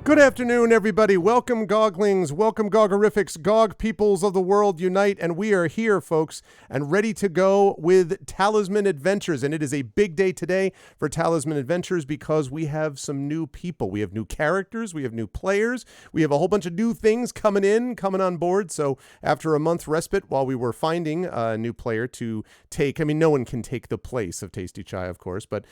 Good afternoon, everybody. Welcome, Goglings. Welcome, Gogorifics. Gog peoples of the world unite. And we are here, folks, and ready to go with Talisman Adventures. And it is a big day today for Talisman Adventures because we have some new people. We have new characters. We have new players. We have a whole bunch of new things coming on board. So after a month respite while we were finding a new player to take, no one can take the place of Tasty Chai, of course, but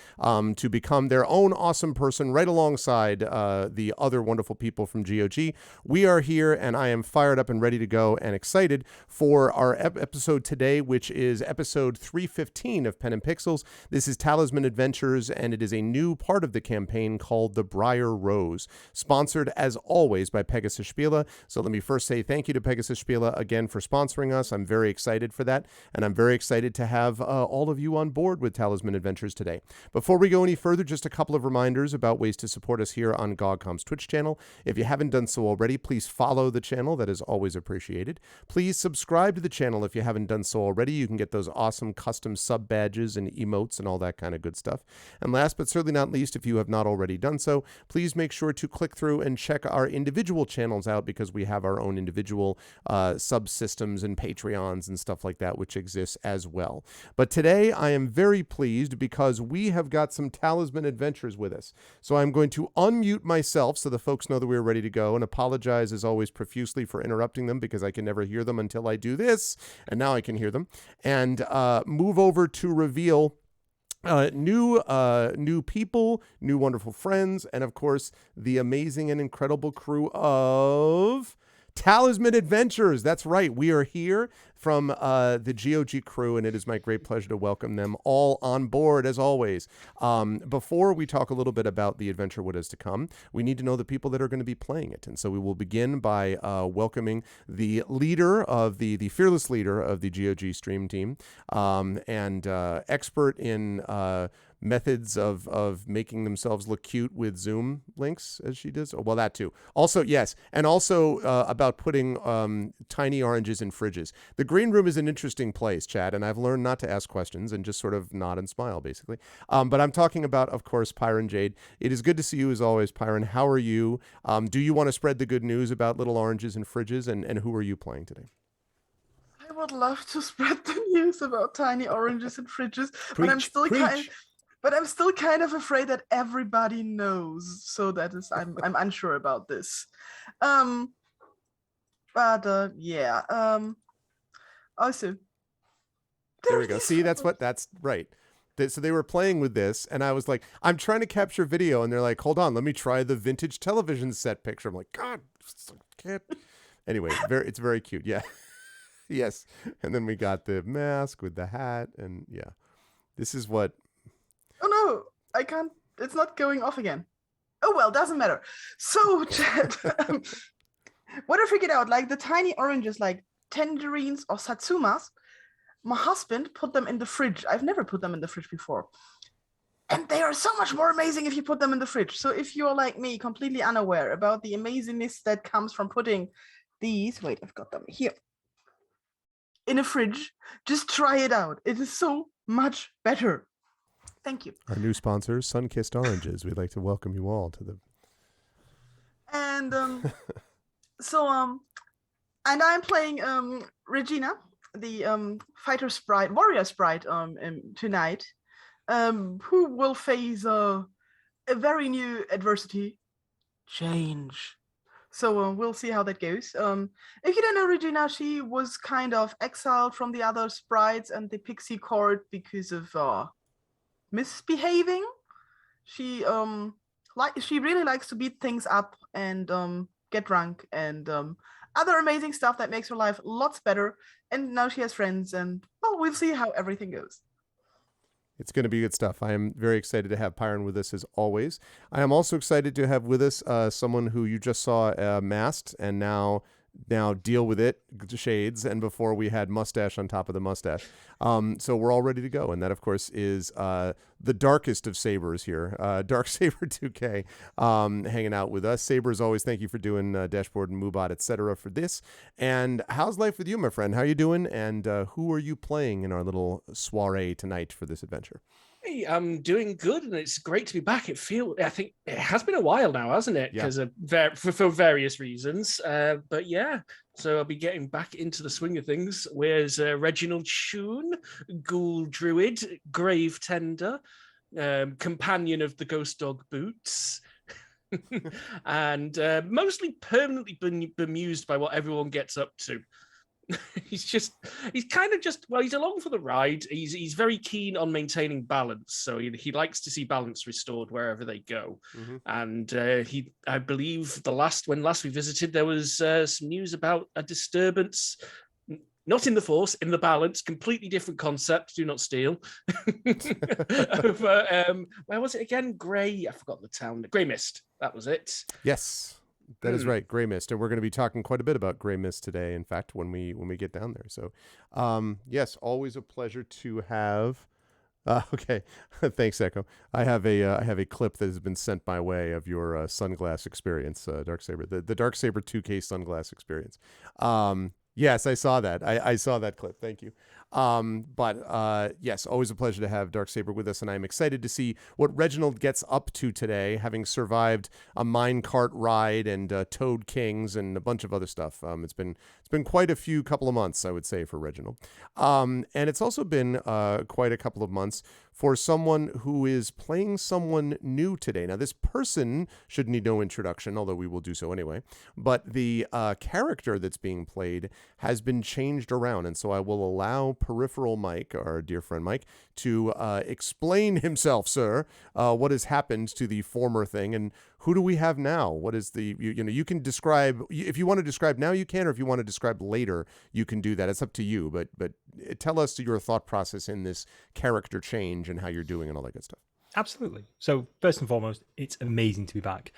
to become their own awesome person right alongside the other wonderful people from GOG. We are here, and I am fired up and ready to go and excited for our episode today, which is episode 315 of Pen and Pixels. This is Talisman Adventures, and it is a new part of the campaign called The Briar Rose, sponsored as always by Pegasus Spiele. So let me first say thank you to Pegasus Spiele again for sponsoring us. I'm very excited for that, and I'm very excited to have all of you on board with Talisman Adventures today. Before we go any further, just a couple of reminders about ways to support us here on GogCom's Twitch channel. If you haven't done so already, please follow the channel. That is always appreciated. Please subscribe to the channel if you haven't done so already. You can get those awesome custom sub badges and emotes and all that kind of good stuff. And last but certainly not least, if you have not already done so, please make sure to click through and check our individual channels out because we have our own individual subsystems and Patreons and stuff like that, which exists as well. But today I am very pleased because we have got some Talisman Adventures with us. So I'm going to unmute myself so the folks know that we're ready to go, and apologize as always profusely for interrupting them because I can never hear them until I do this, and now I can hear them, and move over to reveal new people, new wonderful friends, and of course the amazing and incredible crew of Talisman Adventures. That's right. We are here from the GOG crew, and it is my great pleasure to welcome them all on board, as always. Before we talk a little bit about the adventure, what is to come, we need to know the people that are going to be playing it. And so we will begin by welcoming the leader of the fearless leader of the GOG stream team, and expert in methods of making themselves look cute with Zoom links, as she does. Oh, well, that too. Also, yes. And also about putting tiny oranges in fridges. The green room is an interesting place, Chad, and I've learned not to ask questions and just sort of nod and smile, basically. But I'm talking about, of course, Pyron Jade. It is good to see you as always, Pyron. How are you? Do you want to spread the good news about little oranges in fridges, and who are you playing today? I would love to spread the news about tiny oranges in fridges, but I'm still kind of afraid that everybody knows. So that is, I'm unsure about this. Also, there we go. See, that's right. So they were playing with this, and I was like, I'm trying to capture video, and they're like, hold on, let me try the vintage television set picture. I'm like, God, can't. Anyway, it's very cute. Yeah. Yes. And then we got the mask with the hat, and yeah, this is what. Oh no, I can't. It's not going off again. Oh well, doesn't matter. So, Chad, what I figured out, like the tiny oranges, like tangerines or satsumas, my husband put them in the fridge. I've never put them in the fridge before. And they are so much more amazing if you put them in the fridge. So if you're like me, completely unaware about the amazingness that comes from putting these, wait, I've got them here, in a fridge, just try it out. It is so much better. Thank you. Our new sponsor, Sunkissed Oranges. We'd like to welcome you all to the. And and I'm playing Regina, the warrior sprite tonight, who will face a very new adversity, change. So we'll see how that goes. If you don't know Regina, she was kind of exiled from the other sprites and the pixie court because of misbehaving. She really likes to beat things up and get drunk and other amazing stuff that makes her life lots better. And now she has friends, and well, we'll see how everything goes. It's going to be good stuff. I am very excited to have Pyron with us as always. I am also excited to have with us someone who you just saw masked and now deal with it, shades, and before we had mustache on top of the mustache. So we're all ready to go. And that, of course, is the darkest of Sabers here, Dark Saber 2K, hanging out with us. Saber, as always, thank you for doing Dashboard and Moobot, etc. for this. And how's life with you, my friend? How are you doing? And who are you playing in our little soiree tonight for this adventure? Hey, I'm doing good, and it's great to be back. I think it has been a while now, hasn't it? Yeah. Because for various reasons. But yeah, so I'll be getting back into the swing of things. Where's Reginald Shoon, Ghoul Druid, Grave Tender, companion of the Ghost Dog Boots, and mostly permanently bemused by what everyone gets up to. he's along for the ride. He's very keen on maintaining balance, so he likes to see balance restored wherever they go. Mm-hmm. And I believe when last we visited, there was some news about a disturbance, not in the force, in the balance, completely different concept. Do not steal. Where was it again? I forgot the town. Gremist. That was it. Yes. That is right, Gremist, and we're going to be talking quite a bit about Gremist today. In fact, when we get down there. So, yes, always a pleasure to have. Okay, thanks, Echo. I have a clip that has been sent my way of your sunglass experience, Darksaber, the Darksaber 2K sunglass experience. Yes, I saw that. I saw that clip. Thank you. But yes, always a pleasure to have Darksaber with us, and I'm excited to see what Reginald gets up to today, having survived a minecart ride and Toad Kings and a bunch of other stuff. It's been quite a couple of months, I would say, for Reginald. And it's also been quite a couple of months for someone who is playing someone new today. Now, this person should need no introduction, although we will do so anyway. But the character that's being played has been changed around, and so I will allow Peripheral Mike, our dear friend Mike, to explain himself, sir, what has happened to the former thing, and who do we have now? What is you can describe, if you want to describe now you can, or if you want to describe later, you can do that. It's up to you, but tell us your thought process in this character change and how you're doing and all that good stuff. Absolutely. So first and foremost, it's amazing to be back.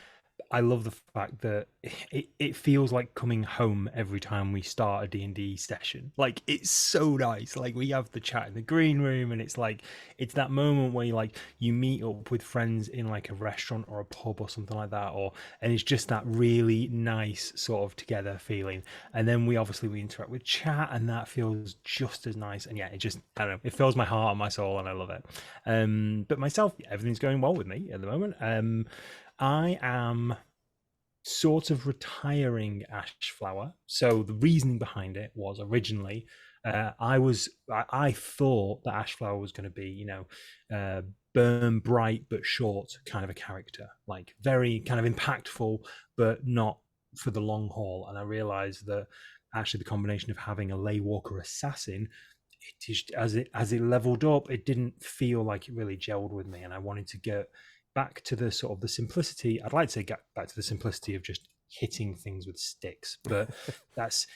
I love the fact that it feels like coming home every time we start a D&D session. Like, it's so nice. Like, we have the chat in the green room, and it's like, it's that moment where you meet up with friends in like a restaurant or a pub or something like that, and it's just that really nice sort of together feeling. And then we interact with chat, and that feels just as nice. And yeah, I don't know, it fills my heart and my soul, and I love it. But myself, everything's going well with me at the moment. I am sort of retiring Ashflower. So the reasoning behind it was originally I thought that Ashflower was going to be, burn bright but short kind of a character, like very kind of impactful but not for the long haul. And I realized that actually the combination of having a lay walker assassin, it is, as it leveled up, it didn't feel like it really gelled with me, and I wanted to get back to the sort of the simplicity. I'd like to say get back to the simplicity of just hitting things with sticks, but that's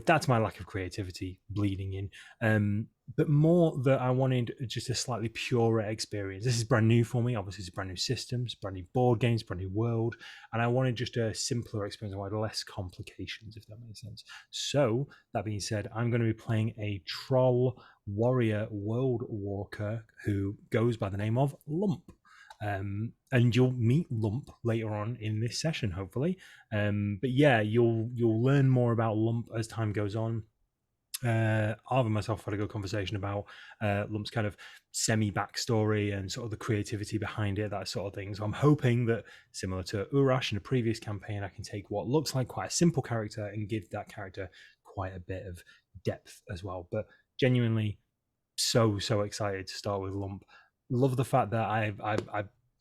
that's my lack of creativity bleeding in. But more that I wanted just a slightly purer experience. This is brand new for me. Obviously, it's brand new systems, brand new board games, brand new world, and I wanted just a simpler experience. I wanted less complications, if that makes sense. So that being said, I'm going to be playing a troll warrior world walker who goes by the name of Lump. And you'll meet Lump later on in this session, hopefully. But yeah, you'll learn more about Lump as time goes on. Arv and myself had a good conversation about Lump's kind of semi-backstory and sort of the creativity behind it, that sort of thing. So I'm hoping that, similar to Urash in a previous campaign, I can take what looks like quite a simple character and give that character quite a bit of depth as well. But genuinely, so excited to start with Lump. Love the fact that I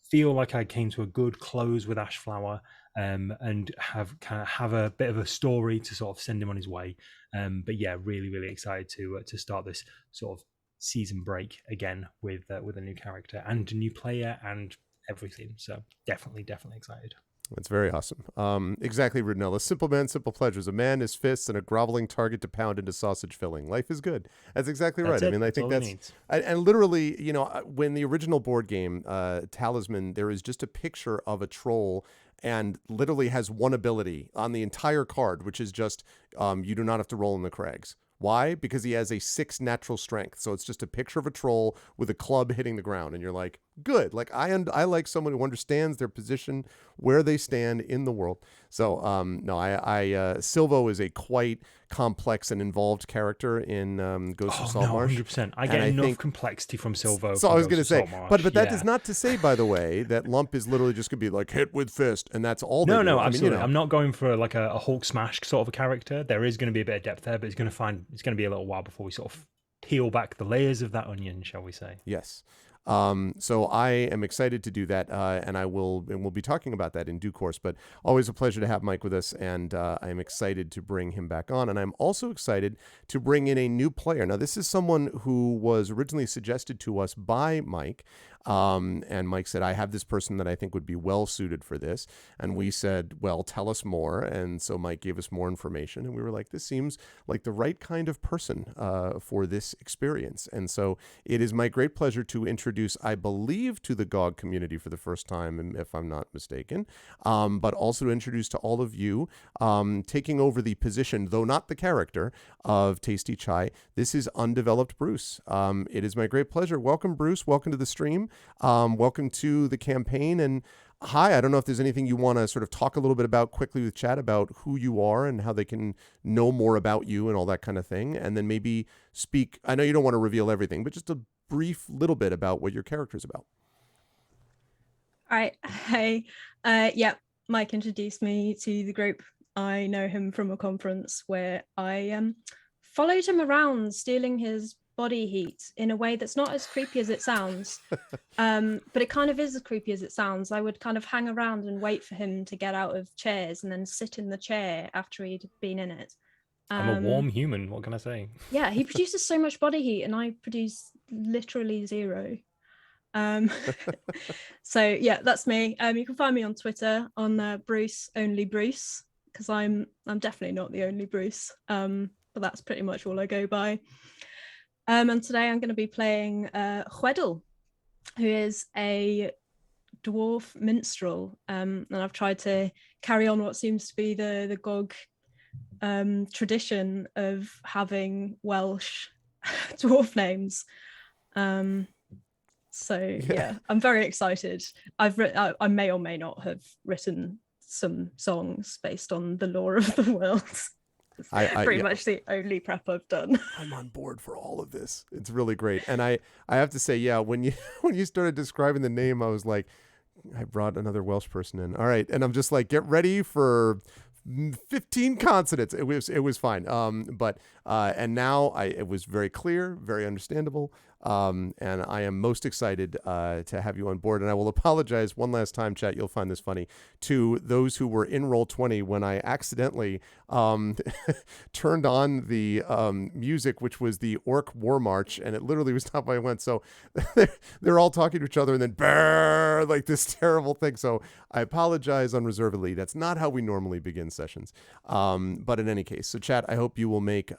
feel like I came to a good close with Ashflower, and have a bit of a story to sort of send him on his way. But yeah, really excited to start this sort of season break again with a new character and a new player and everything. So definitely excited. That's very awesome. Exactly, Rudnella. Simple man, simple pleasures. A man, his fists, and a groveling target to pound into sausage filling. Life is good. That's exactly right. I mean, I think that's... And literally, when the original board game, Talisman, there is just a picture of a troll and literally has one ability on the entire card, which is just you do not have to roll in the crags. Why? Because he has a 6 natural strength. So it's just a picture of a troll with a club hitting the ground. And you're like, good. Like I like someone who understands their position, where they stand in the world. So no, Silvo is a quite complex and involved character in Ghost of Oh, no, Saltmarsh. 100%. I And get I enough think- complexity from Silvo. So from I was going to Ghost of say, Saltmarsh, but that yeah. is not to say, by the way, that Lump is literally just going to be like hit with fist, and that's all. No, they do. no, I mean, absolutely. you know. I'm not going for like a Hulk smash sort of a character. There is going to be a bit of depth there, but it's going to be a little while before we sort of peel back the layers of that onion, shall we say? Yes. So I am excited to do that, and we'll be talking about that in due course. But always a pleasure to have Mike with us, and I am excited to bring him back on. And I'm also excited to bring in a new player. Now, this is someone who was originally suggested to us by Mike, and Mike said, "I have this person that I think would be well suited for this." And we said, "Well, tell us more." And so Mike gave us more information, and we were like, "This seems like the right kind of person for this experience." And so it is my great pleasure to introduce, I believe, to the GOG community for the first time, if I'm not mistaken, but also to introduce to all of you, taking over the position, though not the character, of Tasty Chai. This is Undeveloped Bruce. It is my great pleasure. Welcome, Bruce. Welcome to the stream. Welcome to the campaign. And hi, I don't know if there's anything you want to sort of talk a little bit about quickly with chat about who you are and how they can know more about you and all that kind of thing. And then maybe speak, I know you don't want to reveal everything, but just a brief little bit about what your character is about. All right. Hey, Mike introduced me to the group. I know him from a conference where I followed him around, stealing his body heat in a way that's not as creepy as it sounds. But it kind of is as creepy as it sounds. I would kind of hang around and wait for him to get out of chairs and then sit in the chair after he'd been in it. I'm a warm human. What can I say? Yeah, he produces so much body heat and I produce literally zero. So yeah, that's me. You can find me on Twitter on Bruce Only Bruce, because I'm definitely not the only Bruce, but that's pretty much all I go by. And today I'm going to be playing Hweddle, who is a dwarf minstrel, and I've tried to carry on what seems to be the GOG tradition of having Welsh dwarf names. So yeah, I'm very excited. I may or may not have written some songs based on the lore of the world. Pretty much the only prep I've done. I'm on board for all of this. It's really great. And I have to say, yeah, when you started describing the name, I was like, I brought another Welsh person in. All right. And I'm just like, get ready for 15 consonants. It was fine. And now it was very clear, very understandable. And I am most excited to have you on board. And I will apologize one last time, chat. You'll find this funny, to those who were in Roll20 when I accidentally turned on the music, which was the Orc War March, and it literally was not by went. So they're all talking to each other, and then brrr, like this terrible thing. So I apologize unreservedly. That's not how we normally begin sessions. But in any case, so chat, I hope you will make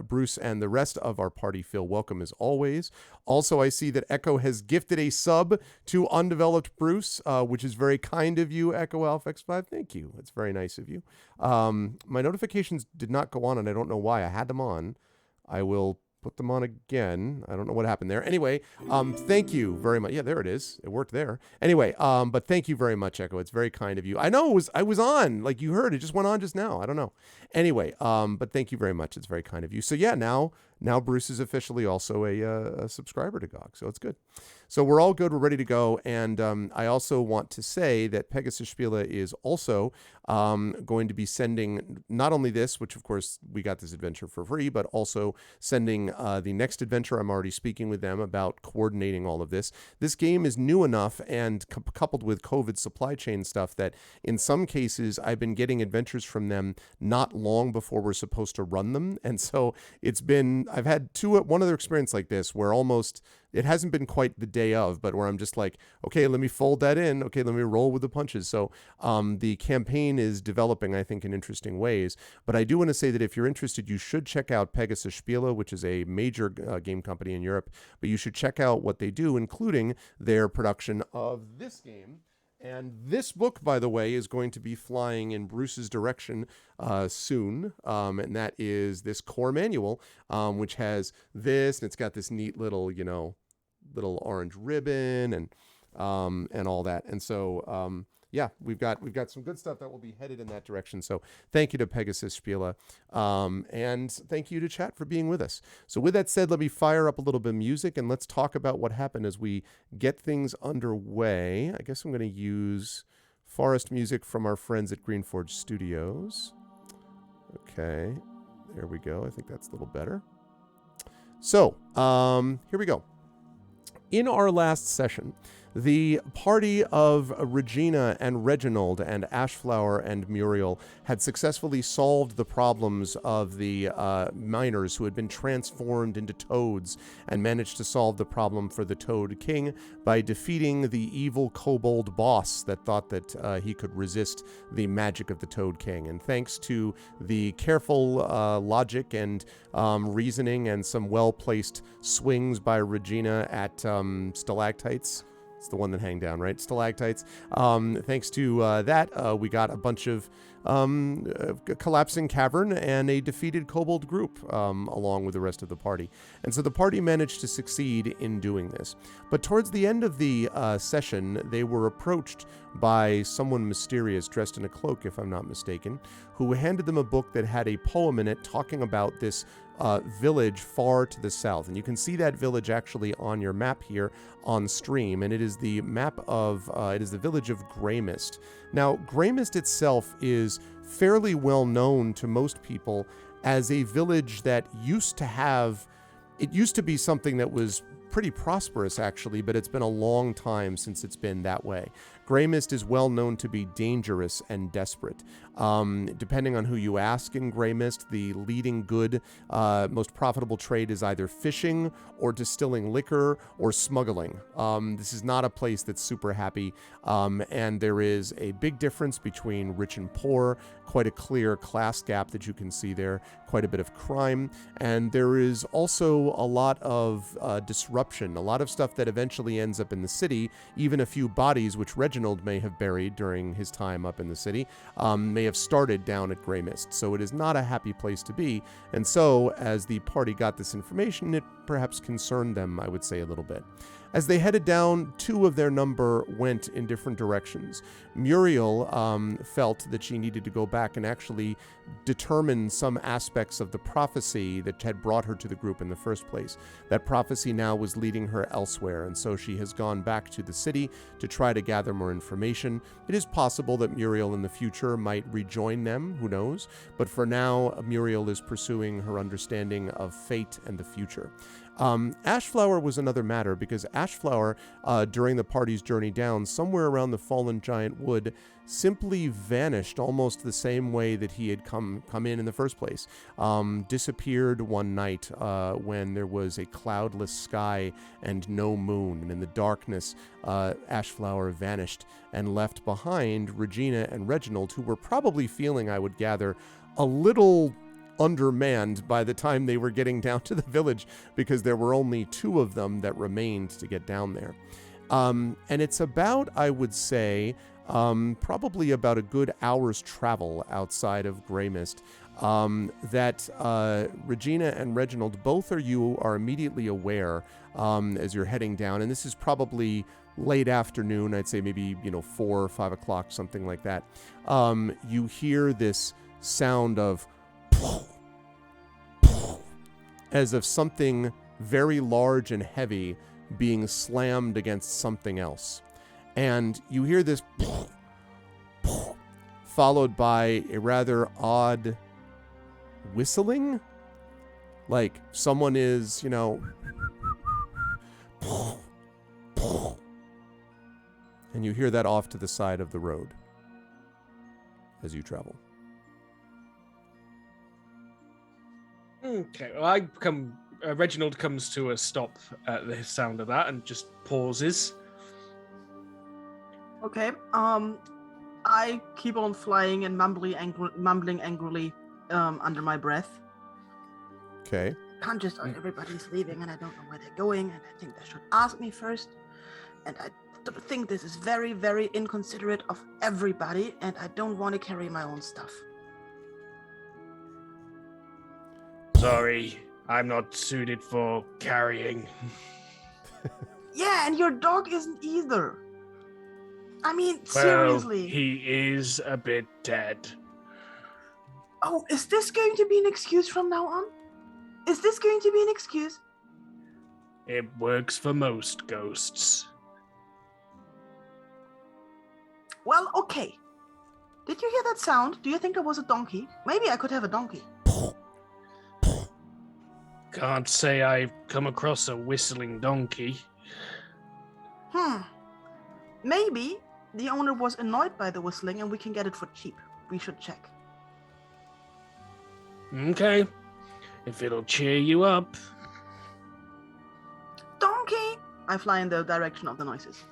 Bruce and the rest of our party feel welcome as always. Also, I see that Echo has gifted a sub to Undeveloped Bruce, which is very kind of you, Echo Alpha X5. Thank you. It's very nice of you. My notifications did not go on, and I don't know why. I had them on. I will put them on again. I don't know what happened there. Anyway, thank you very much. Yeah, there it is. It worked there. Anyway, but thank you very much, Echo. It's very kind of you. I know I was on, like you heard, it just went on just now. I don't know. Anyway, but thank you very much. It's very kind of you. So yeah, now Bruce is officially also a subscriber to GOG, so it's good. So we're all good. We're ready to go. And I also want to say that Pegasus Spiele is also going to be sending not only this, which of course we got this adventure for free, but also sending the next adventure. I'm already speaking with them about coordinating all of this. This game is new enough and coupled with COVID supply chain stuff that in some cases I've been getting adventures from them not long before we're supposed to run them. And so I've had one other experience like this where almost it hasn't been quite the day of, but where I'm just like, okay, let me fold that in. Okay, let me roll with the punches. So the campaign is developing, I think, in interesting ways. But I do want to say that if you're interested, you should check out Pegasus Spiele, which is a major game company in Europe. But you should check out what they do, including their production of this game. And this book, by the way, is going to be flying in Bruce's direction soon. And that is this core manual, which has this, and it's got this neat little orange ribbon. And and all that. And so, yeah, we've got some good stuff that will be headed in that direction. So thank you to Pegasus Spiela, and thank you to chat for being with us. So with that said, let me fire up a little bit of music and let's talk about what happened as we get things underway. I guess I'm going to use forest music from our friends at Greenforge Studios. Okay, there we go. I think that's a little better. So here we go. In our last session, the party of Regina and Reginald and Ashflower and Muriel had successfully solved the problems of the miners who had been transformed into toads and managed to solve the problem for the Toad King by defeating the evil kobold boss that thought that he could resist the magic of the Toad King. And thanks to the careful logic and reasoning and some well-placed swings by Regina at stalactites. It's the one that hang down, right? Stalactites. Thanks to that, we got a bunch of collapsing cavern and a defeated kobold group along with the rest of the party. And so the party managed to succeed in doing this. But towards the end of the session, they were approached by someone mysterious dressed in a cloak, if I'm not mistaken, who handed them a book that had a poem in it talking about this village far to the south. And you can see that village actually on your map here on stream. And it is the map of, it is the village of Gremist. Now, Gremist itself is fairly well known to most people as a village that used to be something that was pretty prosperous actually, but it's been a long time since it's been that way. Gremist is well known to be dangerous and desperate. Depending on who you ask in Gremist, the leading good, most profitable trade is either fishing or distilling liquor or smuggling. This is not a place that's super happy, and there is a big difference between rich and poor, quite a clear class gap that you can see there, quite a bit of crime, and there is also a lot of disruption, a lot of stuff that eventually ends up in the city, even a few bodies which Reginald may have buried during his time up in the city, may have started down at Gremist. So it is not a happy place to be. And so as the party got this information, it perhaps concerned them, I would say, a little bit. As they headed down, two of their number went in different directions. Muriel felt that she needed to go back and actually determine some aspects of the prophecy that had brought her to the group in the first place. That prophecy now was leading her elsewhere, and so she has gone back to the city to try to gather more information. It is possible that Muriel in the future might rejoin them, who knows? But for now, Muriel is pursuing her understanding of fate and the future. Ashflower was another matter because Ashflower, during the party's journey down, somewhere around the Fallen Giant Wood, simply vanished almost the same way that he had come in the first place. Disappeared one night when there was a cloudless sky and no moon, and in the darkness, Ashflower vanished and left behind Regina and Reginald, who were probably feeling, I would gather, a little undermanned by the time they were getting down to the village because there were only two of them that remained to get down there. And it's about, I would say, probably about a good hour's travel outside of Gremist, that Regina and Reginald, both of you are immediately aware as you're heading down, and this is probably late afternoon, I'd say maybe 4 or 5 o'clock, something like that. You hear this sound of as of something very large and heavy being slammed against something else. And you hear this followed by a rather odd whistling, like someone is, and you hear that off to the side of the road as you travel. Okay, well, Reginald comes to a stop at the sound of that and just pauses. Okay. I keep on flying and mumbling angrily under my breath. Okay. Can't just everybody's leaving and I don't know where they're going and I think they should ask me first. And I think this is very, very inconsiderate of everybody and I don't want to carry my own stuff. Sorry, I'm not suited for carrying. Yeah, and your dog isn't either. I mean, Well, seriously. he is a bit dead. Oh, is this going to be an excuse from now on? Is this going to be an excuse? It works for most ghosts. Well, okay. Did you hear that sound? Do you think it was a donkey? Maybe I could have a donkey. Can't say I've come across a whistling donkey. Maybe the owner was annoyed by the whistling and we can get it for cheap. We should check. Okay. If it'll cheer you up. Donkey! I fly in the direction of the noises.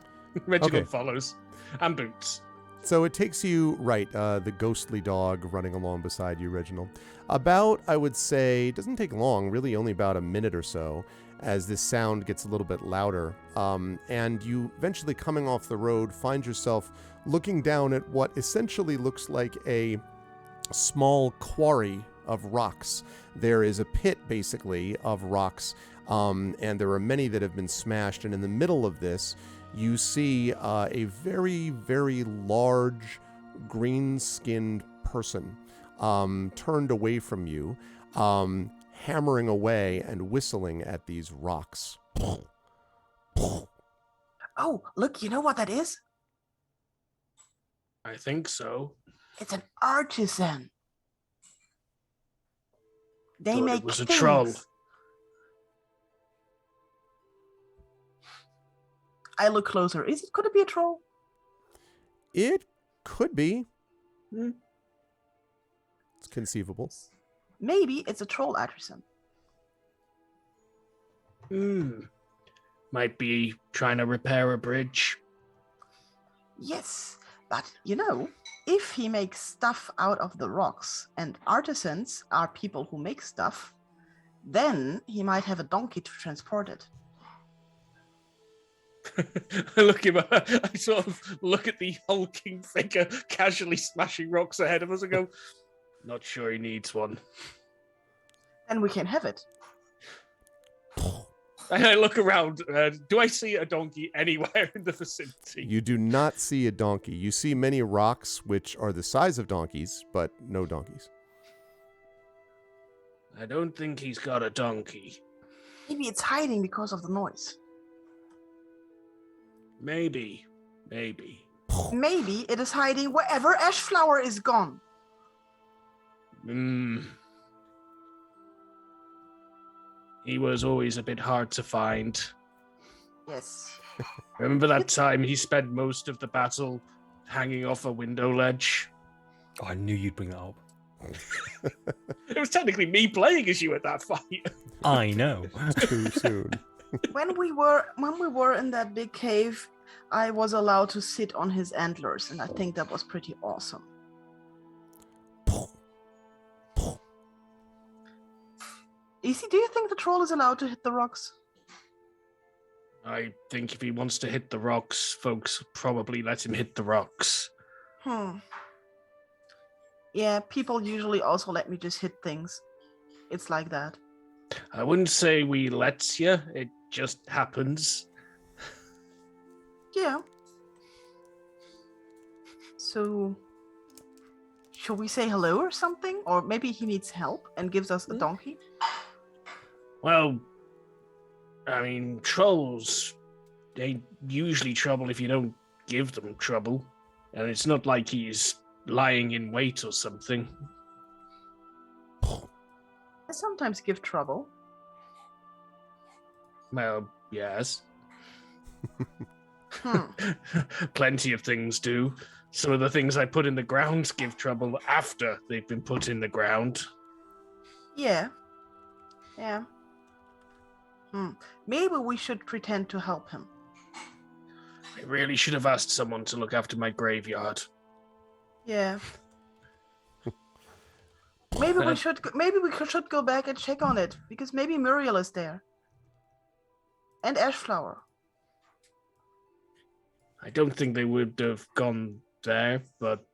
Reginald Okay. follows. And Boots. So it takes you, the ghostly dog running along beside you, Reginald. About, I would say, it doesn't take long, really only about a minute or so, as this sound gets a little bit louder. And you eventually, coming off the road, find yourself looking down at what essentially looks like a small quarry of rocks. There is a pit, basically, of rocks, and there are many that have been smashed. And in the middle of this, you see a very, very large green-skinned person turned away from you, hammering away and whistling at these rocks. Oh, look, you know what that is? I think so. It's an artisan. They Thought make it was a things. troll. I look closer. Could it be a troll? It could be. Hmm. It's conceivable. Maybe it's a troll artisan. Might be trying to repair a bridge. Yes, but if he makes stuff out of the rocks and artisans are people who make stuff, then he might have a donkey to transport it. I sort of look at the hulking figure casually smashing rocks ahead of us and go, not sure he needs one. Then we can have it. And I look around. Do I see a donkey anywhere in the vicinity? You do not see a donkey. You see many rocks which are the size of donkeys, but no donkeys. I don't think he's got a donkey. Maybe it's hiding because of the noise. Maybe. Maybe it is hiding wherever Ashflower is gone. He was always a bit hard to find. Yes. Remember that time he spent most of the battle hanging off a window ledge? Oh, I knew you'd bring that up. It was technically me playing as you at that fight. I know. Too soon. When we were in that big cave, I was allowed to sit on his antlers, and I think that was pretty awesome. Easy, do you think the troll is allowed to hit the rocks? I think if he wants to hit the rocks, folks probably let him hit the rocks. Yeah, people usually also let me just hit things. It's like that. I wouldn't say we lets you, it just happens. Yeah. So, should we say hello or something? Or maybe he needs help and gives us a donkey? Well, I mean, trolls ain't usually trouble if you don't give them trouble. And it's not like he's lying in wait or something. I sometimes give trouble. Well, yes. Plenty of things do. Some of the things I put in the ground give trouble after they've been put in the ground. Yeah. Maybe we should pretend to help him. I really should have asked someone to look after my graveyard. Yeah. Maybe we should go back and check on it, because maybe Muriel is there. And Ashflower. I don't think they would have gone there, but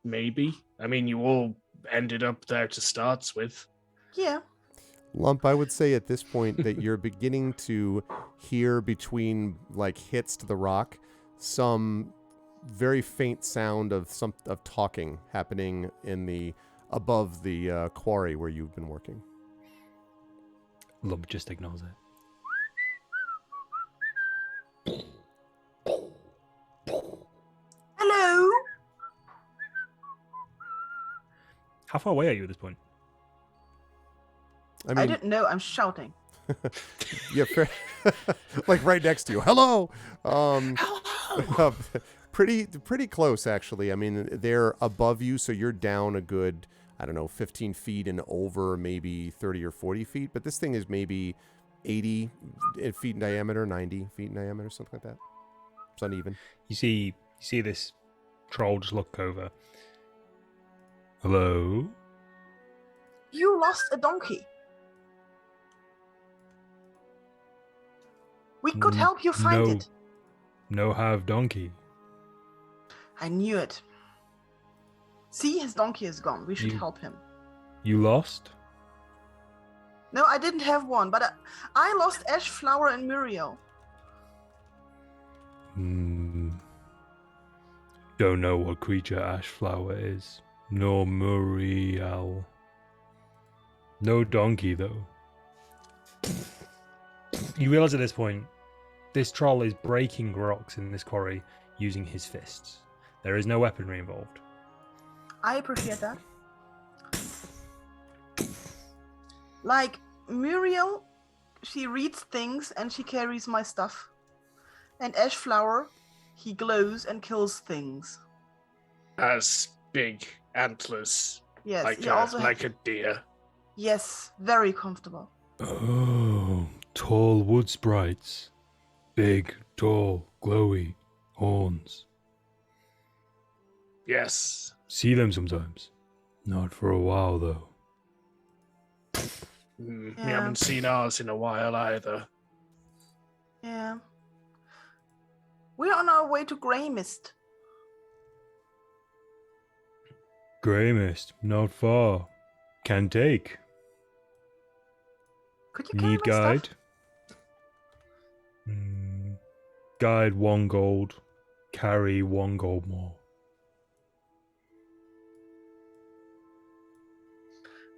maybe. I mean, you all ended up there to start with. Yeah. Lump, I would say at this point that you're beginning to hear between hits to the rock some very faint sound of talking happening above the quarry where you've been working. Lump just ignores it. Hello. How far away are you at this point? I mean, I didn't know. I'm shouting. yeah, fair. Like right next to you. Hello. Hello. Pretty close, actually. I mean, they're above you, so you're down a good, 15 feet and over, maybe 30 or 40 feet. But this thing is maybe 80 feet in diameter, 90 feet in diameter, something like that. It's uneven. You see this troll just look over. Hello? You lost a donkey. We could help you find it. No have donkey. I knew it. See, his donkey is gone. We should help him. You lost? No, I didn't have one, but I lost Ashflower and Muriel. Don't know what creature Ashflower is. Nor Muriel. No donkey, though. You realize at this point, this troll is breaking rocks in this quarry using his fists. There is no weaponry involved. I appreciate that. Like, Muriel, she reads things and she carries my stuff. And Ashflower, he glows and kills things. Has big antlers. Yes, like he a, also like a deer. Yes, very comfortable. Oh, tall wood sprites. Big, tall, glowy horns. Yes. See them sometimes. Not for a while, though. We haven't seen ours in a while either. Yeah. We're on our way to Gremist. Gremist, not far. Can take. Could you carry Need my guide? stuff? Guide 1 gold. Carry 1 gold more.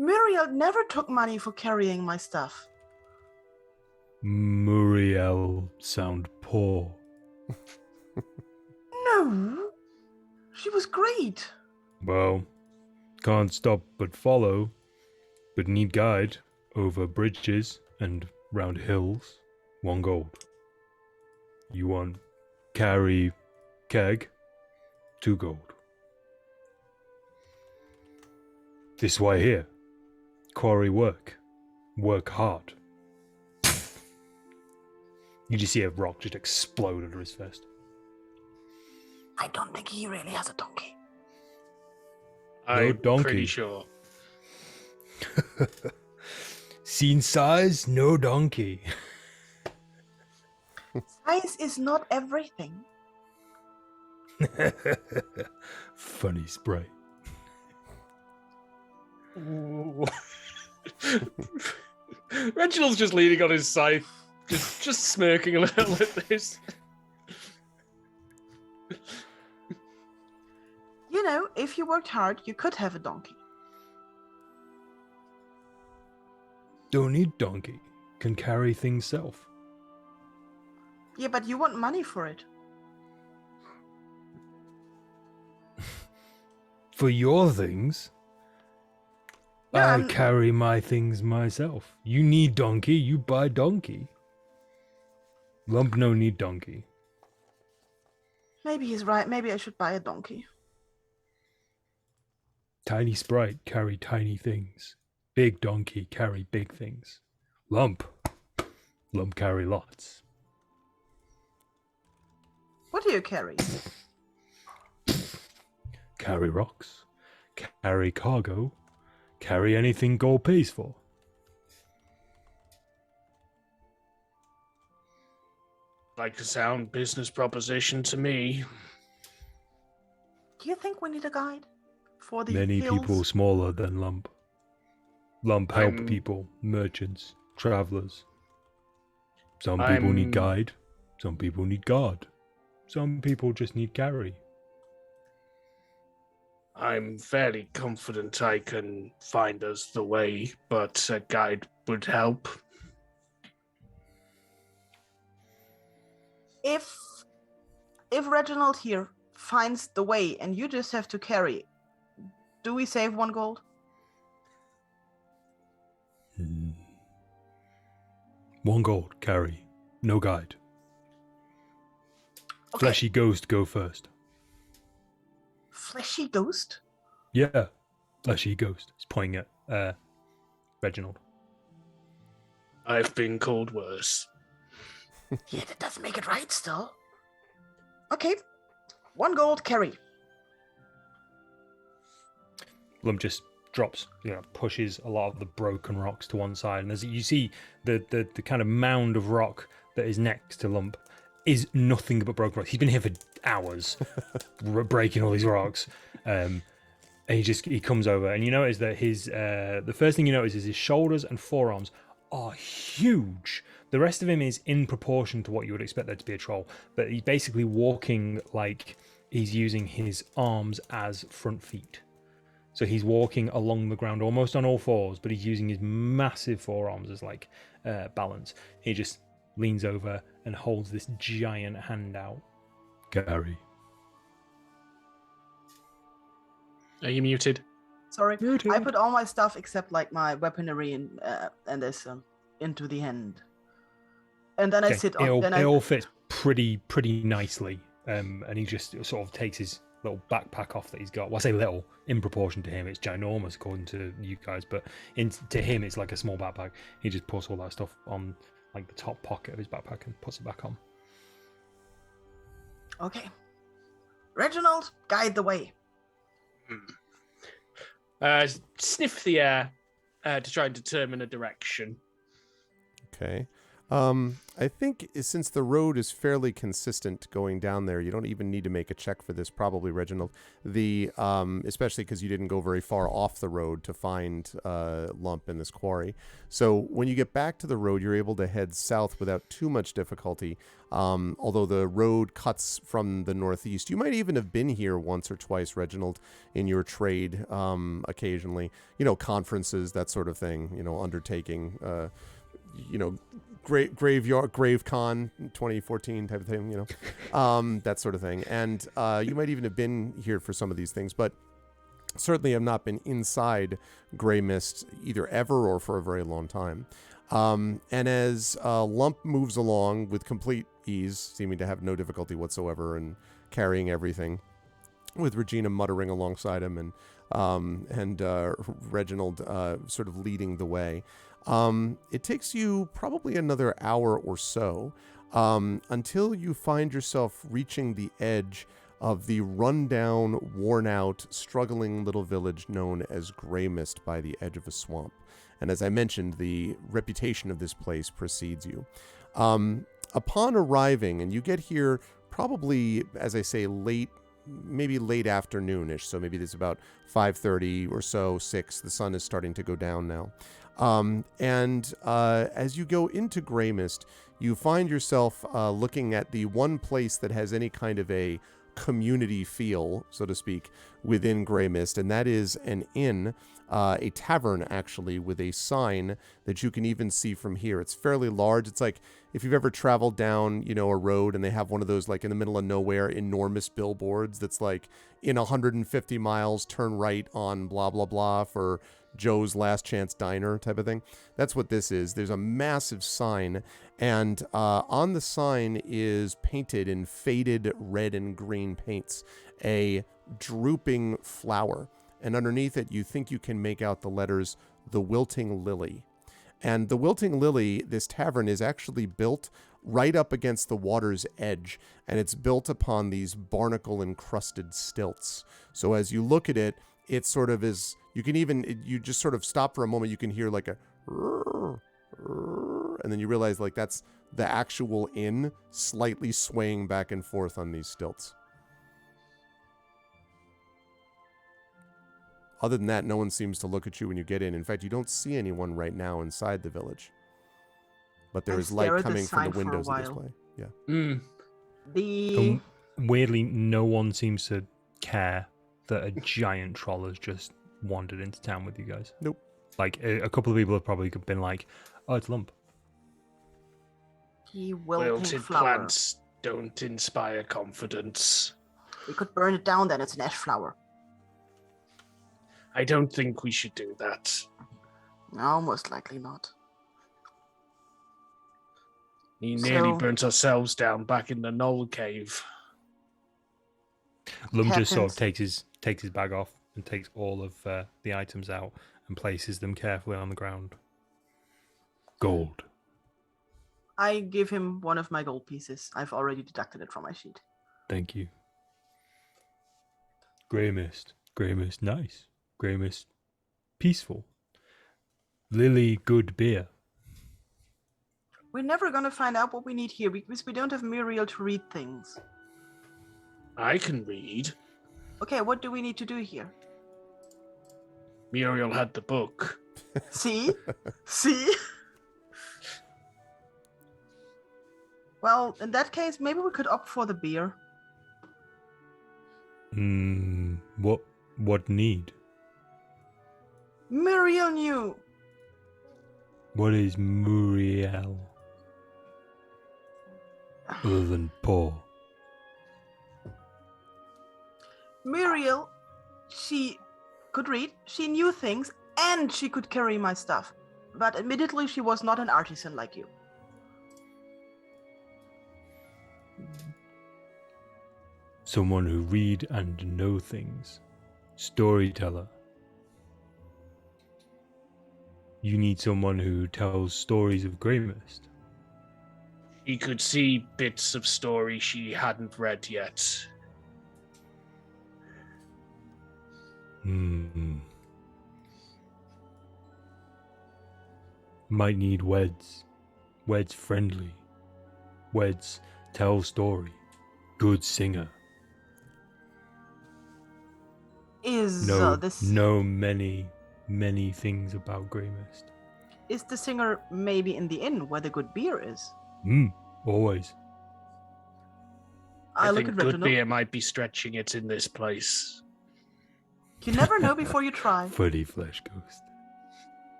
Muriel never took money for carrying my stuff. Muriel sound poor. No, she was great. Well, can't stop but follow, but need guide over bridges and round hills. 1 gold. You want carry keg? 2 gold. This way here. Quarry work. Work hard. You just see a rock just explode under his fist. I don't think he really has a donkey. I'm donkey. pretty sure. Seen size, no donkey. Size is not everything. Funny sprite. Ooh. Reginald's just leaning on his scythe, just smirking a little at this. You know, if you worked hard, you could have a donkey. Don't need donkey. Can carry things self. Yeah, but you want money for it. For your things? Yeah, I carry my things myself. You need donkey, you buy donkey. Lump no need donkey. Maybe he's right. Maybe I should buy a donkey. Tiny sprite carry tiny things. Big donkey carry big things. Lump carry lots. What do you carry? Carry rocks. Carry cargo. Carry anything gold pays for. Like a sound business proposition to me. Do you think we need a guide for the Many hills? people smaller than Lump. Lump help I'm- people, merchants, travelers. Some people need guide. Some people need guard. Some people just need carry. I'm fairly confident I can find us the way, but a guide would help. If Reginald here finds the way and you just have to carry, do we save 1 gold? 1 gold, carry. No guide. Okay. Fleshy ghost, go first. Fleshy ghost? Yeah, fleshy ghost. He's pointing at Reginald. I've been called worse. Yeah, that doesn't make it right still. Okay. 1 gold, carry. Lump just drops, pushes a lot of the broken rocks to one side, and as you see the kind of mound of rock that is next to Lump is nothing but broken rocks. He's been here for hours breaking all these rocks, and he comes over, and you notice that his the first thing you notice is his shoulders and forearms are huge. The rest of him is in proportion to what you would expect there to be a troll, but he's basically walking like he's using his arms as front feet. So he's walking along the ground almost on all fours, but he's using his massive forearms as like balance. He just leans over and holds this giant hand out. Gary. Are you muted? Sorry. Muted. I put all my stuff except like my weaponry and this into the hand. And then I sit on it all fits pretty nicely. And he just sort of takes his little backpack off that he's got. Well, I say little, in proportion to him, it's ginormous according to you guys, but to him, it's like a small backpack. He just puts all that stuff on like the top pocket of his backpack and puts it back on. Okay. Reginald, guide the way. Sniff the air to try and determine a direction. Okay. I think since the road is fairly consistent going down there, you don't even need to make a check for this, probably, Reginald. Especially because you didn't go very far off the road to find Lump in this quarry. So when you get back to the road, you're able to head south without too much difficulty. Although the road cuts from the northeast. You might even have been here once or twice, Reginald, in your trade occasionally. Conferences, that sort of thing, undertaking, Grave Con 2014 type of thing, that sort of thing. And you might even have been here for some of these things, but certainly have not been inside Gremist either ever or for a very long time. And as Lump moves along with complete ease, seeming to have no difficulty whatsoever in carrying everything, with Regina muttering alongside him and Reginald sort of leading the way. It takes you probably another hour or so until you find yourself reaching the edge of the rundown, worn-out, struggling little village known as Gremist by the edge of a swamp. And as I mentioned, the reputation of this place precedes you. Upon arriving, and you get here probably, as I say, maybe late afternoonish, so maybe it's about 5:30 or so, 6. The sun is starting to go down now. As you go into Gremist, you find yourself looking at the one place that has any kind of a community feel, so to speak, within Gremist, and that is an inn, a tavern, actually, with a sign that you can even see from here. It's fairly large. It's like if you've ever traveled down, a road and they have one of those, like, in the middle of nowhere, enormous billboards that's like, in 150 miles, turn right on blah, blah, blah for Joe's Last Chance Diner type of thing. That's what this is. There's a massive sign, and on the sign is painted in faded red and green paints a drooping flower, and underneath it you think you can make out the letters "The Wilting Lily." And the Wilting Lily, this tavern, is actually built right up against the water's edge, and it's built upon these barnacle-encrusted stilts. So as you look at it, it sort of is, you just sort of stop for a moment, you can hear like a, and then you realize like that's the actual inn slightly swaying back and forth on these stilts. Other than that, no one seems to look at you when you get in. In fact, you don't see anyone right now inside the village. But there is light coming from the windows of this place. Yeah. Weirdly, no one seems to care that a giant troll has just wandered into town with you guys? Nope. Like, a couple of people have probably been like, oh, it's Lump. He will Wilted pink flower. plants don't inspire confidence. We could burn it down, then it's an Ashflower. I don't think we should do that. No, most likely not. We nearly So- burnt ourselves down back in the Knoll Cave. Lump just sort of Captains. takes his bag off and takes all of the items out and places them carefully on the ground. Gold. I give him one of my gold pieces. I've already deducted it from my sheet. Thank you. Grey mist. Grey mist, nice. Grey mist, peaceful. Lily, good beer. We're never gonna find out what we need here because we don't have Muriel to read things. I can read. Okay, what do we need to do here? Muriel had the book. See? See? Well, in that case, maybe we could opt for the beer. What need? Muriel knew. What is Muriel? Other than poor. Muriel, she could read, she knew things, and she could carry my stuff. But admittedly, she was not an artisan like you. Someone who read and know things. Storyteller. You need someone who tells stories of Gremist. She could see bits of story she hadn't read yet. Might need Weds. Weds friendly. Weds tell story. Good singer. Know many things about Gremist. Is the singer maybe in the inn where the good beer is? Always. I look think at good Reginald. beer might be stretching it in this place. You never know before you try. Fuddy Flesh Ghost.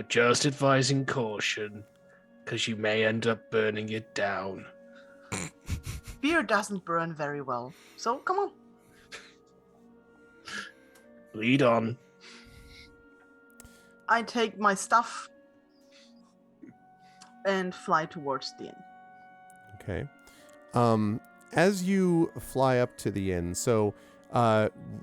Just advising caution, because you may end up burning it down. Beer doesn't burn very well, so come on. Lead on. I take my stuff and fly towards the inn. Okay. As you fly up to the inn, so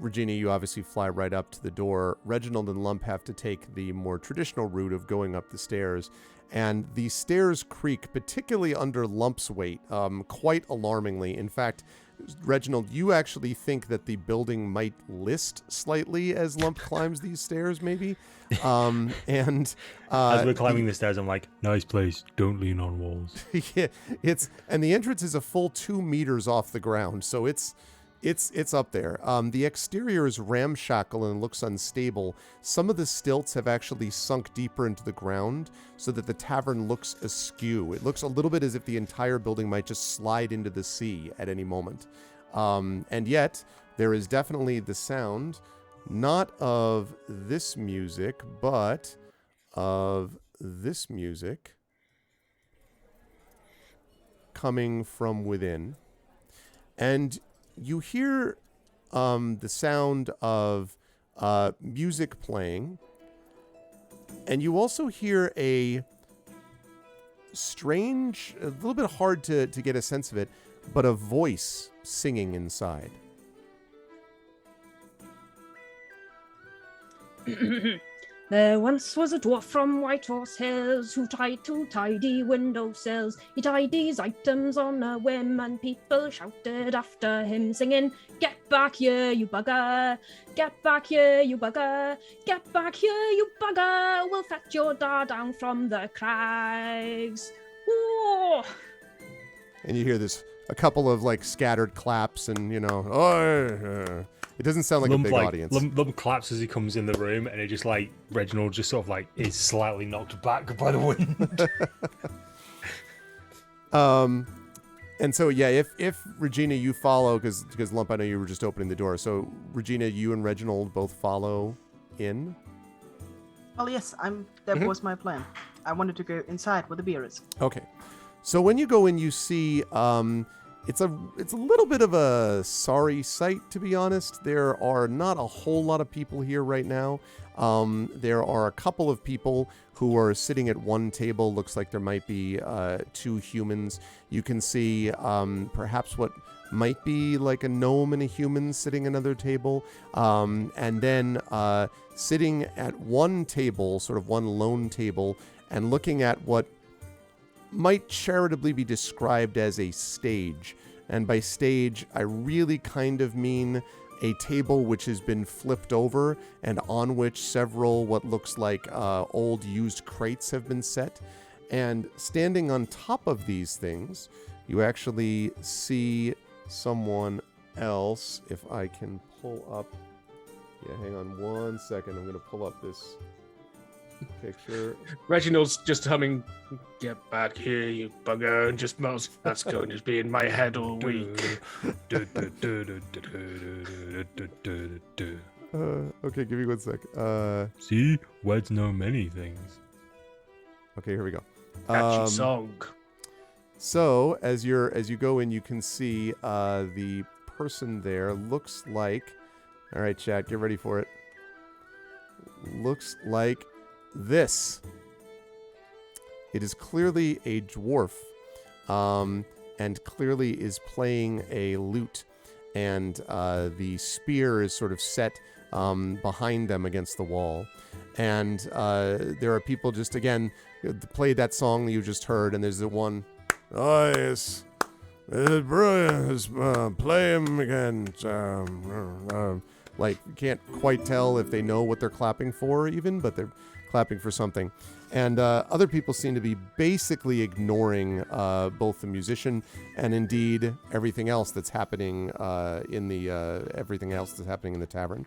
Regina, you obviously fly right up to the door. Reginald and Lump have to take the more traditional route of going up the stairs. And the stairs creak, particularly under Lump's weight, quite alarmingly. In fact, Reginald, you actually think that the building might list slightly as Lump climbs these stairs, maybe? And as we're climbing the stairs, I'm like, nice place, don't lean on walls. yeah, and the entrance is a full 2 meters off the ground, so it's up there. The exterior is ramshackle and looks unstable. Some of the stilts have actually sunk deeper into the ground so that the tavern looks askew. It looks a little bit as if the entire building might just slide into the sea at any moment. And yet, there is definitely the sound, not of this music, but of this music coming from within. And you hear the sound of music playing, and you also hear a strange, a little bit hard to get a sense of it, but a voice singing inside. There once was a dwarf from Whitehorse Hills who tried to tidy windowsills. He tidies items on a whim, and people shouted after him, singing, "Get back here, you bugger! Get back here, you bugger! Get back here, you bugger! We'll fetch your dad down from the crags." Ooh. And you hear this, a couple of like scattered claps, and it doesn't sound like a big audience. Lump claps as he comes in the room, and it just like Reginald just sort of like is slightly knocked back by the wind. And so, yeah, if Regina, you follow, because Lump, I know you were just opening the door. So, Regina, you and Reginald both follow in. Well, yes, that was my plan. I wanted to go inside where the beer is. Okay. So when you go in, you see it's a little bit of a sorry sight, to be honest. There are not a whole lot of people here right now. There are a couple of people who are sitting at one table. Looks like there might be 2 humans. You can see perhaps what might be like a gnome and a human sitting at another table. And then sitting at one table, sort of one lone table, and looking at what might charitably be described as a stage. And by stage, I really kind of mean a table which has been flipped over and on which several what looks like old used crates have been set. And standing on top of these things, you actually see someone else. If I can pull up... Yeah, hang on 1 second. I'm going to pull up this picture. Reginald's just humming, "Get back here, you bugger," and just mouths, "That's going to be in my head all week." Okay, give me 1 sec. See, words know many things. Okay, here we go. Catchy song. So as you go in, you can see the person there looks like. All right, chat, get ready for it. Looks like this. It is clearly a dwarf, and clearly is playing a lute, and the spear is sort of set behind them against the wall, and there are people just again play that song that you just heard, and there's the one. Oh yes, play him again. Like, you can't quite tell if they know what they're clapping for even, but they're clapping for something. And other people seem to be basically ignoring both the musician and indeed everything else that's happening in the tavern.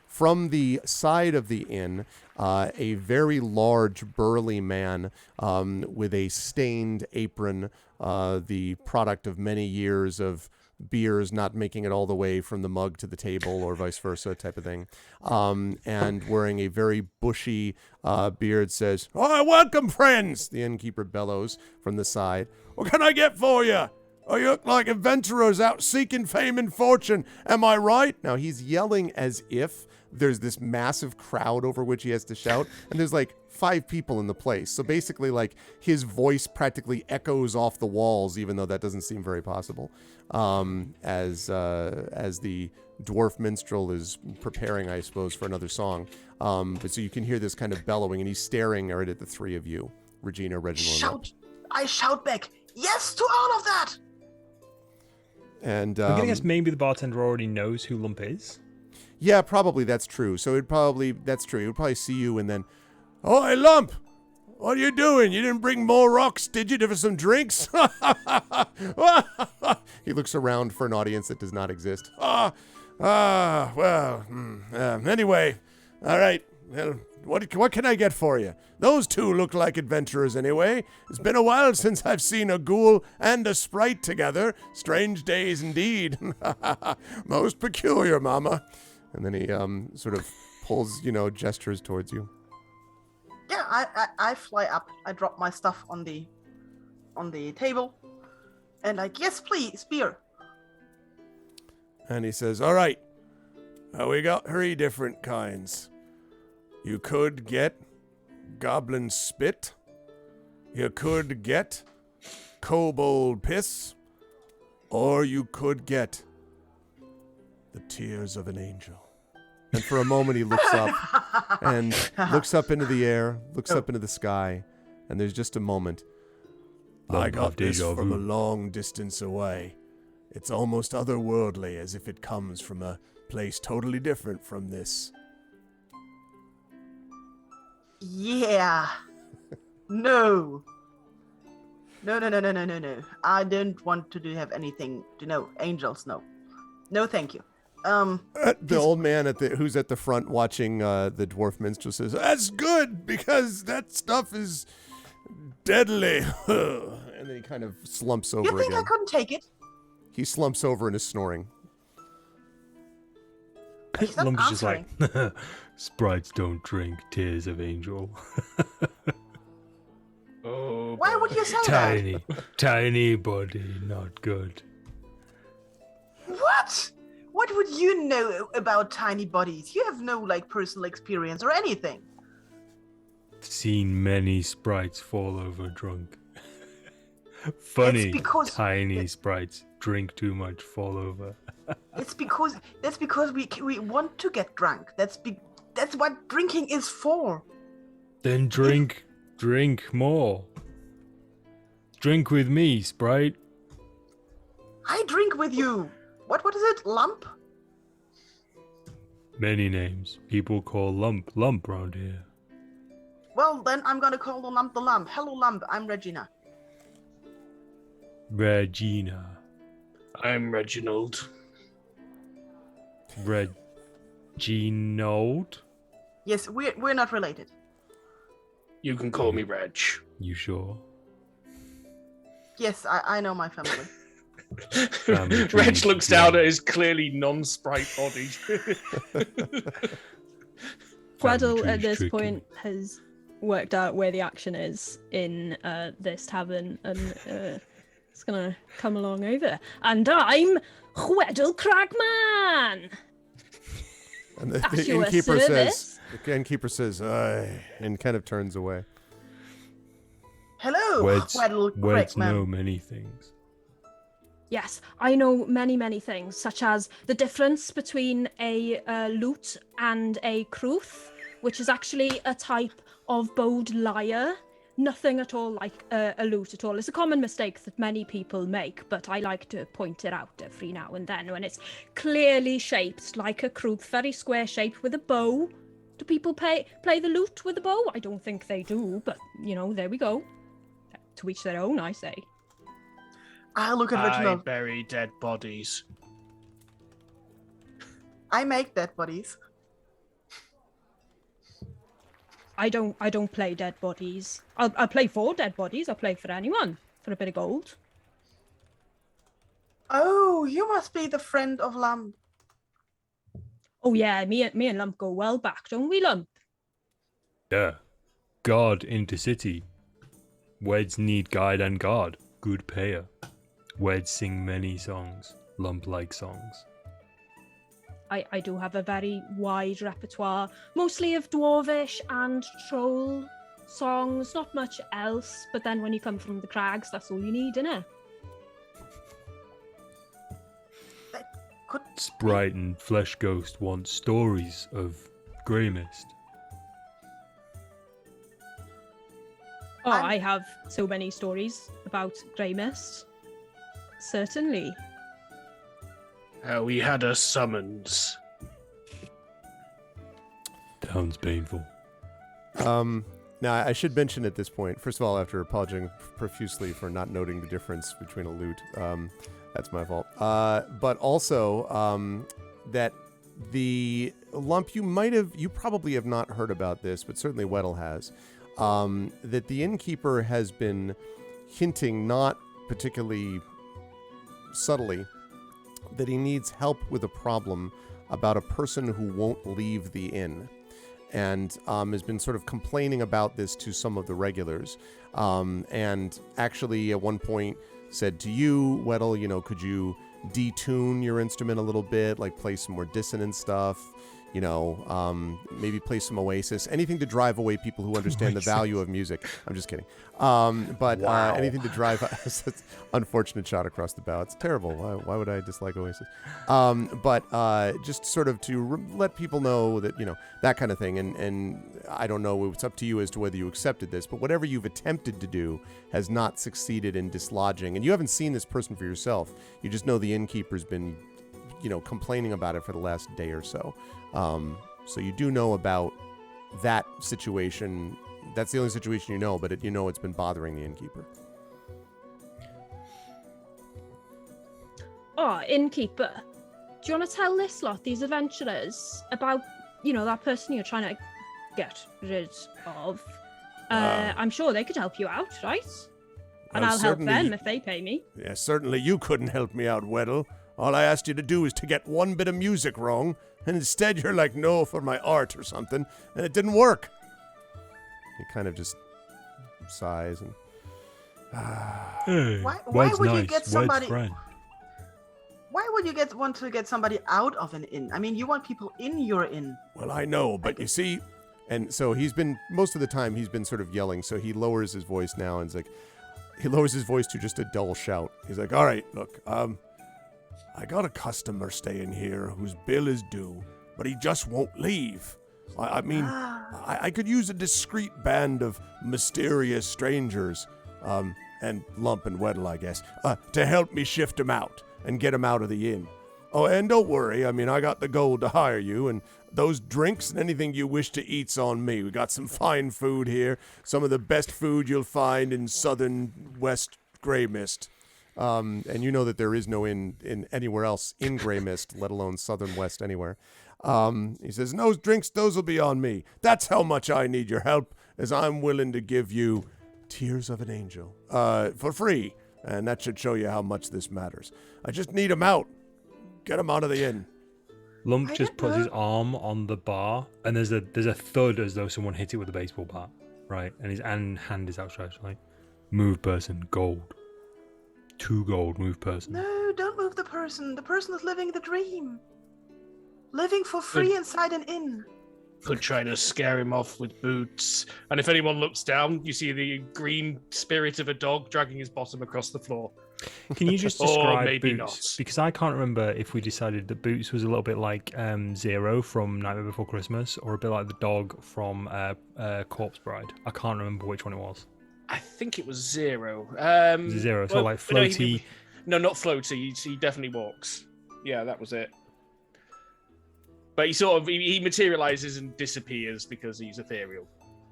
From the side of the inn, a very large, burly man with a stained apron, the product of many years of beers not making it all the way from the mug to the table or vice versa type of thing, and wearing a very bushy beard, says, "Oh, welcome, friends," the innkeeper bellows from the side. "What can I get for you? Oh, you look like adventurers out seeking fame and fortune. Am I right?" Now, he's yelling as if there's this massive crowd over which he has to shout, and there's like 5 people in the place. So basically, like, his voice practically echoes off the walls, even though that doesn't seem very possible, as the dwarf minstrel is preparing, I suppose, for another song. But so you can hear this kind of bellowing, and he's staring right at the 3 of you, Regina, Reginald, I shout back, "Yes to all of that!" And I'm gonna guess maybe the bartender already knows who Lump is. Yeah, probably that's true. So that's true. He would probably see you and then, "Oh, hey, Lump, what are you doing? You didn't bring more rocks, did you, for some drinks?" He looks around for an audience that does not exist. Anyway, all right. Well, what can I get for you? Those 2 look like adventurers anyway. It's been a while since I've seen a ghoul and a sprite together. Strange days indeed. Most peculiar, Mama. And then he sort of pulls, gestures towards you. Yeah, I fly up. I drop my stuff on the table, and like, "Yes, please, beer." And he says, "All right, we got 3 different kinds. You could get goblin spit. You could get kobold piss. Or you could get the tears of an angel." And for a moment he looks up and looks up into the air, looks up into the sky, and there's just a moment. "I got this from a long distance away. It's almost otherworldly, as if it comes from a place totally different from this." Yeah. No. No. I don't want to have anything to know. Angels, no. No, thank you. The old man who's at the front watching the dwarf minstrel says, "That's good, because that stuff is Deadly. And then he kind of slumps over You think again. I couldn't take it? He slumps over and is snoring. He's not Lump is just like, answering. sprites don't drink tears of angel. Oh, Why would you say that? Tiny body, not good. What? What would you know about tiny bodies? You have no personal experience or anything. Seen many sprites fall over drunk. Funny, because- tiny sprites drink too much, fall over. That's because we want to get drunk. That's what drinking is for. Then drink more. Drink with me, sprite. I drink with you. What is it? Lump? Many names. People call lump round here. Well, then I'm gonna call the lump. Hello, lump. I'm Regina. Regina. I'm Reginald. Reginold? Yes, we're not related. You can call me Reg. You sure? Yes, I know my family. Reg dreams looks beyond. down at his clearly non-sprite body. Weddle tree's at this tricky. point has worked out where the action is in this tavern and it's gonna come along over. And I'm Weddle Cragman! And the At your innkeeper service. says, "Aye," and kind of turns away. Hello, Words Weddle know Crackman. many things. Yes, I know many, many things, such as the difference between a lute and a cruth, which is actually a type of bowed lyre. Nothing at all like a lute at all. It's a common mistake that many people make, but I like to point it out every now and then when it's clearly shaped like a cruth, very square shaped with a bow. Do people play the lute with a bow? I don't think they do, but there we go. To each their own, I say. I look at I Reginald. bury dead bodies. I make dead bodies. I don't play dead bodies. I'll play for dead bodies. I'll play for anyone for a bit of gold. Oh, you must be the friend of Lump. Oh yeah, me and Lump go well back, don't we, Lump? Yeah. God intercity. Weds need guide and guard. Good payer. Weds sing many songs. Lump-like songs. I do have a very wide repertoire, mostly of dwarvish and troll songs, not much else. But then when you come from the crags, that's all you need, innit? Could Sprite and Flesh Ghost want stories of Gremist. Oh, I'm- I have so many stories about Gremist. Certainly. We had a summons. Sounds painful. Now, I should mention at this point, first of all, after apologizing profusely for not noting the difference between a lute, that's my fault. But also, that the Lump, you probably have not heard about this, but certainly Weddle has, that the innkeeper has been hinting, not particularly subtly, that he needs help with a problem about a person who won't leave the inn, and has been sort of complaining about this to some of the regulars, and actually at one point said to you, Weddle, could you detune your instrument a little bit, like play some more dissonant stuff, maybe play some Oasis, anything to drive away people who understand the value of music. I'm just kidding. But Wow. anything to drive that's unfortunate shot across the bow. It's terrible. Why would I dislike Oasis? But just sort of to let people know that, that kind of thing. And I don't know, it's up to you as to whether you accepted this, but whatever you've attempted to do has not succeeded in dislodging. And you haven't seen this person for yourself. You just know the innkeeper's been complaining about it for the last day or so. So you do know about that situation. That's the only situation you know, but it's been bothering the innkeeper. Oh, innkeeper, do you want to tell this lot, these adventurers, about, that person you're trying to get rid of? I'm sure they could help you out, right? And Well, I'll help certainly- them if they pay me. Yeah, certainly you couldn't help me out, Weddle. All I asked you to do is to get one bit of music wrong, and instead you're like, no, for my art or something, and it didn't work. He kind of just sighs and... Hey, Why word's would you nice, get word's somebody- friend. Why would you want to get somebody out of an inn? I mean, you want people in your inn. Well, I know, but you see... And so most of the time he's been sort of yelling, so he lowers his voice now and it's like... He lowers his voice to just a dull shout. He's like, all right, look, I got a customer staying here whose bill is due, but he just won't leave. I mean, I could use a discreet band of mysterious strangers, and Lump and Weddle, I guess, to help me shift him out and get him out of the inn. Oh, and don't worry, I mean, I got the gold to hire you, and those drinks and anything you wish to eat's on me. We got some fine food here, some of the best food you'll find in southern West Gremist. And you know that there is no inn in anywhere else in Gremist, let alone southern West anywhere. He says, no drinks, those will be on me. That's how much I need your help, as I'm willing to give you Tears of an Angel for free. And that should show you how much this matters. I just need him out. Get him out of the inn. Lump I just don't puts his know. arm on the bar, and there's a thud as though someone hit it with a baseball bat, right? And his hand is outstretched, like, move person, gold. 2 gold, move person. No, don't move the person. The person is living the dream. Living for free inside an inn. Could try to scare him off with boots. And if anyone looks down, you see the green spirit of a dog dragging his bottom across the floor. Can you just Or describe maybe Boots? not. Because I can't remember if we decided that Boots was a little bit like Zero from Nightmare Before Christmas, or a bit like the dog from Corpse Bride. I can't remember which one it was. I think it was Zero. Was it Zero? So like no, floaty. No, not floaty. He definitely walks. Yeah, that was it. But he materializes and disappears because he's ethereal.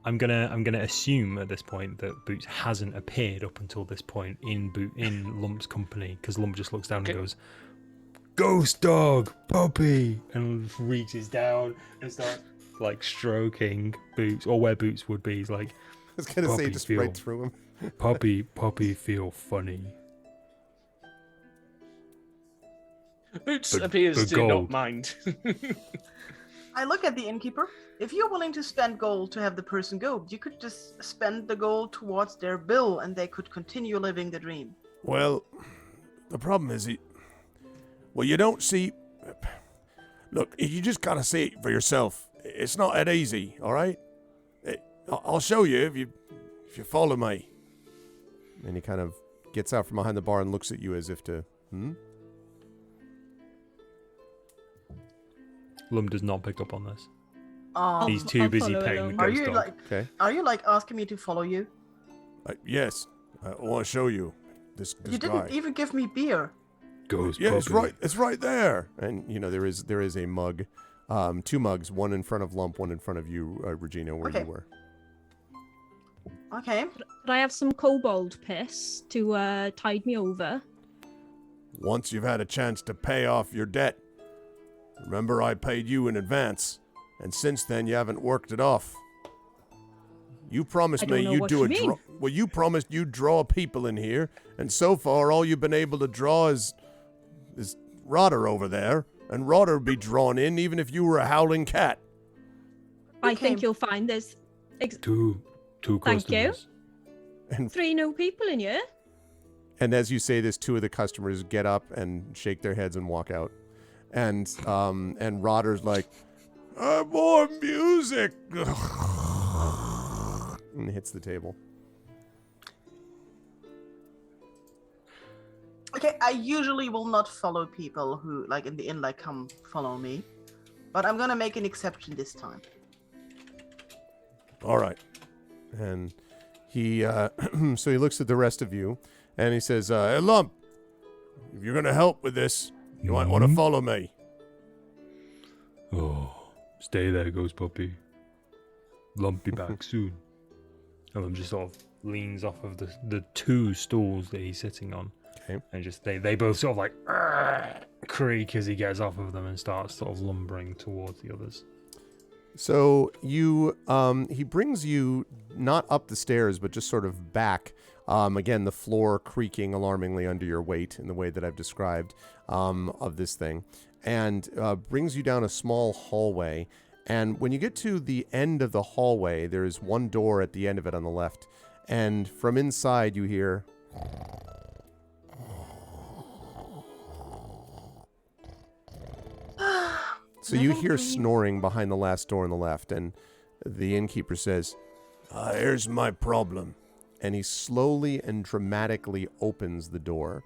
I'm gonna assume at this point that Boots hasn't appeared up until this point in Lump's company, because Lump just looks down and goes, "Ghost dog, puppy," and reaches down and starts like stroking Boots, or where Boots would be. He's like, I was going to say Puppy just feel. right through him. puppy feel funny. Boots But appears to gold. not mind. I look at the innkeeper. If you're willing to spend gold to have the person go, you could just spend the gold towards their bill and they could continue living the dream. Well, the problem is well, you don't see... Look, you just got to see it for yourself. It's not that easy, all right? I'll show you if you follow me. And he kind of gets out from behind the bar and looks at you as if to... Lump does not pick up on this. Um, He's too I'll busy follow petting the along. are ghost you dog. like Okay. asking me to follow you? Yes, I want to show you this You guy. didn't even give me beer. Ghost Yeah, puppy. it's right there. And there is a mug, 2 mugs, one in front of Lump, one in front of you, Regina, where Okay. you were. Okay. Could I have some kobold piss to tide me over? Once you've had a chance to pay off your debt. Remember, I paid you in advance, and since then you haven't worked it off. You promised I don't me know you'd what do you a mean. draw. Well, you promised you'd draw people in here, and so far all you've been able to draw is Rodder over there, and Rodder would be drawn in even if you were a howling cat. I Okay. think you'll find there's Two Thank you. customers. And 3 new people in here. And as you say this, 2 of the customers get up and shake their heads and walk out. And Rodder's like, more music! And hits the table. Okay, I usually will not follow people who, like, in the inn, like, come follow me. But I'm gonna make an exception this time. All right. And he, so he looks at the rest of you, and he says, hey, Lump, if you're going to help with this, you might want to Mhm. follow me. Oh, stay there, ghost puppy. Lump be back soon. And Lump just sort of leans off of the 2 stools that he's sitting on. Okay. And just they both sort of like "Argh!" creak as he gets off of them and starts sort of lumbering towards the others. So you, he brings you not up the stairs, but just sort of back. Again, the floor creaking alarmingly under your weight in the way that I've described of this thing, and brings you down a small hallway. And when you get to the end of the hallway, there is one door at the end of it on the left. And from inside, you hear... So you hear snoring behind the last door on the left, and the innkeeper says, here's my problem. And he slowly and dramatically opens the door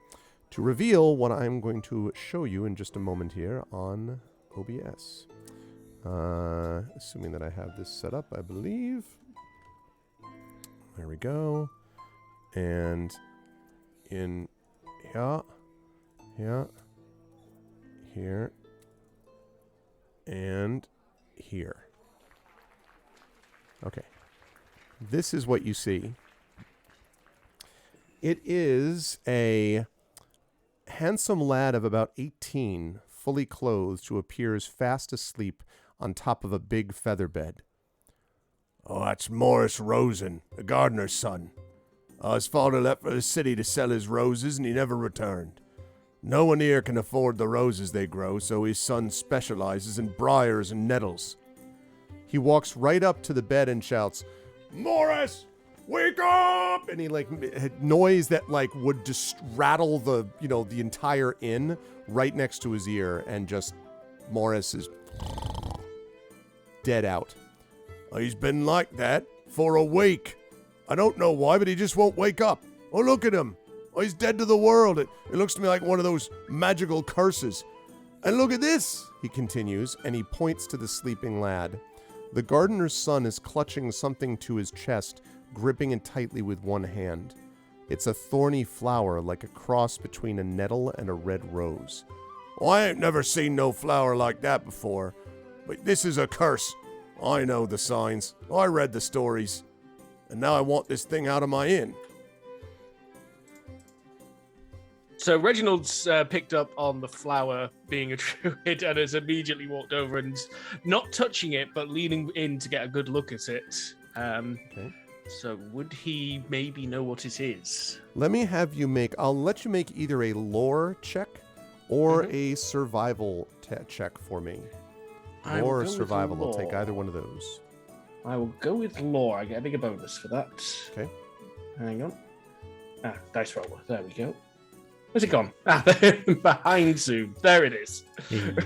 to reveal what I'm going to show you in just a moment here on OBS. Assuming that I have this set up, I believe. There we go. And in here, here, and here. Okay. This is what you see. It is a handsome lad of about 18, fully clothed, who appears fast asleep on top of a big feather bed. Oh, that's Morris Rosen, the gardener's son. His father left for the city to sell his roses, and he never returned. No one here can afford the roses they grow, so his son specializes in briars and nettles. He walks right up to the bed and shouts, Morris, wake up! And he had noise that would just rattle the entire inn right next to his ear, and just Morris is dead out. He's been like that for a week. I don't know why, but he just won't wake up. Oh, look at him. Oh, he's dead to the world. It looks to me like one of those magical curses. And look at this, he continues, and he points to the sleeping lad. The gardener's son is clutching something to his chest, gripping it tightly with one hand. It's a thorny flower, like a cross between a nettle and a red rose. Oh, I ain't never seen no flower like that before. But this is a curse. I know the signs. I read the stories. And now I want this thing out of my inn. So Reginald's picked up on the flower being a druid and has immediately walked over and not touching it, but leaning in to get a good look at it. Okay. So would he maybe know what it is? I'll let you make either a lore check or a survival check for me. Lore or survival, I'll take either one of those. I will go with lore. I get a bigger bonus for that. Okay. Hang on. Dice roller. There we go. Where's it gone? Behind Zoom. There it is.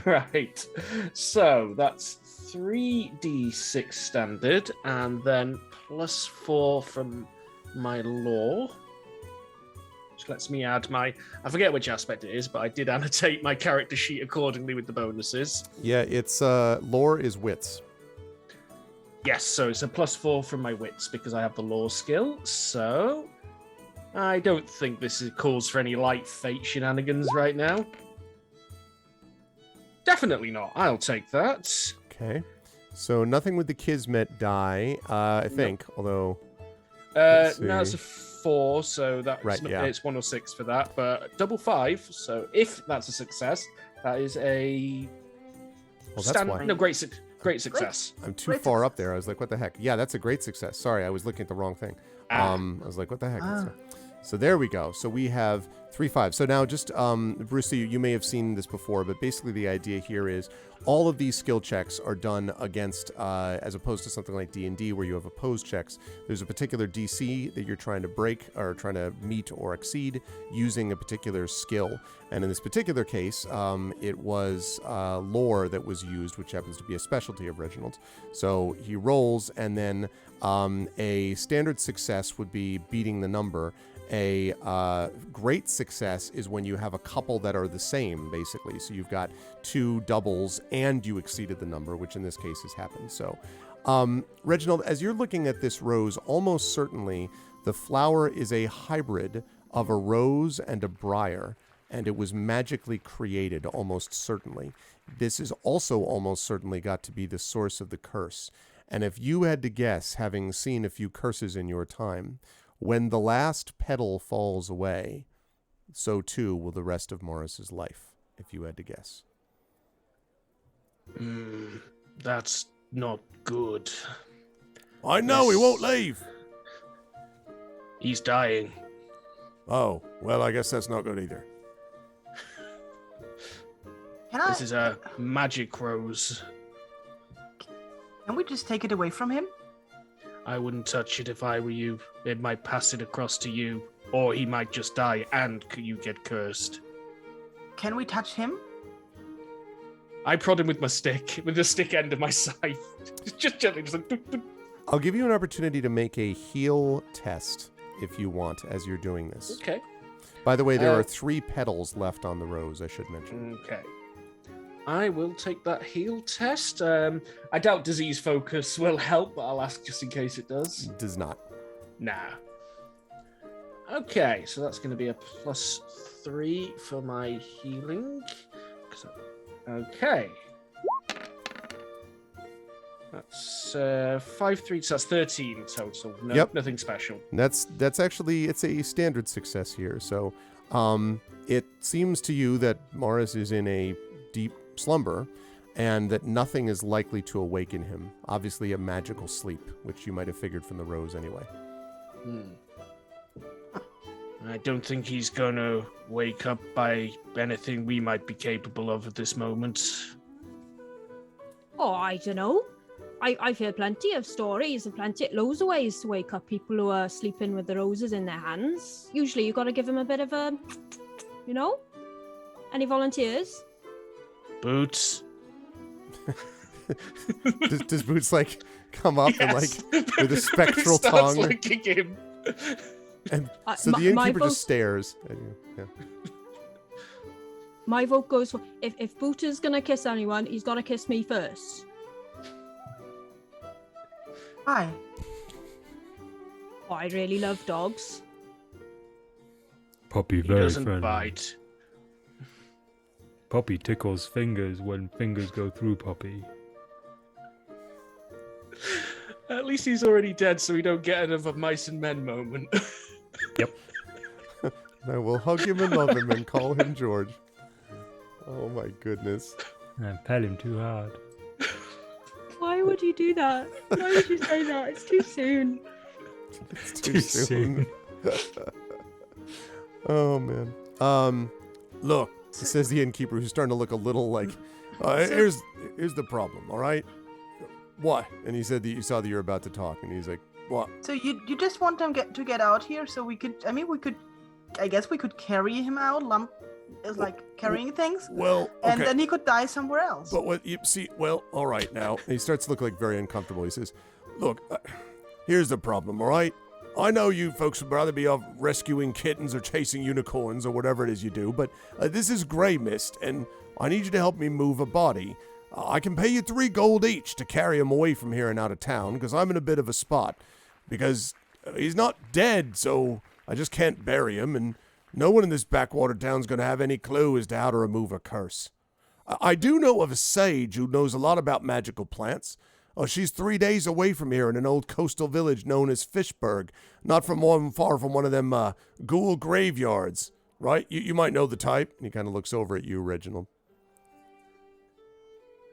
Right. So that's 3d6 standard, and then +4 from my lore. Which lets me add I forget which aspect it is, but I did annotate my character sheet accordingly with the bonuses. Yeah, it's lore is wits. Yes, so it's a +4 from my wits because I have the lore skill. So I don't think this is cause for any light fate shenanigans right now. Definitely not. I'll take that. Okay. So nothing with the Kismet die, I think, although... no, it's a 4, so that's right, yeah. It's 1 or 6 for that, but double 5, so if that's a success, that is a... Well, that's why. No, great success. I'm too far up there. I was like, what the heck? Yeah, that's a great success. Sorry, I was looking at the wrong thing. I was like, what the heck? So there we go. So we have 3 5. So now just, Bruce, you may have seen this before, but basically the idea here is all of these skill checks are done against, as opposed to something like D&D where you have opposed checks. There's a particular DC that you're trying to break or trying to meet or exceed using a particular skill. And in this particular case, it was lore that was used, which happens to be a specialty of Reginald's. So he rolls, and then a standard success would be beating the number. A great success is when you have a couple that are the same, basically. So you've got 2 doubles and you exceeded the number, which in this case has happened. So, Reginald, as you're looking at this rose, almost certainly the flower is a hybrid of a rose and a briar, and it was magically created, almost certainly. This is also almost certainly got to be the source of the curse. And if you had to guess, having seen a few curses in your time, when the last petal falls away, so too will the rest of Morris's life, if you had to guess. That's not good. I know, he won't leave. He's dying. Oh, well, I guess that's not good either. This is a magic rose. Can we just take it away from him? I wouldn't touch it if I were you. It might pass it across to you, or he might just die and you get cursed. Can we touch him? I prod him with my stick, with the stick end of my scythe. Just gently, just like... Doop, doop. I'll give you an opportunity to make a heal test if you want as you're doing this. Okay. By the way, there are 3 petals left on the rose, I should mention. Okay. I will take that heal test. I doubt disease focus will help, but I'll ask just in case it does. Does not. Nah. Okay, so that's going to be a +3 for my healing. Okay. That's 5, 3, so that's 13 total. No, Yep. Nothing special. That's actually, it's a standard success here. So it seems to you that Morris is in a deep slumber and that nothing is likely to awaken him. Obviously a magical sleep, which you might have figured from the rose anyway. I don't think he's going to wake up by anything we might be capable of at this moment. Oh, I don't know. I've heard plenty of stories and loads of ways to wake up people who are sleeping with the roses in their hands. Usually you got to give them a bit of a, you know? Any volunteers? Boots. does Boots like come up and like Yes. with a spectral Starts tongue? licking him. And so the innkeeper just stares at you. Yeah. My vote goes for if Boot is gonna kiss anyone, he's gotta kiss me first. Hi. Oh, I really love dogs. Puppy He very doesn't friendly. bite. Puppy tickles fingers when fingers go through puppy. At least he's already dead, so we don't get another mice and men moment. Yep. I will hug him and love him and call him George. Oh my goodness. I pet him too hard. Why would you do that? Why would you say that? It's too soon. It's too soon. Oh man. Look, says the innkeeper, who's starting to look a little like, here's the problem, all right? What? And he said that you saw that you're about to talk, and he's like, what? So you just want them to get out here so we could, I guess we could carry him out, is like carrying things, Well, okay. and then he could die somewhere else. But what you see, well, all right now. And he starts to look like very uncomfortable. He says, look, here's the problem, all right? I know you folks would rather be off rescuing kittens or chasing unicorns or whatever it is you do, but this is Gremist, and I need you to help me move a body. I can pay you 3 gold each to carry him away from here and out of town, because I'm in a bit of a spot. Because he's not dead, so I just can't bury him, and no one in this backwater town's going to have any clue as to how to remove a curse. I do know of a sage who knows a lot about magical plants. She's 3 days away from here in an old coastal village known as Fishburg, not far from one of them ghoul graveyards, right? You might know the type. And he kind of looks over at you, Reginald.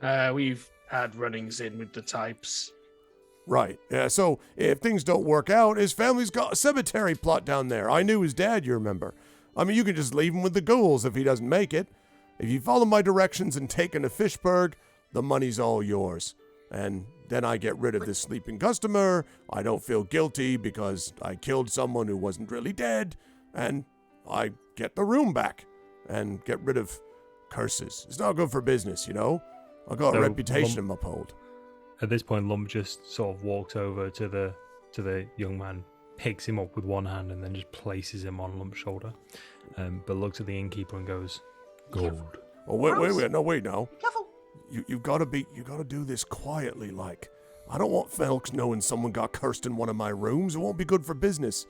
We've had runnings in with the types. Right. Yeah, so if things don't work out, his family's got a cemetery plot down there. I knew his dad, you remember. I mean, you can just leave him with the ghouls if he doesn't make it. If you follow my directions and take him to Fishburg, the money's all yours. And then I get rid of this sleeping customer. I don't feel guilty because I killed someone who wasn't really dead. And I get the room back and get rid of curses. It's not good for business, you know? I got a So, reputation to uphold. At this point, Lump just sort of walks over to the young man, picks him up with one hand, and then just places him on Lump's shoulder. But looks at the innkeeper and goes, "Gold." Oh, wait, no, wait, now. Careful. You gotta do this quietly, like. I don't want folks knowing someone got cursed in one of my rooms. It won't be good for business.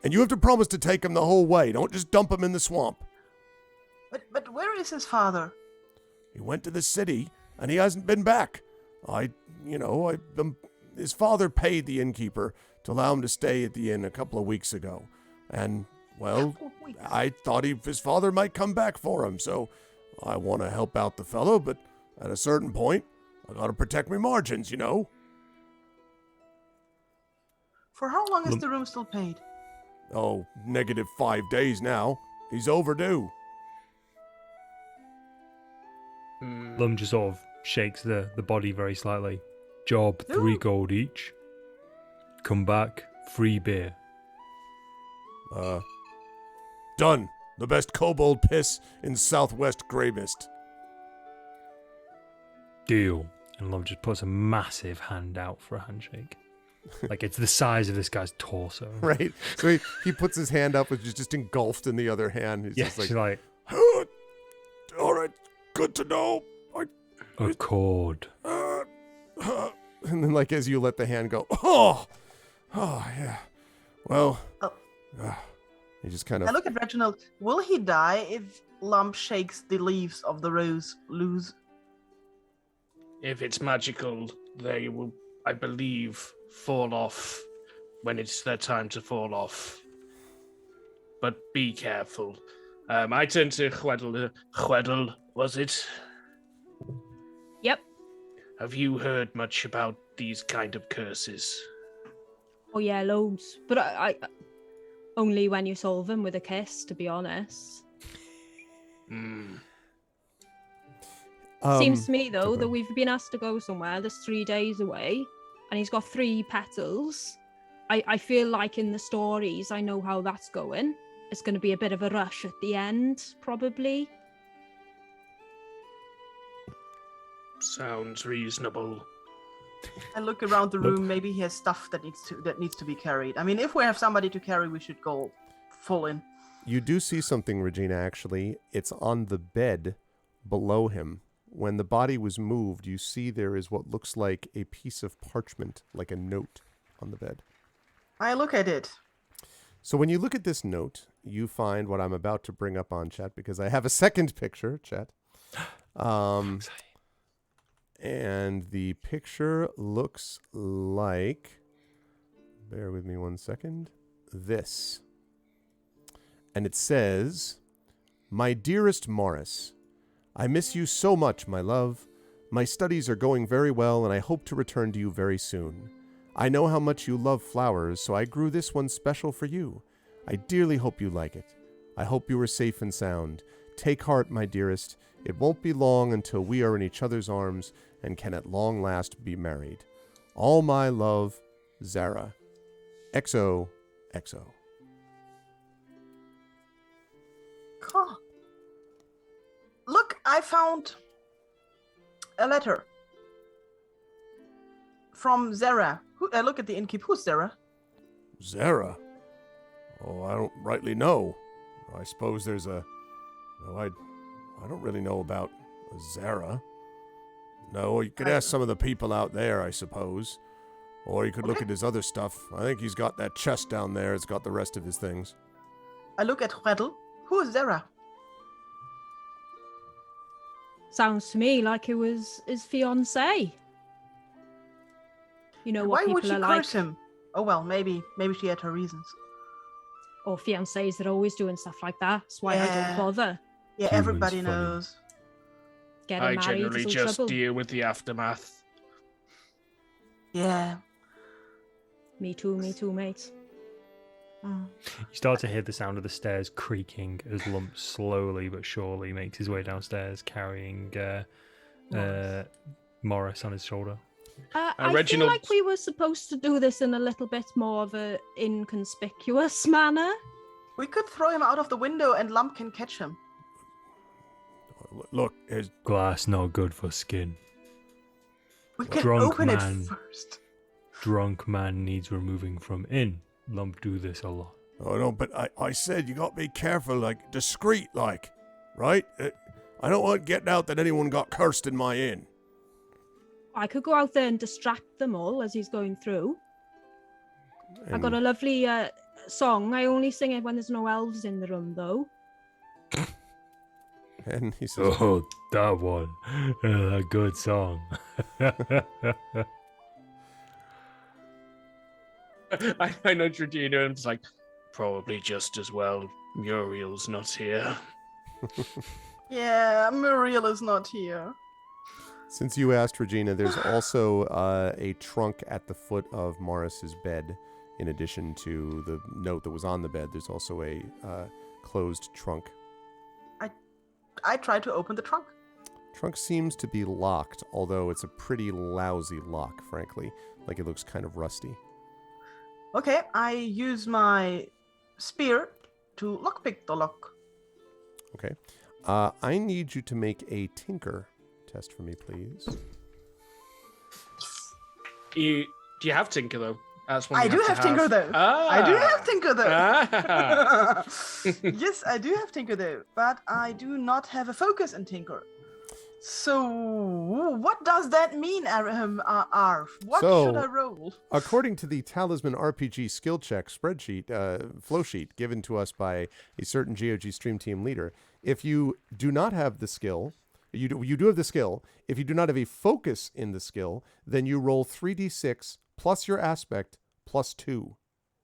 And you have to promise to take him the whole way. Don't just dump him in the swamp. But where is his father? He went to the city, and he hasn't been back. His father paid the innkeeper to allow him to stay at the inn a couple of weeks ago. And, well, I thought his father might come back for him, so I want to help out the fellow, but at a certain point, I gotta protect my margins, you know. For how long is the room still paid? Oh, -5 days now. He's overdue. Lum just sort of shakes the body very slightly. Job, 3 gold each. Come back, free beer. Done. The best kobold piss in southwest Gremist. Deal. And Lum just puts a massive hand out for a handshake. Like it's the size of this guy's torso. Right. So he puts his hand up, which is just engulfed in the other hand. He's just she's like, like, all right, good to know. accord. And then, like, as you let the hand go, oh, yeah. Well, he just kind of. I look at Reginald. Will he die if Lump shakes the leaves of the rose loose? If it's magical, they will, I believe, fall off when it's their time to fall off. But be careful. I turn to Chweddle. Chweddle, was it? Yep. Have you heard much about these kind of curses? Oh yeah, loads. But I only when you solve them with a kiss, to be honest. Seems to me though that we've been asked to go somewhere that's 3 days away, and he's got 3 petals. I feel like in the stories, I know how that's going. It's going to be a bit of a rush at the end, probably. Sounds reasonable. I look around the room. Maybe he has stuff that needs to be carried. I mean, if we have somebody to carry, we should go full in. You do see something, Regina, actually. It's on the bed below him. When the body was moved, you see there is what looks like a piece of parchment, like a note on the bed. I look at it. So when you look at this note, you find what I'm about to bring up on chat, because I have a second picture, chat. And the picture looks like, bear with me one second, this. And it says, "My dearest Morris, I miss you so much, my love. My studies are going very well, and I hope to return to you very soon. I know how much you love flowers, so I grew this one special for you. I dearly hope you like it. I hope you are safe and sound. Take heart, my dearest. It won't be long until we are in each other's arms and can at long last be married. All my love, Zara. XO, XO." Oh. Look, I found a letter from Zara. Look at the innkeep. Who's Zara? Zara? Oh, I don't rightly know. I suppose there's a... No, I don't really know about Zara. No, you could ask some of the people out there, I suppose. Or you could look at his other stuff. I think he's got that chest down there. It's got the rest of his things. I look at Chweddle. Who is Zara? Sounds to me like it was his fiancée. You know what Why would people she are like. curse him? Oh well, maybe she had her reasons. Or fiancés that are always doing stuff like that. That's why I Yeah. don't bother. Yeah, Humor's everybody funny. knows. Getting I married generally is all just trouble. deal with the aftermath. Yeah. Me too, mate. Mm. You start to hear the sound of the stairs creaking as Lump slowly but surely makes his way downstairs, carrying Morris on his shoulder. I feel Reginald- like we were supposed to do this in a little bit more of a inconspicuous manner. We could throw him out of the window and Lump can catch him. Look, there's... Glass not good for skin. We can Drunk open man. it first. Drunk man needs removing from inn. Lump do this a lot. Oh, no, but I said you got to be careful, like, discreet, like, right? I don't want getting out that anyone got cursed in my inn. I could go out there and distract them all as he's going through. I got a lovely song. I only sing it when there's no elves in the room, though. And he says, Oh, that one. A good song. I know Regina, and it's like, probably just as well Muriel's not here. Yeah, Muriel is not here. Since you asked, Regina, there's also a trunk at the foot of Morris's bed. In addition to the note that was on the bed, there's also a closed trunk. I tried to open the trunk. Trunk seems to be locked, although it's a pretty lousy lock, frankly. Like it looks kind of rusty. Okay, I use my spear to lockpick the lock. Okay. I need you to make a tinker test for me, please. Do you have Tinker, though? That's one I you do have Tinker, though. I do have Tinker, though. Yes, I do have Tinker, though. But I do not have a focus in Tinker. So, what does that mean, Arf? What should I roll? According to the Talisman RPG skill check spreadsheet, flow sheet given to us by a certain GOG Stream Team leader, if you do not have the skill, you do have the skill. If you do not have a focus in the skill, then you roll 3d6 plus your aspect plus 2.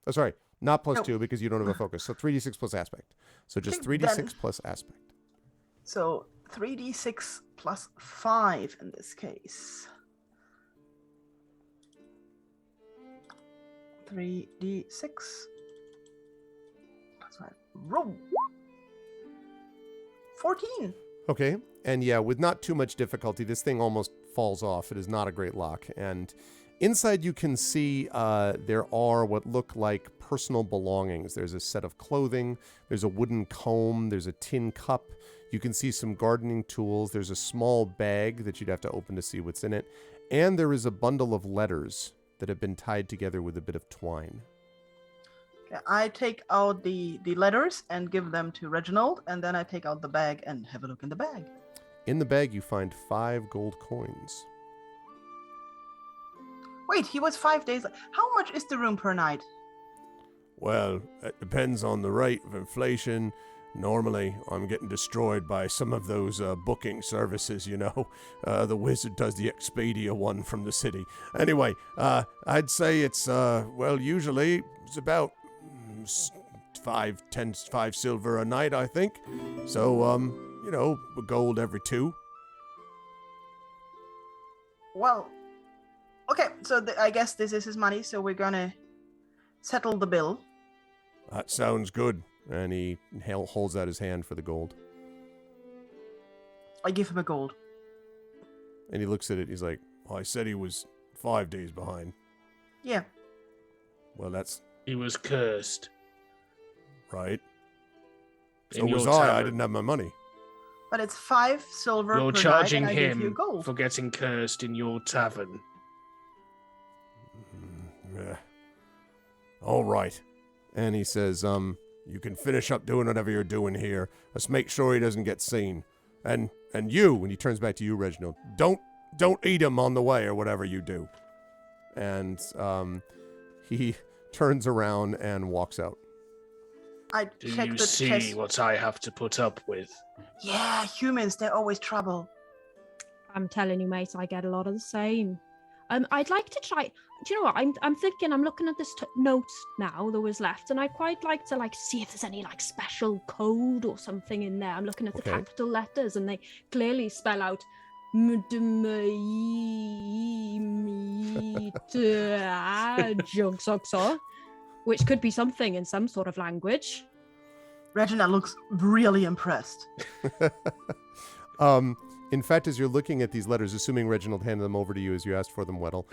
Oh, sorry, not plus 2 because you don't have a focus. So 3d6 plus aspect. So just 3d6 plus aspect. So 3d6 plus 5 in this case. 3d6 plus 5. Roll. 14. Okay, and yeah, with not too much difficulty, this thing almost falls off. It is not a great lock. And inside you can see there are what look like personal belongings. There's a set of clothing, there's a wooden comb, there's a tin cup. You can see some gardening tools. There's a small bag that you'd have to open to see what's in it. And there is a bundle of letters that have been tied together with a bit of twine. I take out the letters and give them to Reginald, and then I take out the bag and have a look in the bag. In the bag, you find 5 gold coins. Wait, he was 5 days. How much is the room per night? Well, it depends on the rate of inflation. Normally, I'm getting destroyed by some of those booking services, you know. The wizard does the Expedia one from the city. Anyway, I'd say it's, usually it's about 5 silver a night, I think. So, gold every 2. Well, okay, so I guess this is his money, so we're gonna settle the bill. That sounds good. And he holds out his hand for the gold. I give him a gold. And he looks at it. He's like, well, I said he was 5 days behind. Yeah. Well, He was cursed. Right. In So was your I. I tavern. didn't have my money. But it's 5 silver You're per charging night, and I give you him gold. for getting cursed in your tavern. Yeah. All right. And he says, you can finish up doing whatever you're doing here. Let's make sure he doesn't get seen. And you, when he turns back to you, Reginald, don't eat him on the way or whatever you do. And he turns around and walks out. I Do check you the see chest. what I have to put up with? Yeah, humans, they're always trouble. I'm telling you, mate, I get a lot of the same. I'd like to try. Do you know what? I'm thinking. I'm looking at this note now that was left, and I'd quite like to see if there's any special code or something in there. I'm looking at the capital letters, and they clearly spell out which could be something in some sort of language. Regina looks really impressed. In fact, as you're looking at these letters, assuming Reginald handed them over to you as you asked for them, Weddle,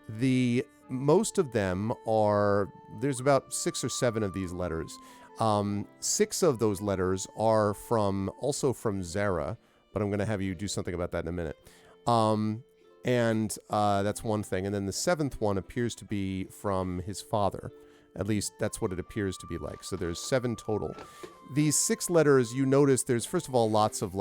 the most of them are, there's about 6 or 7 of these letters. 6 of those letters are also from Zara, but I'm going to have you do something about that in a minute. And that's one thing. And then the 7th one appears to be from his father. At least that's what it appears to be like. So there's 7 total. These 6 letters, you notice there's, first of all, lots of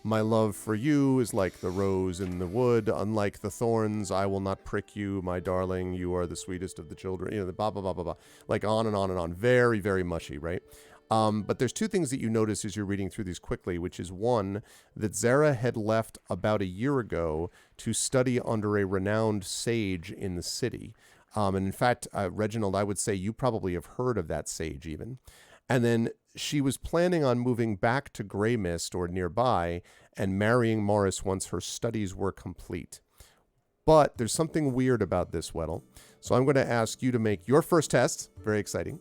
my love for you is like the rose in the wood. Unlike the thorns, I will not prick you, my darling. You are the sweetest of the children. The blah, blah, blah, blah, blah. On and on and on. Very, very mushy, right? But there's 2 things that you notice as you're reading through these quickly, which is one, that Zara had left about a year ago to study under a renowned sage in the city. And in fact, Reginald, I would say you probably have heard of that sage even. And then she was planning on moving back to Gremist or nearby and marrying Morris once her studies were complete. But there's something weird about this, Weddle. So I'm going to ask you to make your first test. Very exciting.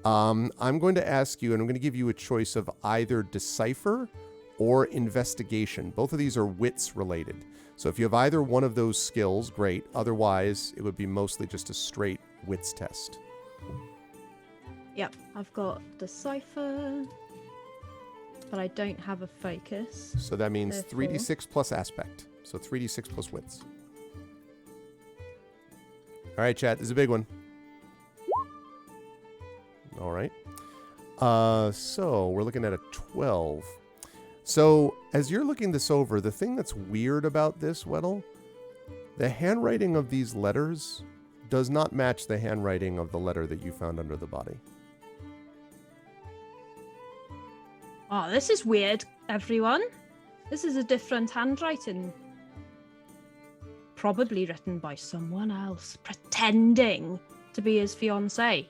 I'm going to ask you, and I'm going to give you a choice of either decipher or investigation. Both of these are wits related. So if you have either one of those skills, great. Otherwise, it would be mostly just a straight wits test. Yep, I've got Decipher, but I don't have a focus. So that means Therefore- 3d6 plus aspect. So 3d6 plus wits. All right, chat. This is a big one. All right. So we're looking at a 12. So as you're looking this over, the thing that's weird about this, Weddle, the handwriting of these letters does not match the handwriting of the letter that you found under the body. Oh, this is weird, everyone. This is a different handwriting. Probably written by someone else, pretending to be his fiancée.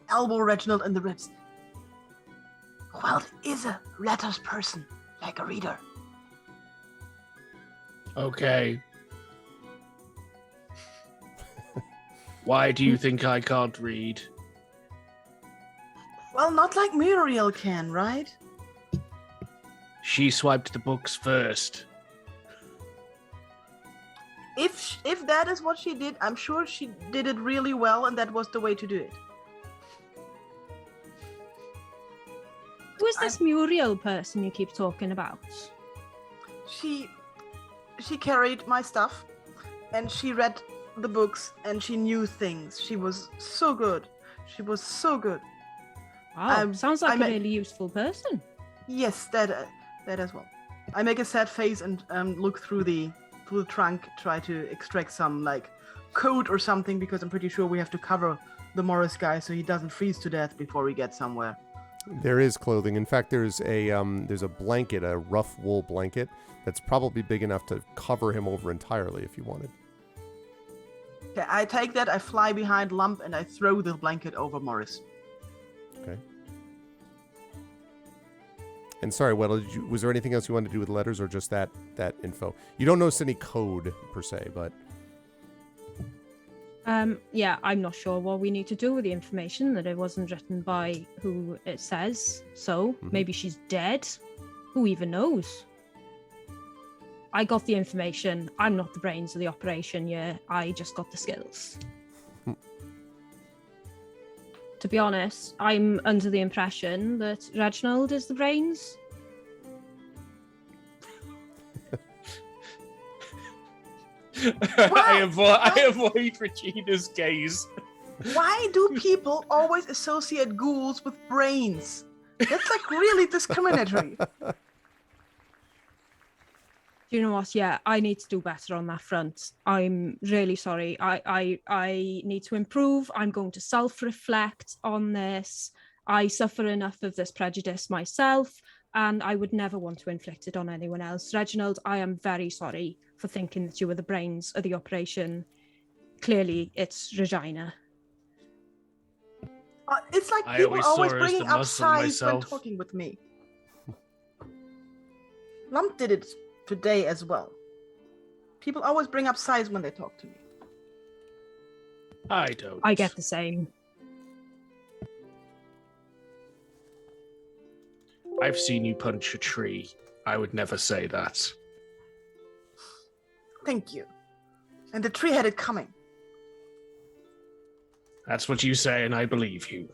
Elbow Reginald in the ribs. Weld is a letters person, like a reader. Okay. Why do you think I can't read? Well, not like Muriel can, right? She swiped the books first. If that is what she did, I'm sure she did it really well, and that was the way to do it. Who is this Muriel person you keep talking about? She carried my stuff, and she read the books, and she knew things. She was so good. She was so good. Wow, sounds like a really useful person. Yes, that as well. I make a sad face and look through the trunk, try to extract some like code or something, because I'm pretty sure we have to cover the Morris guy so he doesn't freeze to death before we get somewhere. There is clothing. In fact, there's a blanket, a rough wool blanket that's probably big enough to cover him over entirely if you wanted. Okay, I take that, I fly behind Lump, and I throw the blanket over Morris. Okay. And sorry, Weddle, was there anything else you wanted to do with letters, or just that info? You don't notice any code per se, but yeah, I'm not sure what we need to do with the information that it wasn't written by who it says. So maybe she's dead. Who even knows? I got the information. I'm not the brains of the operation. Yeah, I just got the skills. To be honest, I'm under the impression that Reginald is the brains. I avoid Regina's gaze. Why do people always associate ghouls with brains? That's like really discriminatory. Do you know what? Yeah, I need to do better on that front. I'm really sorry. I need to improve. I'm going to self-reflect on this. I suffer enough of this prejudice myself, and I would never want to inflict it on anyone else. Reginald, I am very sorry for thinking that you were the brains of the operation. Clearly, it's Regina. It's like I people always always saw her as bringing the up muscle size when myself. talking with me. Lump did it today as well. People always bring up size when they talk to me. I don't. I get the same. I've seen you punch a tree. I would never say that. Thank you. And the tree had it coming. That's what you say, and I believe you.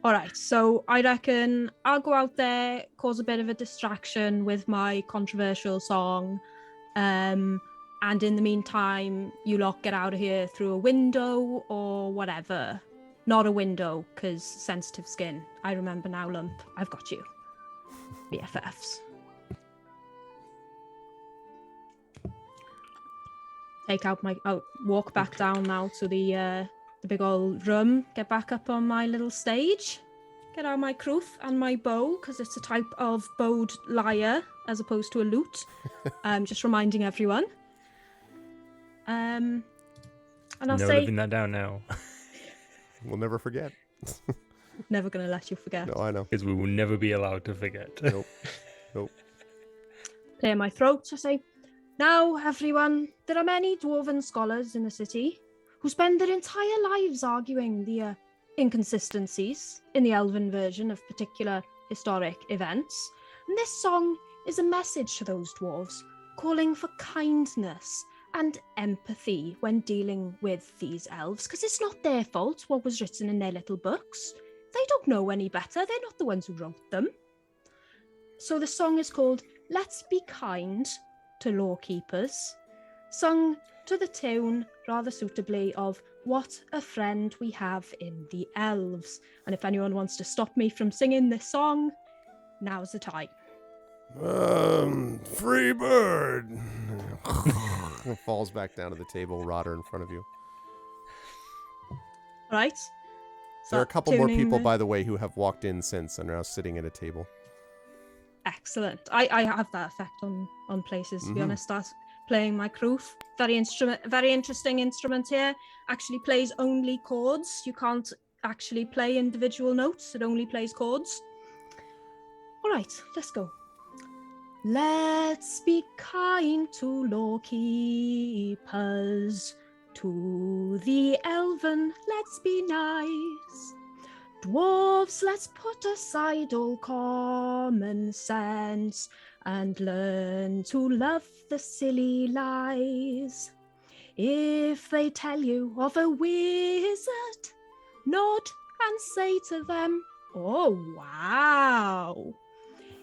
All right, so I reckon I'll go out there, cause a bit of a distraction with my controversial song. And in the meantime, you lot get out of here through a window or whatever. Not a window, because sensitive skin. I remember now, Lump. I've got you. BFFs. Take out my... Oh, walk back down now to the big old room. Get back up on my little stage. Get out my crwth and my bow, because it's a type of bowed lyre as opposed to a lute. Just reminding everyone. And And I'll No say, living that down now. We'll never forget. never going to let you forget. No, I know. Because we will never be allowed to forget. Nope. Nope. Clear my throat. I say, now, everyone, there are many dwarven scholars in the city who spend their entire lives arguing the inconsistencies in the elven version of particular historic events. And this song is a message to those dwarves, calling for kindness and empathy when dealing with these elves, because it's not their fault what was written in their little books. They don't know any better. They're not the ones who wrote them. So the song is called Let's Be Kind to Lawkeepers, sung to the tune, rather suitably, of What a Friend We Have in the Elves. And if anyone wants to stop me from singing this song, now's the time. Free bird. Falls back down to the table, Rotter in front of you. Right? There are a Start couple more tuning people, the- by the way, who have walked in since and are now sitting at a table. Excellent. I have that effect on places, to be Mhm. honest. Start playing my croof. Very interesting instrument here. Actually plays only chords. You can't actually play individual notes. It only plays chords. All right, let's go. Let's be kind to lawkeepers. To the elven, let's be nice. Dwarves, let's put aside all common sense and learn to love the silly lies. If they tell you of a wizard, nod and say to them, oh wow.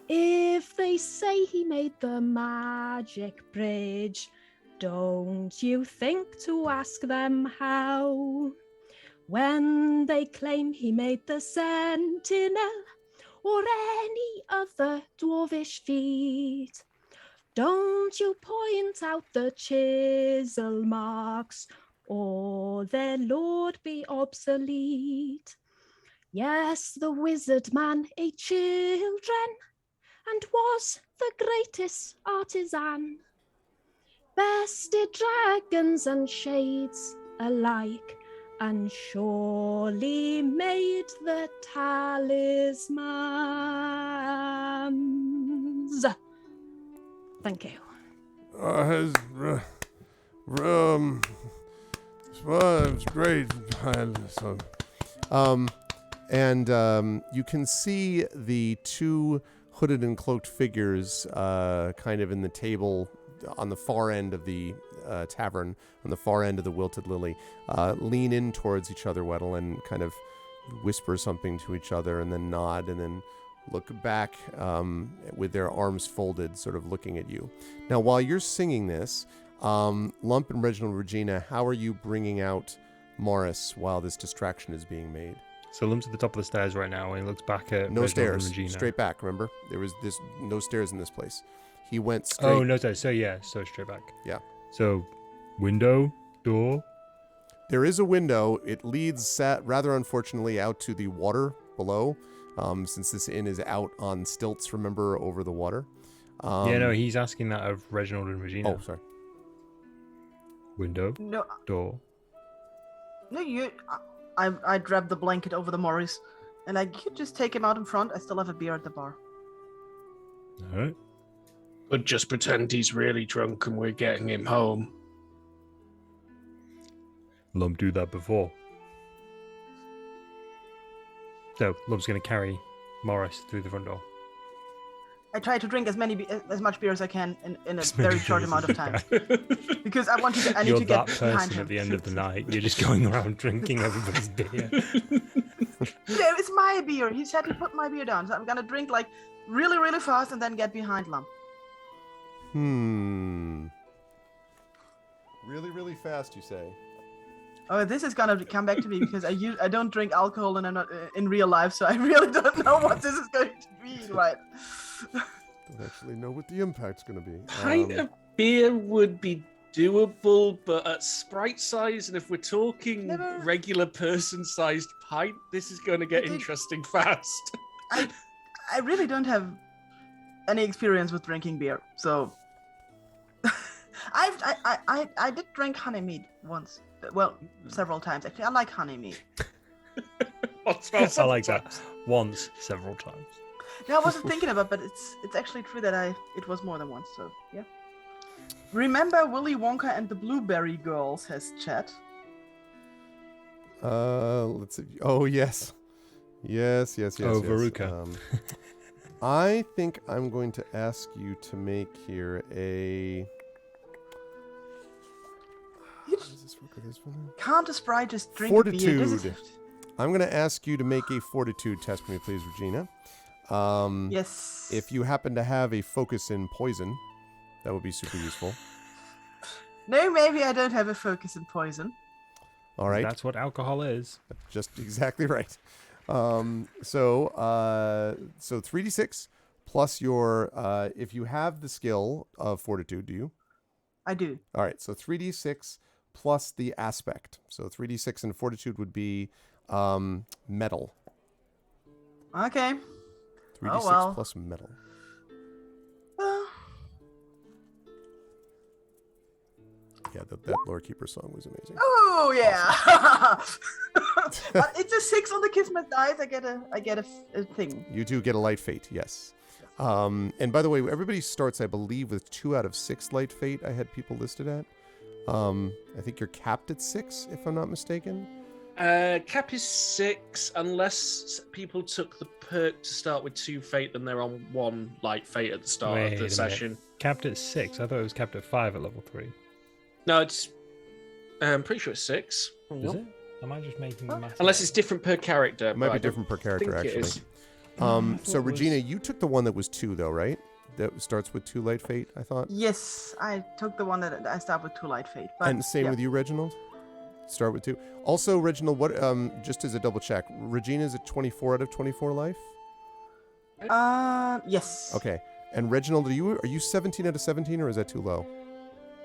If they say he made the magic bridge, don't you think to ask them how. When they claim he made the sentinel or any other dwarvish feat, don't you point out the chisel marks or their lord be obsolete. Yes, the wizard man ate children and was the greatest artisan. Bested dragons and shades alike, and surely made the talismans. Thank you. It's great. And you can see the two hooded and cloaked figures kind of in the table on the far end of the tavern, on the far end of the Wilted Lily, lean in towards each other, Weddle, and kind of whisper something to each other and then nod and then look back with their arms folded, sort of looking at you. Now, while you're singing this, Lump and Reginald Regina, how are you bringing out Morris while this distraction is being made? So Lump's at the top of the stairs right now, and he looks back at No Reginald stairs, and Regina. straight back, remember? There was no stairs in this place. He went straight. Oh, no stairs. So yeah, so straight back. Yeah. So, window, door. There is a window. It leads, rather unfortunately, out to the water below, since this inn is out on stilts, remember, over the water. Yeah, no, he's asking that of Reginald and Regina. Oh, sorry. Window, No, door. no, you. I grabbed the blanket over the Morris, and I could just take him out in front. I still have a beer at the bar. All right. But just pretend he's really drunk and we're getting him home. Lump do that before. So Lump's going to carry Morris through the front door. I try to drink as much beer as I can in a As many very short beers amount as of you time, because I want to. I need You're to get that behind person him. at the end of the night. You're just going around drinking everybody's beer. Yeah, it's my beer. He said to put my beer down, so I'm gonna drink like really, really fast and then get behind Lump. Really, really fast, you say? Oh, this is gonna come back to me because I don't drink alcohol and I'm not in real life, so I really don't know what this is going to be. Right? Don't actually know what the impact's going to be. Pint of beer would be doable, but at Sprite size, and if we're talking Never- regular person-sized pint, this is going to get I think- interesting fast. I really don't have any experience with drinking beer, so I did drink honey mead once, Well, several times actually. I like honey meat. I like that. Once, several times. No, I wasn't thinking about, but it's actually true that it was more than once. So yeah. Remember Willy Wonka and the Blueberry Girl, says Chat. Let's see. Oh yes. Yes. Oh, Veruca. I think I'm going to ask you to make here a. What is this work with this one? Can't a sprite just drink a beer? Fortitude. I'm going to ask you to make a fortitude test for me, please, Regina. Yes. If you happen to have a focus in poison, that would be super useful. No, maybe I don't have a focus in poison. All right. That's what alcohol is. Just exactly right. So 3d6 plus your, if you have the skill of fortitude, do you? I do. All right. So 3d6 plus the aspect. So 3d6 and fortitude would be metal. Okay. 3d6 plus metal. Yeah, that Lore Keeper song was amazing. Oh yeah. But it's a 6 on the Kismet dice. I get a thing. You do get a light fate, yes. And by the way, everybody starts, I believe, with 2 out of 6 light fate. I had people listed at. I think you're capped at 6, if I'm not mistaken. Cap is 6 unless people took the perk to start with 2 fate, then they're on 1 light fate at the start of the session. Capped at 6. I thought it was capped at 5 at level 3. No, it's. I'm pretty sure it's 6. Is it? Am I just making the math? Unless it's different per character. It might be different per character, actually. So Regina, you took the one that was 2, though, right? That starts with 2 light fate, I thought. Yes, I took the one that I start with 2 light fate. But, and same with you, Reginald. Start with 2. Also, Reginald, what? Just as a double check, Regina's at 24 out of 24 life. Yes. Okay. And Reginald, are you 17 out of 17, or is that too low?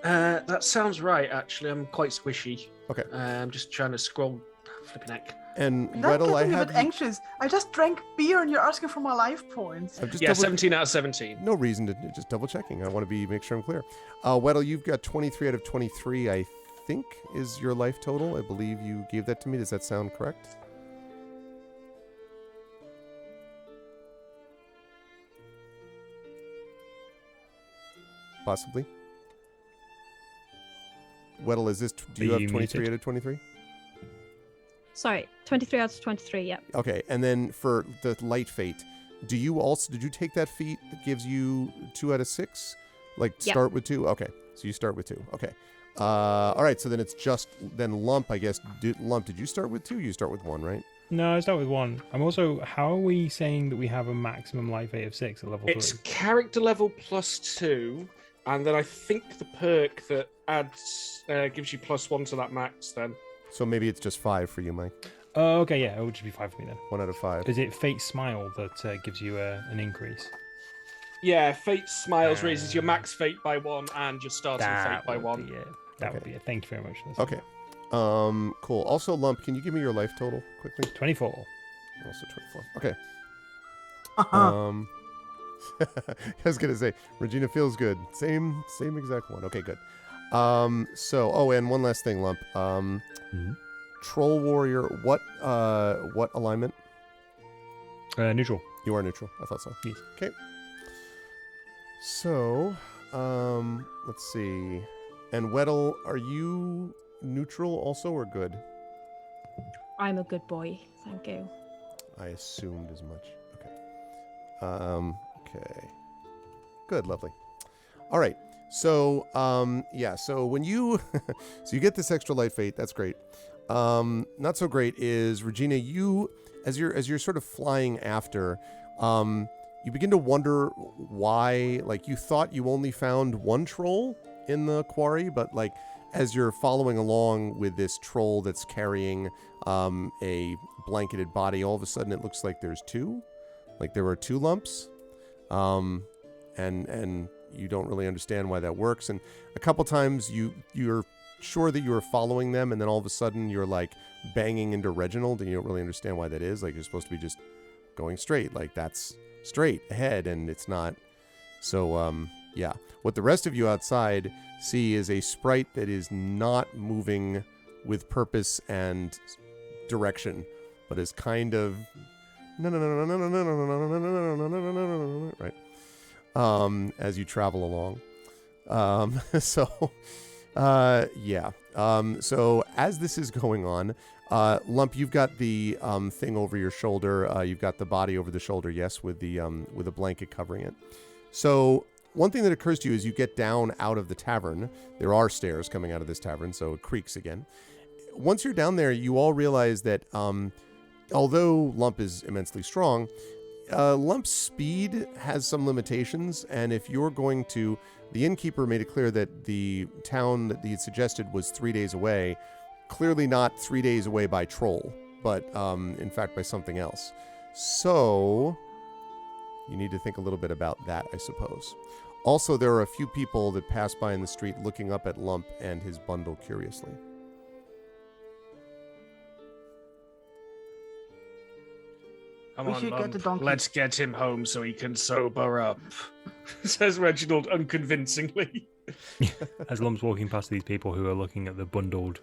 That sounds right, actually. I'm quite squishy. Okay. I'm just trying to scroll. Flipping heck. And That's Weddle, I getting me a have bit anxious. I just drank beer and you're asking for my life points. Yeah, 17 out of 17. No reason to just double checking. I want to make sure I'm clear. Weddle, you've got 23 out of 23, I think, is your life total. I believe you gave that to me. Does that sound correct? Possibly. Weddle, is this? Do you have 23 out of 23? Sorry, 23 out of 23, yep. Okay, and then for the light fate, did you take that feat that gives you 2 out of 6? Like start with 2? Okay, so you start with 2. Okay. All right, so then it's just Lump, I guess. Lump, did you start with 2? You start with 1, right? No, I start with 1. I'm also, how are we saying that we have a maximum life fate of 6 at level 3? It's character level plus 2, and then I think the perk that adds gives you +1 to that max then. So maybe it's just 5 for you, Mike. Oh, okay, yeah, it would just be 5 for me then. 1 out of 5. Is it Fate Smile that gives you an increase? Yeah, Fate Smiles raises your max fate by 1 and your starting fate by 1. That would be it. Thank you very much. Okay. Cool. Also, Lump, can you give me your life total quickly? 24. Also 24. Okay. I was gonna say Regina feels good. Same exact one. Okay, good. And one last thing, Lump. Troll Warrior. What alignment? Neutral. You are neutral. I thought so. Yes. Okay. So, let's see. And Weddle, are you neutral also or good? I'm a good boy, thank you. I assumed as much. Okay. Okay. Good, lovely. All right. So, so when you so you get this extra light fate, that's great. Not so great is Regina, you as you're sort of flying after, you begin to wonder why, like, you thought you only found one troll in the quarry, but like as you're following along with this troll that's carrying a blanketed body, all of a sudden it looks like there's 2. Like there are 2 lumps. And you don't really understand why that works. And a couple times you're sure that you were following them, and then all of a sudden you're like banging into Reginald, and you don't really understand why that is. Like you're supposed to be just going straight, like that's straight ahead, and it's not. So what the rest of you outside see is a sprite that is not moving with purpose and direction, but is kind of right as you travel along. So as this is going on, Lump, you've got the thing over your shoulder. You've got the body over the shoulder, yes, with a blanket covering it. So one thing that occurs to you as you get down out of the tavern, there are stairs coming out of this tavern, so it creaks again. Once you're down there, you all realize that although Lump is immensely strong, Lump's speed has some limitations, and if you're going to... The innkeeper made it clear that the town that he had suggested was 3 days away, clearly not 3 days away by troll, but in fact by something else. So you need to think a little bit about that, I suppose. Also, there are a few people that pass by in the street looking up at Lump and his bundle curiously. Come We on, should get Lump. the donkey. Let's get him home so he can sober up, says Reginald unconvincingly. As Lump's walking past these people who are looking at the bundled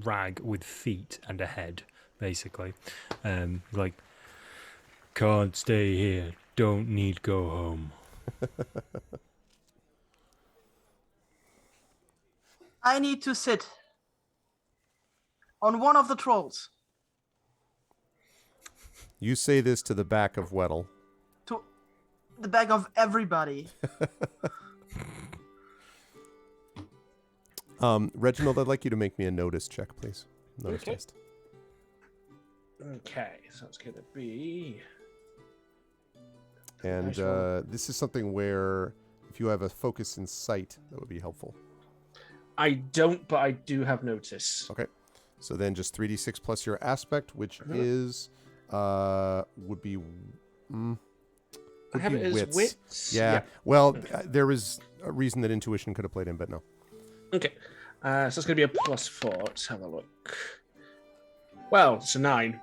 rag with feet and a head, basically. Like, can't stay here, don't need go home. I need to sit on one of the trolls. You say this to the back of Weddle. To the back of everybody. Reginald, I'd like you to make me a notice check, please. Notice Okay. test. Okay, so it's going to be... And Nice roll. this is something where if you have a focus in sight, that would be helpful. I don't, but I do have notice. Okay. So then just 3d6 plus your aspect, which is... would be... I have it as wits. Yeah. Well, there is a reason that intuition could have played in, but no. Okay. So it's going to be a +4. Let's have a look. Well, it's a 9.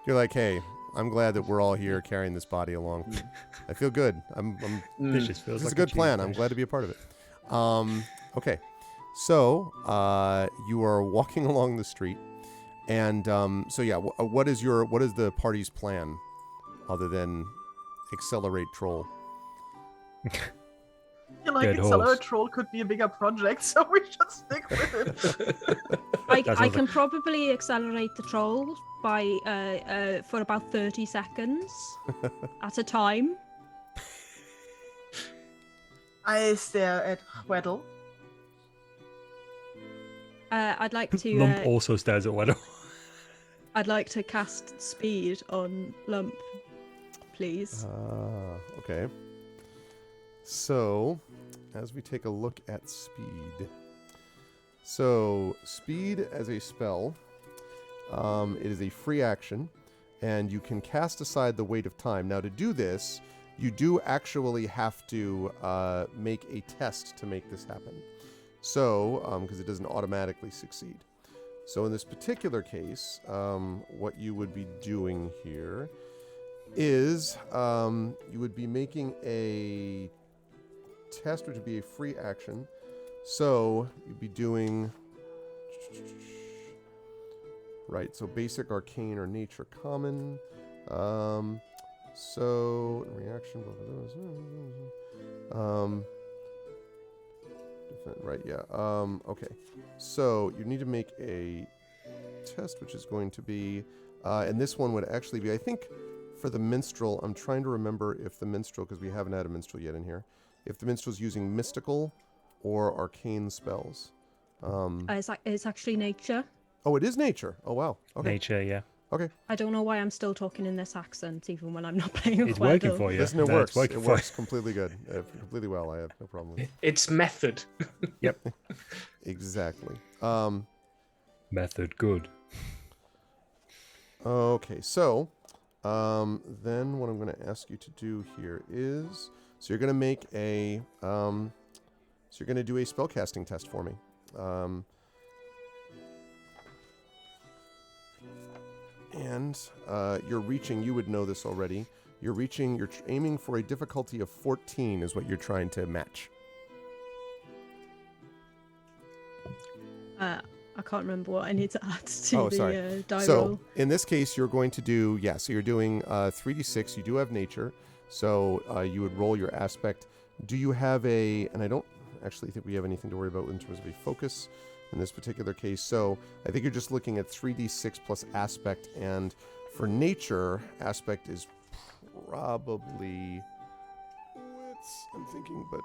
You're like, hey, I'm glad that we're all here carrying this body along. I feel good. This just feels This is like a good plan. Tuesday. I'm glad to be a part of it. Okay. So you are walking along the street, and what is the party's plan, other than accelerate troll? I feel like Dead Accelerate horse. Troll could be a bigger project, so we should stick with it. I sounds can probably accelerate the troll by for about 30 seconds at a time. I stare at Weddle. I'd like to. Lump also stares at Weddle. I'd like to cast speed on Lump, please. Okay. So, as we take a look at speed. So, speed as a spell, it is a free action, and you can cast aside the weight of time. Now, to do this, you do actually have to make a test to make this happen. So, because it doesn't automatically succeed. So in this particular case, what you would be doing here is you would be making a test, which would be a free action. So you'd be doing... Right, so basic, arcane, or nature common. So reaction... Right, yeah. Okay. So you need to make a test, which is going to be... and this one would actually be, I think, for the minstrel. I'm trying to remember if the minstrel, because we haven't had a minstrel yet in here, if the minstrel's using mystical or arcane spells. It's actually nature. Oh, it is nature. Oh, wow. Okay. Nature, yeah. Okay. I don't know why I'm still talking in this accent, even when I'm not playing. It's working Weddle. for you. Listen, it No, works. it's working It for works completely good. Completely well. I have no problem with it. It's method. Yep. Exactly. Method good. Okay, so then what I'm going to ask you to do here is, so you're going to make a, so you're going to do a spellcasting test for me. And you're reaching, you would know this already, you're aiming for a difficulty of 14 is what you're trying to match. I can't remember what I need to add to Oh, the sorry. die So roll. in this case, you're going to do, so you're doing 3d6. You do have nature. So you would roll your aspect. Do you have and I don't actually think we have anything to worry about in terms of a focus in this particular case. So I think you're just looking at 3d6 plus aspect. And for nature, aspect is probably wits, I'm thinking, but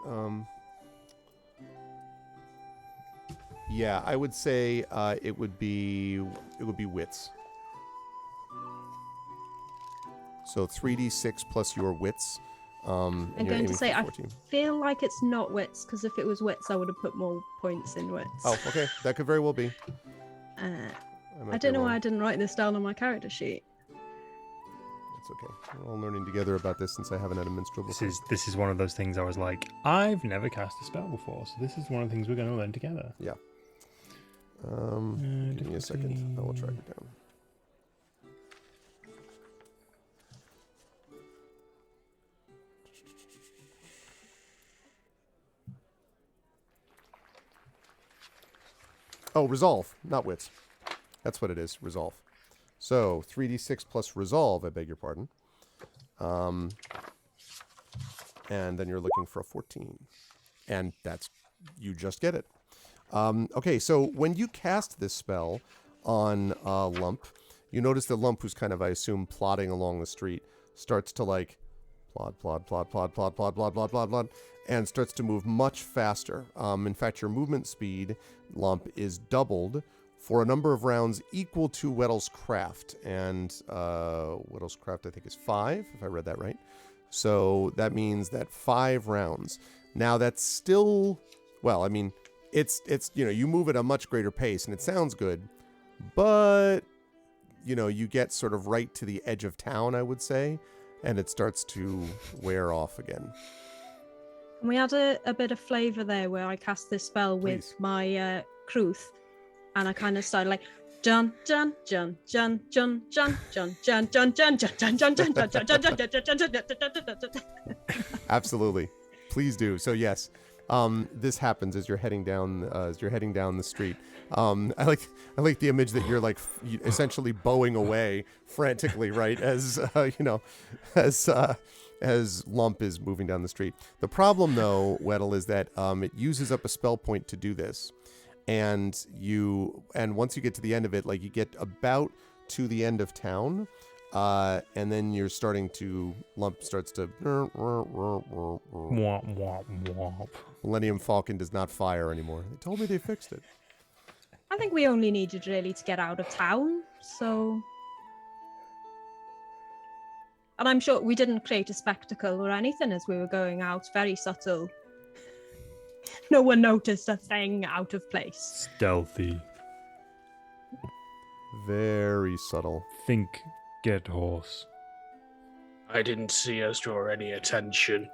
yeah, I would say it would be wits. So 3d6 plus your wits. I'm you're going to aiming say for I 14. feel like it's not wits, because if it was wits, I would have put more points in wits. Oh, okay. That could very well be. I don't know why I didn't write this down on my character sheet. It's okay. We're all learning together about this since I haven't had a minstrel before. This is one of those things I was like, I've never cast a spell before, so this is one of the things we're going to learn together. Yeah. Give me a second. I will track it down. Oh, resolve, not wits. That's what it is, resolve. So 3d6 plus resolve, I beg your pardon. And then you're looking for a 14. And you just get it. Okay, so when you cast this spell on Lump, you notice that Lump, who's kind of, I assume, plodding along the street, starts to like plod, and starts to move much faster. In fact, your movement speed, Lump, is doubled for a number of rounds equal to Weddle's craft. And Weddle's craft, I think, is 5, if I read that right. So that means that 5 rounds. Now that's still, well, I mean, it's you move at a much greater pace and it sounds good, but you get sort of right to the edge of town, I would say, and it starts to wear off again. And we had a bit of flavour there where I cast this spell with Please. my Kruth, and I kind of started like Jun Jun Jun Jun Jun Jun Jun Jun Jun Jun Jun Jun Jun Jun Jun Jun. Absolutely, please do. So yes, this happens as you're heading down the street. I like the image that you're like essentially bowing away frantically, right? As Lump is moving down the street. The problem, though, Weddle, is that it uses up a spell point to do this, and once you get to the end of it, like you get about to the end of town, and then you're Lump starts to. Womp, womp, womp. Millennium Falcon does not fire anymore. They told me they fixed it. I think we only needed really to get out of town, so. And I'm sure we didn't create a spectacle or anything as we were going out. Very subtle. No one noticed a thing out of place. Stealthy. Very subtle. Think get horse. I didn't see us draw any attention.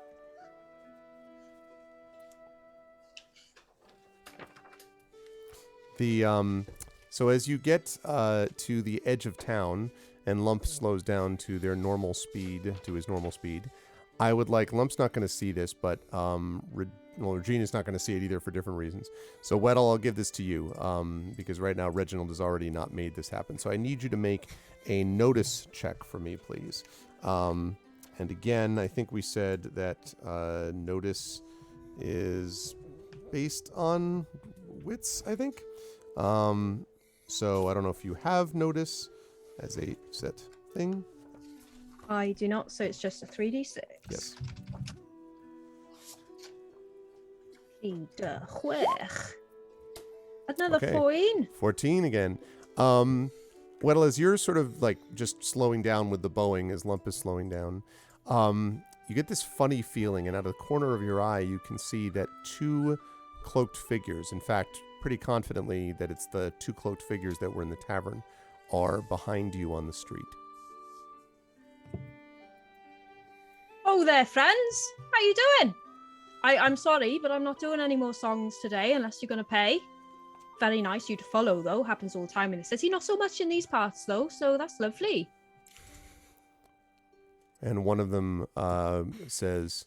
So as you get to the edge of town, and Lump slows down to his normal speed, I would like, Lump's not going to see this, but Regina's not going to see it either for different reasons. So Weddle, I'll give this to you, because right now Reginald has already not made this happen. So I need you to make a notice check for me, please. And again, I think we said that notice is based on wits, I think. So I don't know if you have notice as a set thing. I do not, so it's just a 3d6. Yes. Another Okay. 14. 14 again. Well, as you're sort of like just slowing down with the bowing, as Lump is slowing down, you get this funny feeling, and out of the corner of your eye, you can see that 2 cloaked figures, in fact, pretty confidently that it's the 2 cloaked figures that were in the tavern, are behind you on the street. Oh there, friends. How you doing? I'm sorry, but I'm not doing any more songs today unless you're going to pay. Very nice you to follow, though. Happens all the time in the city. Not so much in these parts, though, so that's lovely. And one of them says,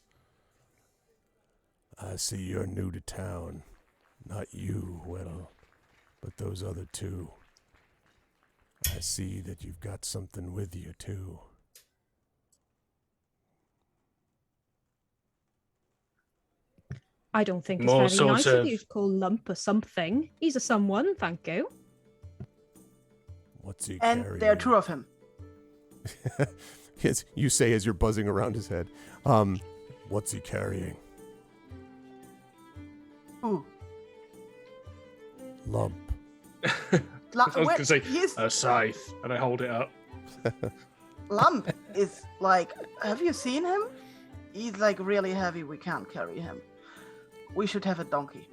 I see you're new to town. Not you, Weddle. But those other two, I see that you've got something with you, too. I don't think More it's very sort nice of of- you to call Lump or something. He's a someone, thank you. What's he And carrying? there are two of him. Yes, you say as you're buzzing around his head. What's he carrying? Ooh. Lump. I was going to say, His a scythe, and I hold it up. Lump is like, have you seen him? He's like really heavy. We can't carry him. We should have a donkey.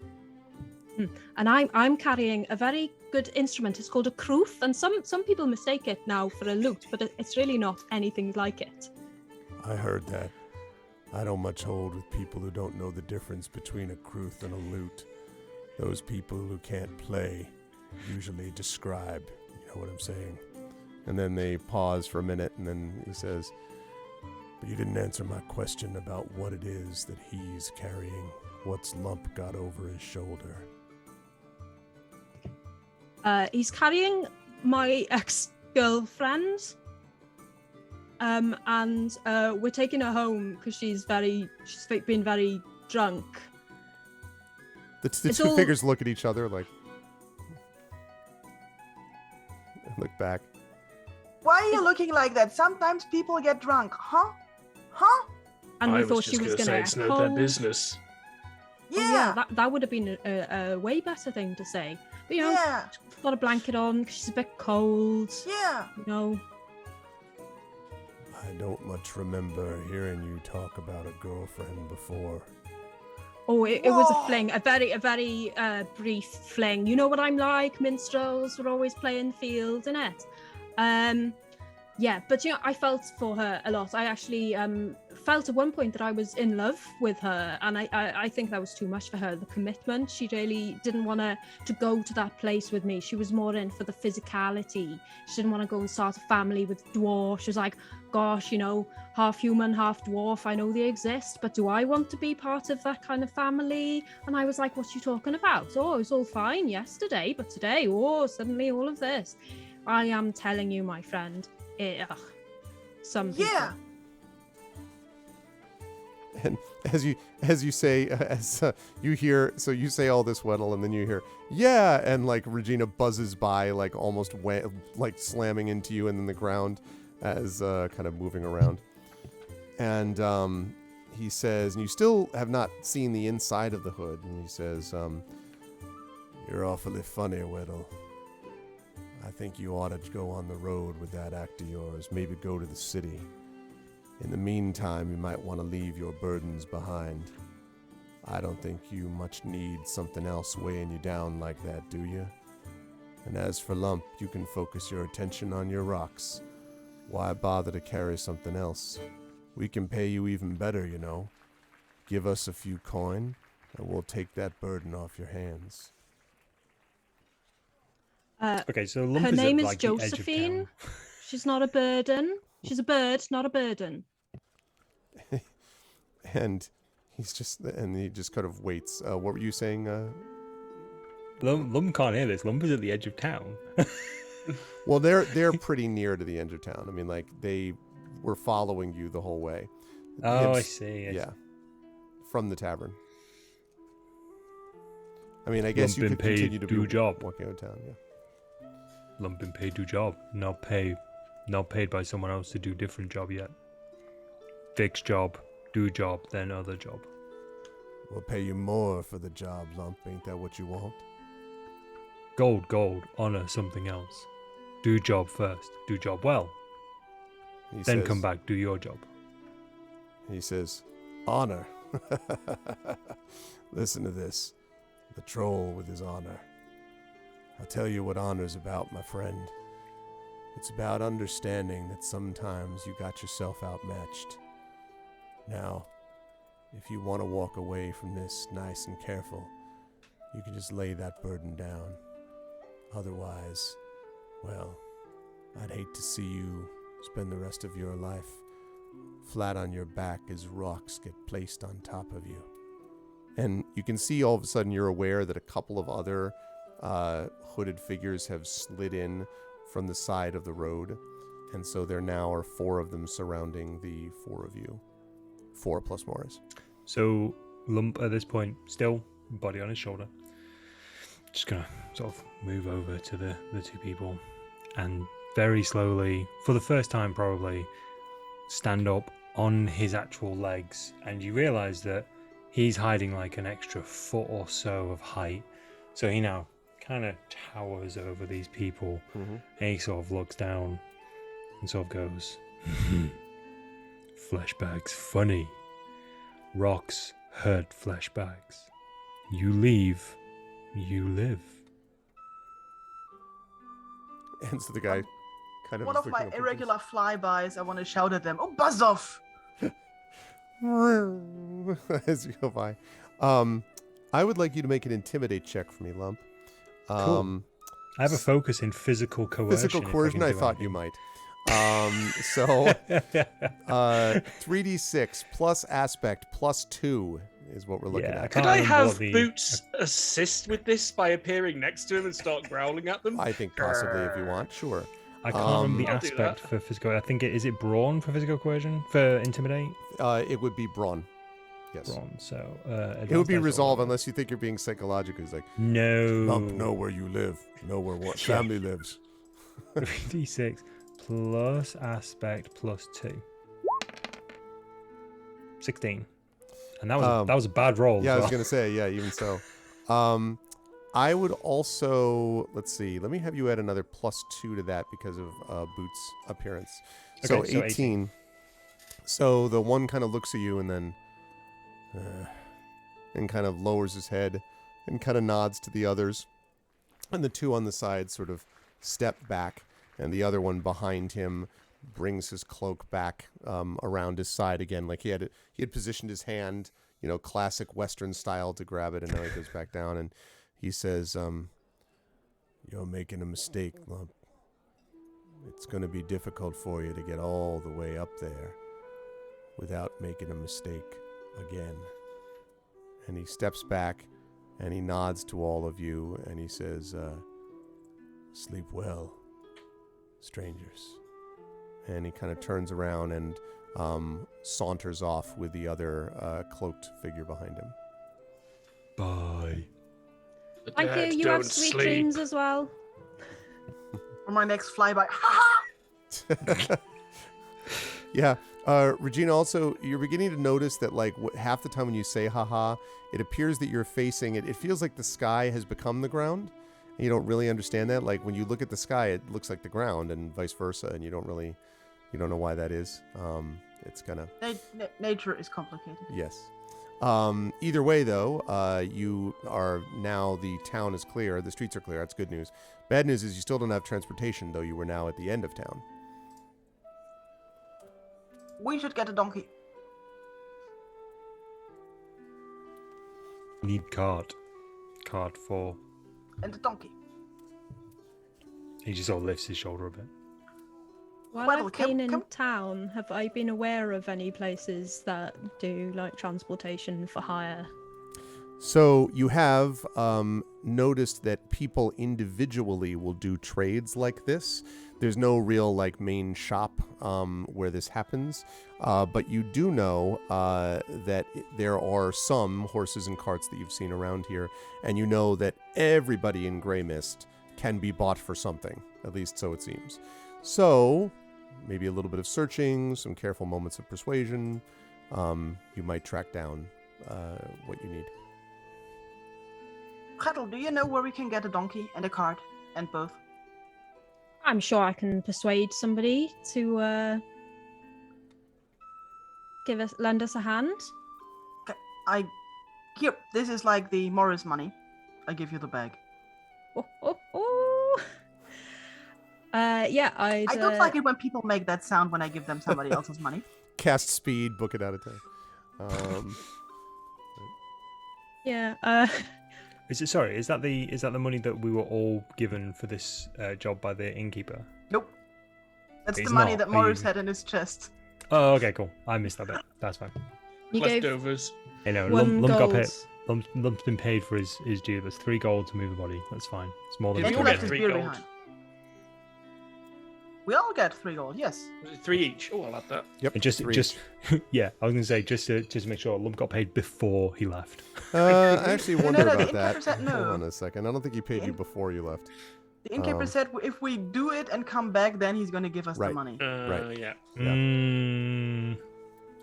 And I'm carrying a very good instrument. It's called a crwth, and some people mistake it now for a lute, but it's really not anything like it. I heard that. I don't much hold with people who don't know the difference between a crwth and a lute. Those people who can't play usually describe, you know what I'm saying? And then they pause for a minute, and then he says, but you didn't answer my question about what it is that he's carrying. What's Lump got over his shoulder? He's carrying my ex-girlfriend, and we're taking her home because she's been very drunk. The two figures look at each other like, look back. Why are you looking like that? Sometimes people get drunk, huh? Huh? And we I thought was she just was going to going say to it's none of their business. Yeah. that would have been a way better thing to say. But, you know, Yeah. she's got a blanket on because she's a bit cold. Yeah. You know. I don't much remember hearing you talk about a girlfriend before. Oh, it was a Whoa. fling, a very brief fling. You know what I'm like, minstrels were always playing field, innit? Yeah, but you know, I felt for her a lot. I actually felt at one point that I was in love with her, and I think that was too much for her, the commitment. She really didn't want to go to that place with me. She was more in for the physicality. She didn't want to go and start a family with dwarfs. She was like, gosh, you know, half human, half dwarf, I know they exist, but do I want to be part of that kind of family? And I was like, what are you talking about? Oh, it was all fine yesterday, but today, oh, suddenly all of this. I am telling you, my friend, some people. Yeah. And as you say, you hear, so you say all this, Weddle, and then you hear, yeah, and like Regina buzzes by, like almost like slamming into you and then the ground as kind of moving around. And he says, and you still have not seen the inside of the hood, and he says, you're awfully funny, Weddle. I think you ought to go on the road with that act of yours, maybe go to the city. In the meantime, you might want to leave your burdens behind. I don't think you much need something else weighing you down like that, do you? And as for Lump, you can focus your attention on your rocks. Why bother to carry something else? We can pay you even better, you know. Give us a few coin, and we'll take that burden off your hands. Okay, so Lump Her is name at, is like, the edge of Josephine. town. She's not a burden. She's a bird, not a burden. And he just kind of waits. What were you saying? Lump can't hear this. Lump is at the edge of town. Well, they're pretty near to the edge of town. I mean, like they were following you the whole way. Oh, I It's- see. Yeah, from the tavern. I mean, I guess you Lump could and continue paid, to do be job. walking out of town. Yeah. Lump and pay, do job. Not paid by someone else to do different job yet. Fix job, do job, then other job. We'll pay you more for the job, Lump. Ain't that what you want? Gold, honor, something else. Do job first, do job well, He then says, come back, do your job. He says, honor. Listen to this. The troll with his honor. I'll tell you what honor's about, my friend. It's about understanding that sometimes you got yourself outmatched. Now, if you want to walk away from this nice and careful, you can just lay that burden down. Otherwise, well, I'd hate to see you spend the rest of your life flat on your back as rocks get placed on top of you. And you can see all of a sudden you're aware that a couple of other hooded figures have slid in from the side of the road. And so there now are 4 of them surrounding the 4 of you. 4 plus Morris. So Lump at this point, still body on his shoulder, just gonna sort of move over to the 2 people and very slowly, for the first time probably, stand up on his actual legs. And you realize that he's hiding like an extra foot or so of height. So he now kind of towers over these people. And he sort of looks down and sort of goes, "Fleshbags funny. Rocks hurt fleshbags. You leave, you live." And so the guy kind of... One is of looking my up at irregular flybys, I want to shout at them, "Oh, buzz off!" as you go by. I would like you to make an intimidate check for me, Lump. Cool. I have a focus in physical coercion. Physical coercion, I thought you might. So 3d6 plus aspect plus 2 is what we're looking Yeah, at. Could I have Boots assist with this by appearing next to him and start growling at them? I think possibly if you want, sure. I can't remember the I'll do aspect that. for physical. I think is it brawn for physical coercion for intimidate? It would be brawn. Yes. Brawn. So It would be advanced dice resolve roll. unless you think you're being psychological. It's like, No. Lump, know where you live. Know where what Yeah. family lives. 3d6 plus aspect plus 2. 16. And that was a bad roll. Yeah, I as was well. going to say, yeah, even so. I would also, let's see, let me have you add another plus 2 to that because of Boots' appearance. So Okay, so 18. So the one kind of looks at you and then and kind of lowers his head and kind of nods to the others. And the 2 on the side sort of step back, and the other one behind him brings his cloak back around his side again, like he had positioned his hand, classic Western style to grab it, and now he goes back down and he says, "You're making a mistake, Lump. It's going to be difficult for you to get all the way up there without making a mistake again." And he steps back and he nods to all of you and he says, "Sleep well, strangers." And he kind of turns around and saunters off with the other cloaked figure behind him. Bye. The Thank dead you. You have don't sweet sleep. dreams as well. For my next flyby, ha Yeah. Regina, also, you're beginning to notice that, like, half the time when you say haha, it appears that you're facing it. It feels like the sky has become the ground. And you don't really understand that. Like, when you look at the sky, it looks like the ground and vice versa. And you don't know why that is. It's kind of... Nature is complicated. Yes. Either way, though, you are now, the town is clear. The streets are clear. That's good news. Bad news is you still don't have transportation, though you were now at the end of town. We should get a donkey. Need cart. Cart 4. And a donkey. He just sort of lifts his shoulder a bit. While Well, I've can- been in can- town, have I been aware of any places that do like transportation for hire? So you have noticed that people individually will do trades like this. There's no real like main shop where this happens, but you do know that there are some horses and carts that you've seen around here, and you know that everybody in Gremist can be bought for something, at least so it seems. So maybe a little bit of searching, some careful moments of persuasion, you might track down what you need. Gretel, do you know where we can get a donkey and a cart and both? I'm sure I can persuade somebody to lend us a hand. Here, this is like the Morris money. I give you the bag. Oh. Yeah, I don't like it when people make that sound when I give them somebody else's money. Cast speed, book it out of time. Yeah. Is that the money that we were all given for this job by the innkeeper? Nope. That's It's the money not, that are Morris you- had in his chest. Oh, okay, cool. I missed that bit. That's fine. You gave Leftovers. You know, one lump got gold hit. Lump's been paid for his due. That's 3 gold to move the body. That's fine. It's more than Did we all Intellect get is 3 beer gold? behind. We all get 3 gold, yes. Was it 3 each? Oh, I'll add that. Yep. And just 3 each. yeah, I was gonna say just to make sure Lump got paid before he left. I actually wonder the about innkeeper that. said no. Hold on a second. I don't think he paid The you inn- before you left. The innkeeper said if we do it and come back, then he's going to give us Right. the money. Right. Yeah.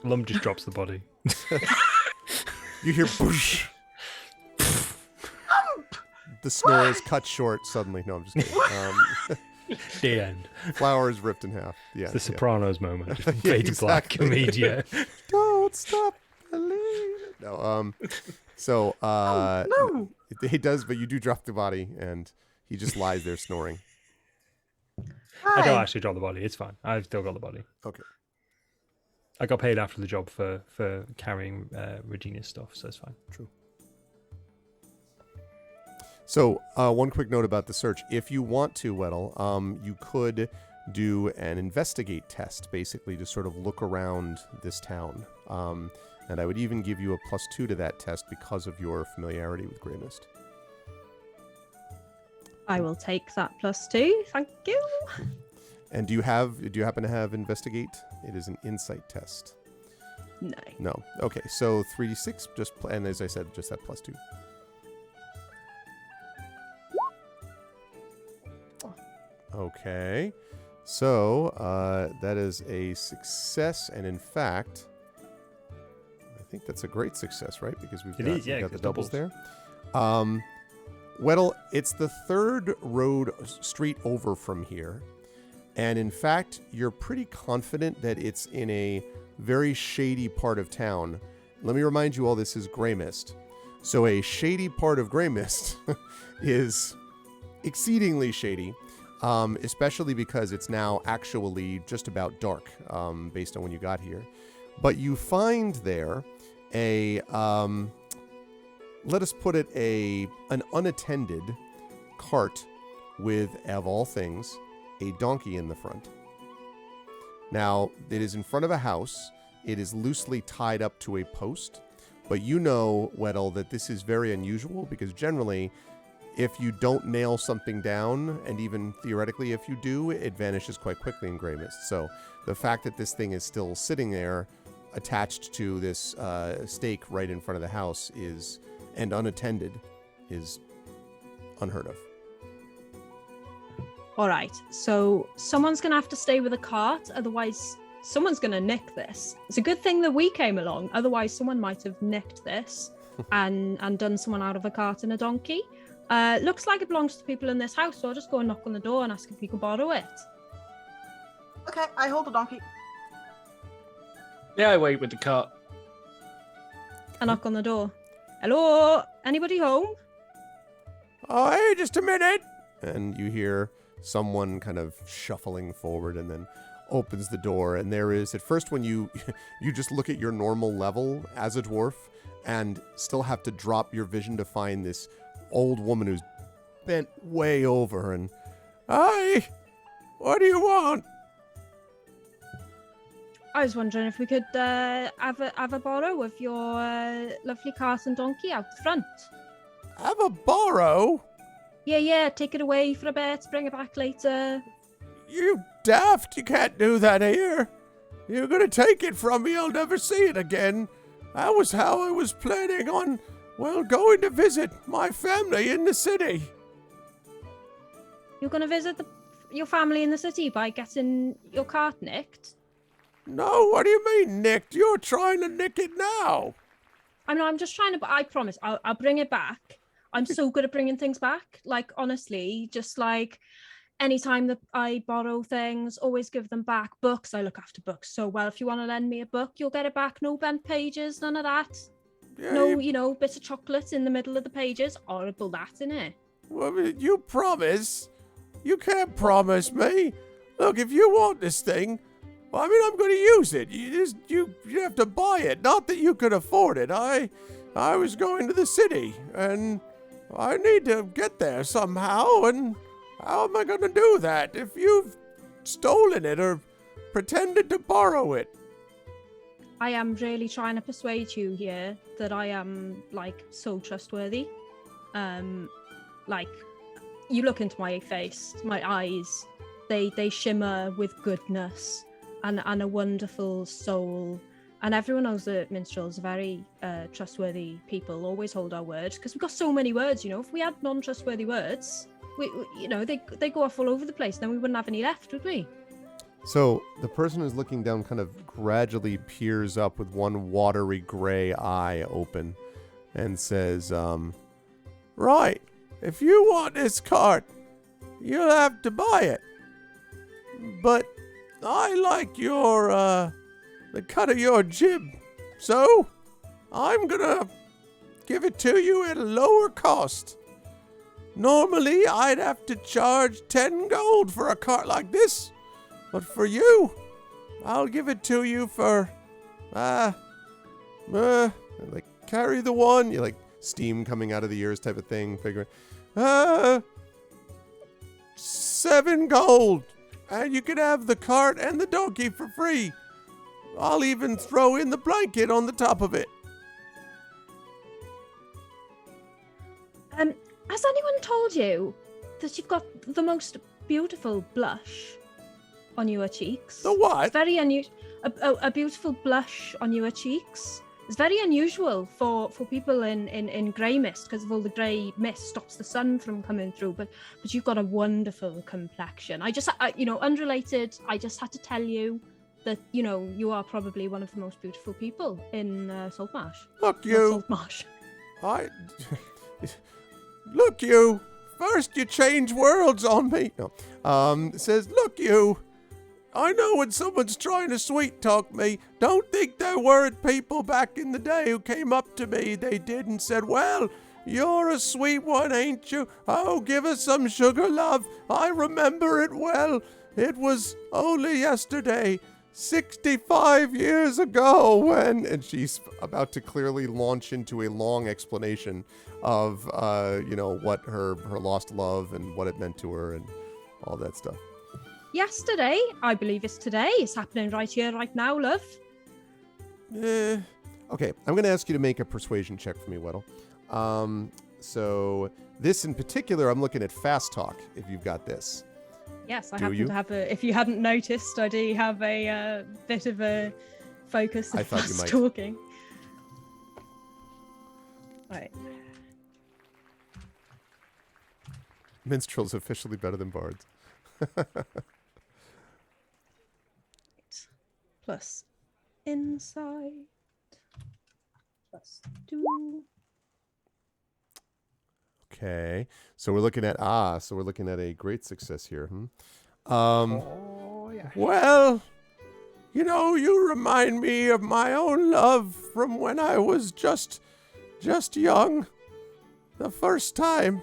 Lump just drops the body. You hear boosh. The snore is cut short suddenly. No, I'm just kidding. The end. Flower is ripped in half. Yeah. The Sopranos moment. Just Yeah, fade to black exactly. immediate. Don't stop believing. No. So. No! He does, but you do drop the body, and he just lies there snoring. I don't Hi. actually drop the body. It's fine. I've still got the body. Okay. I got paid after the job for carrying Regina's stuff, so it's fine. True. So, one quick note about the search. If you want to, Weddle, you could do an investigate test, basically, to sort of look around this town. And I would even give you a +2 to that test because of your familiarity with Gremist. I will take that +2. Thank you. And do you happen to have investigate? It is an insight test. No. No. Okay, so 3d6, and as I said, just that +2. Okay, so that is a success, and in fact, I think that's a great success, right? Because we've got the 'cause doubles there. Weddle, it's the 3rd street over from here, and in fact, you're pretty confident that it's in a very shady part of town. Let me remind you all, this is Gremist. So a shady part of Gremist is exceedingly shady. Especially because it's now actually just about dark, based on when you got here. But you find there a, let us put it, an unattended cart with, of all things, a donkey in the front. Now, it is in front of a house. It is loosely tied up to a post. But you know, Weddle, that this is very unusual because generally, if you don't nail something down, and even theoretically if you do, it vanishes quite quickly in Gremist. So the fact that this thing is still sitting there attached to this stake right in front of the house and unattended is unheard of. All right. So someone's going to have to stay with a cart. Otherwise, someone's going to nick this. It's a good thing that we came along. Otherwise, someone might have nicked this and done someone out of a cart and a donkey. Looks like it belongs to people in this house, so I'll just go and knock on the door and ask if we can borrow it. Okay, I hold the donkey. Yeah, I wait with the cart. I knock on the door. Hello? Anybody home? Oh, hey, just a minute. And you hear someone kind of shuffling forward and then opens the door. And there is, at first when you just look at your normal level as a dwarf and still have to drop your vision to find this old woman who's bent way over and, "Hi, what do you want?" I was wondering if we could have a borrow of your lovely cart and donkey out the front. Have a borrow? Yeah, take it away for a bit, bring it back later. You daft, you can't do that here. You're gonna take it from me, I'll never see it again. That was how I was planning on, well, going to visit my family in the city. You're going to visit your family in the city by getting your cart nicked? No, what do you mean, nicked? You're trying to nick it now. I'm just trying to, I promise, I'll bring it back. I'm so good at bringing things back. Like, honestly, just like anytime that I borrow things, always give them back. Books, I look after books so well. If you want to lend me a book, you'll get it back. No bent pages, none of that. Yeah, No, bits of chocolate in the middle of the pages. Horrible that, innit? Well, you promise? You can't promise me. Look, if you want this thing, well, I mean, I'm going to use it. You have to buy it. Not that you could afford it. I was going to the city, and I need to get there somehow, and how am I going to do that if you've stolen it or pretended to borrow it? I am really trying to persuade you here that I am like so trustworthy. Like you look into my face, my eyes, they shimmer with goodness and a wonderful soul. And everyone knows that minstrels are very trustworthy people, always hold our word, because we've got so many words, you know. If we had non-trustworthy words, we you know, they go off all over the place, then we wouldn't have any left, would we? So the person who's looking down kind of gradually peers up with one watery gray eye open and says, right, if you want this cart, you'll have to buy it. But I like your, the cut of your jib, so I'm gonna give it to you at a lower cost. Normally, I'd have to charge 10 gold for a cart like this, but for you, I'll give it to you for, like, carry the one, you like, steam coming out of the ears type of thing, figuring, 7 gold, and you can have the cart and the donkey for free. I'll even throw in the blanket on the top of it. Has anyone told you that you've got the most beautiful blush on your cheeks? The what? It's very unusual. A beautiful blush on your cheeks. It's very unusual for people in Gremist, because of all the grey mist stops the sun from coming through. But you've got a wonderful complexion. Unrelated. I just had to tell you that, you know, you are probably one of the most beautiful people in Saltmarsh. Look, you. Saltmarsh. Look, you. First you change worlds on me. No. Says, look, you. I know when someone's trying to sweet talk me, don't think there weren't people back in the day who came up to me, they did, and said, well, you're a sweet one, ain't you? Oh, give us some sugar, love. I remember it well. It was only yesterday, 65 years ago when... And she's about to clearly launch into a long explanation of, what her lost love and what it meant to her and all that stuff. Yesterday, I believe it's today. It's happening right here, right now, love. Okay, I'm going to ask you to make a persuasion check for me, Weddle. So this in particular, I'm looking at fast talk, if you've got this. Yes, I happen to have if you hadn't noticed, I do have a bit of a focus of I thought you fast might. talking. Right. Minstrel's officially better than bards. Plus insight. Plus 2. Okay, so we're looking at a great success here. Well, you remind me of my own love from when I was just young, the first time.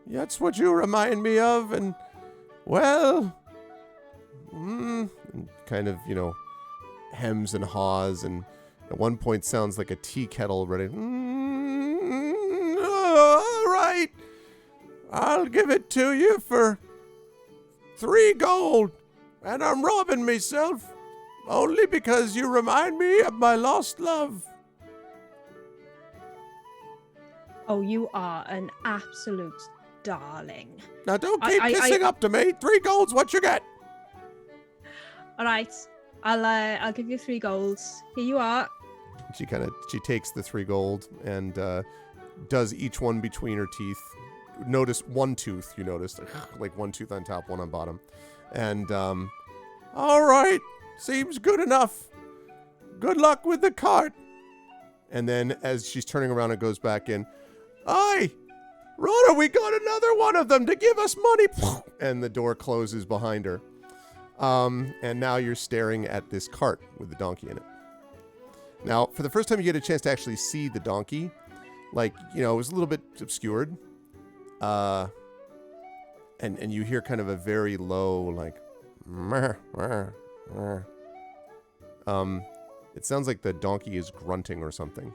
That's what you remind me of, and well, kind of hems and haws, and at one point sounds like a tea kettle ready. All right, I'll give it to you for 3 gold, and I'm robbing myself only because you remind me of my lost love. Oh, you are an absolute darling. Now don't keep kissing up to me. 3 gold's what you get. All right, I'll give you 3 golds. Here you are. She takes the 3 gold and does each one between her teeth. Notice one tooth. You noticed like one tooth on top, one on bottom, and all right, seems good enough. Good luck with the cart. And then as she's turning around, it goes back in. Aye, Rhoda, we got another one of them to give us money. And the door closes behind her. And now you're staring at this cart with the donkey in it. Now, for the first time, you get a chance to actually see the donkey. Like, it was a little bit obscured. And you hear kind of a very low, like, meh, meh, meh. It sounds like the donkey is grunting or something.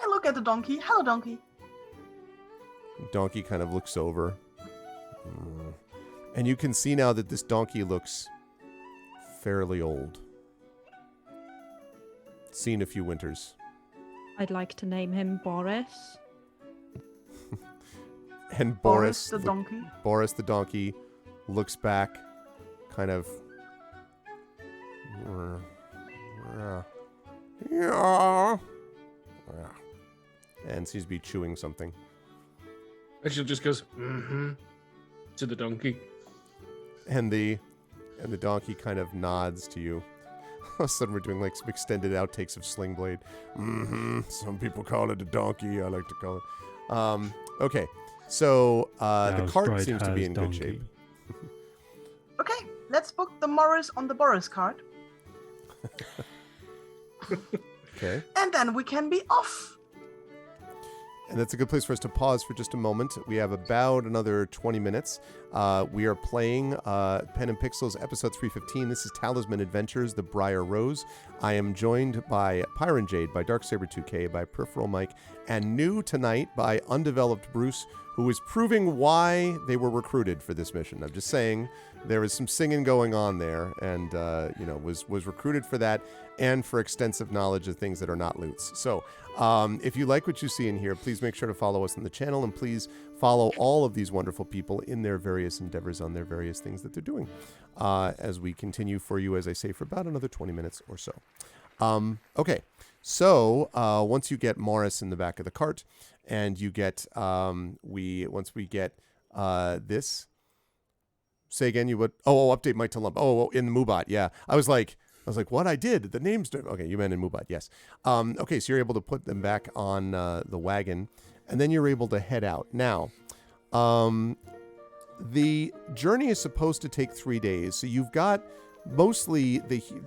I look at the donkey. Hello, donkey. Donkey kind of looks over. And you can see now that this donkey looks fairly old. Seen a few winters. I'd like to name him Boris. And Boris the donkey. Boris the donkey looks back, kind of. Yeah. And seems to be chewing something. Reginald just goes, to the donkey. And the donkey kind of nods to you. All of a sudden, we're doing like some extended outtakes of Sling Blade. Some people call it a donkey. I like to call it. Okay. So the cart seems to be in good shape. Okay, let's book the Morris on the Boris card. Okay. And then we can be off. And that's a good place for us to pause for just a moment. We have about another 20 minutes. We are playing Pen and Pixels episode 315. This is Talisman Adventures, The Briar Rose. I am joined by Pyron Jade, by Darksaber2K, by Peripheral Mike, and new tonight by Undeveloped Bruce, who is proving why they were recruited for this mission. I'm just saying there is some singing going on there, and was recruited for that and for extensive knowledge of things that are not loots. So if you like what you see in here, please make sure to follow us on the channel, and please follow all of these wonderful people in their various endeavors on their various things that they're doing as we continue for you, as I say, for about another 20 minutes or so. Okay, so once you get Morris in the back of the cart, and you get once we get this. Say again, you would. Update Mike to lump. In the Moobot, yeah. I was like, what? I did. The name's okay. You meant in Moobot, yes. Okay, so you're able to put them back on the wagon, and then you're able to head out. Now, the journey is supposed to take 3 days, so you've got mostly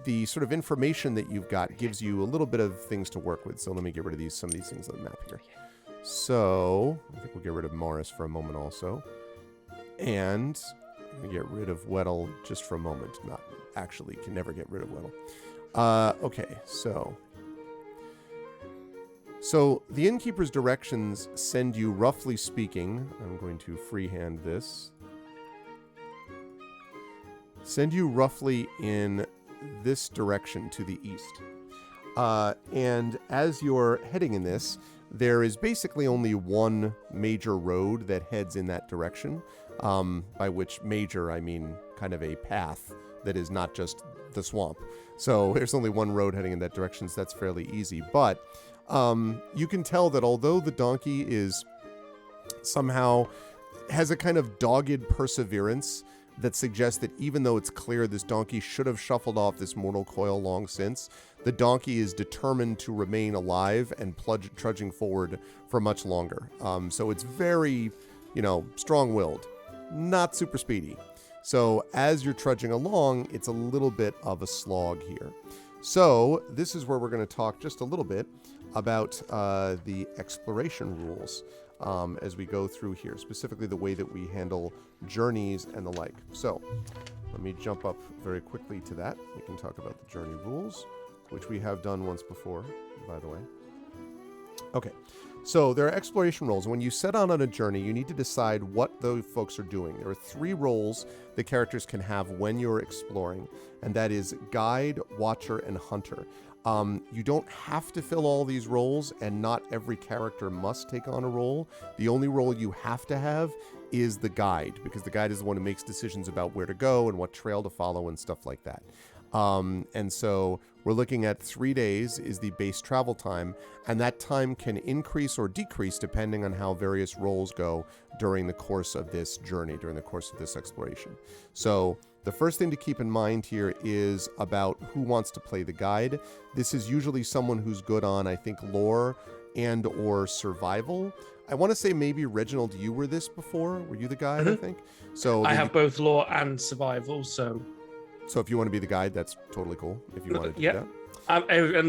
the sort of information that you've got gives you a little bit of things to work with. So let me get rid of some of these things on the map here. So I think we'll get rid of Morris for a moment also, and we get rid of Weddle just for a moment. Not actually, can never get rid of Weddle. Okay, so the innkeeper's directions send you, roughly speaking, I'm going to freehand this, send you roughly in this direction to the east. And as you're heading in this, there is basically only one major road that heads in that direction. By which major, I mean kind of a path that is not just the swamp. So there's only one road heading in that direction, so that's fairly easy. But you can tell that although the donkey is somehow has a kind of dogged perseverance that suggests that even though it's clear this donkey should have shuffled off this mortal coil long since, the donkey is determined to remain alive and trudging forward for much longer. So it's very, strong-willed, not super speedy. So as you're trudging along, it's a little bit of a slog here. So this is where we're going to talk just a little bit about the exploration rules as we go through here, specifically the way that we handle journeys and the like. So let me jump up very quickly to that. We can talk about the journey rules, which we have done once before, by the way. Okay, so there are exploration roles. When you set out on a journey, you need to decide what those folks are doing. There are 3 roles the characters can have when you're exploring, and that is guide, watcher, and hunter. You don't have to fill all these roles, and not every character must take on a role. The only role you have to have is the guide, because the guide is the one who makes decisions about where to go and what trail to follow and stuff like that. And so we're looking at 3 days is the base travel time, and that time can increase or decrease depending on how various roles go during the course of this journey, during the course of this exploration. So the first thing to keep in mind here is about who wants to play the guide. This is usually someone who's good on, I think, lore and or survival. I want to say maybe, Reginald, you were this before. Were you the guide, I think? So I have both lore and survival, so if you want to be the guide, that's totally cool. If you wanted to do that.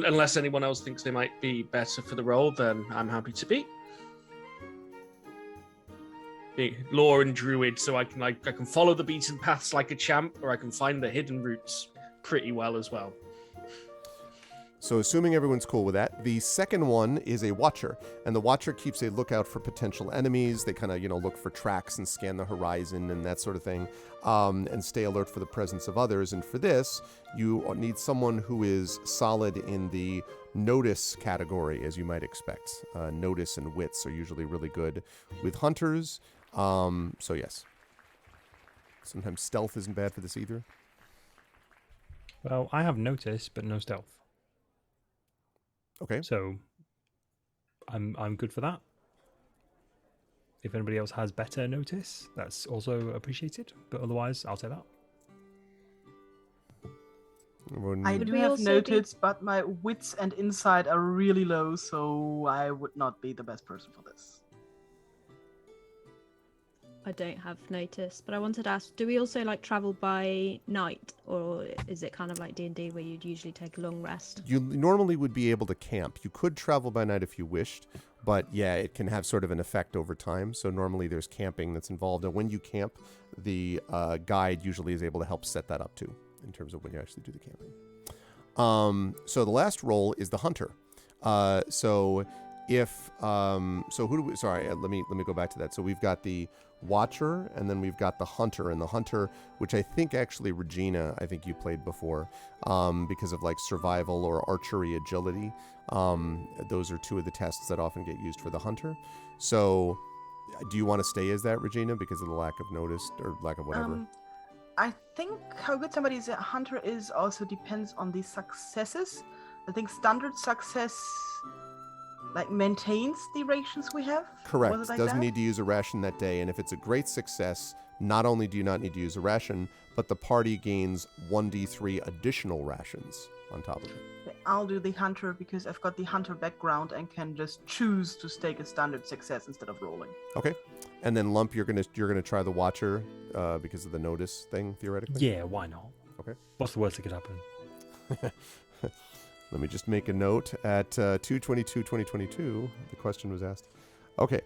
Unless anyone else thinks they might be better for the role, then I'm happy to be lore and druid, so I can follow the beaten paths like a champ, or I can find the hidden routes pretty well as well. So assuming everyone's cool with that, the second one is a watcher, and the watcher keeps a lookout for potential enemies. They kind of, look for tracks and scan the horizon and that sort of thing, and stay alert for the presence of others. And for this, you need someone who is solid in the notice category, as you might expect. Notice and wits are usually really good with hunters. So yes. Sometimes stealth isn't bad for this either. Well, I have notice, but no stealth. Okay. So I'm good for that. If anybody else has better notice, that's also appreciated. But otherwise, I'll say that. I Would do we have also noted, but my wits and insight are really low, so I would not be the best person for this. I don't have notice, but I wanted to ask, do we also like travel by night, or is it kind of like D&D where you'd usually take a long rest? You normally would be able to camp. You could travel by night if you wished, but yeah, it can have sort of an effect over time. So normally there's camping that's involved, and when you camp, the guide usually is able to help set that up too, in terms of when you actually do the camping. So the last role is the hunter. So who do we? Sorry, let me go back to that. So we've got the watcher, and then we've got the hunter, and the hunter, which I think actually Regina, I think you played before, because of like survival or archery agility. Those are two of the tests that often get used for the hunter. So do you want to stay as that, Regina, because of the lack of notice or lack of whatever? I think how good somebody's a hunter is also depends on the successes. I think standard success maintains the rations we have. Correct. Was it like Doesn't that? need to use a ration that day, and if it's a great success, not only do you not need to use a ration, but the party gains 1d3 additional rations on top of it. I'll do the hunter because I've got the hunter background and can just choose to stake a standard success instead of rolling. Okay. And then Lump, you're gonna try the watcher because of the notice thing, theoretically? Yeah, why not? Okay. What's the worst that could happen? Let me just make a note. At 2/22/2022, the question was asked. Okay.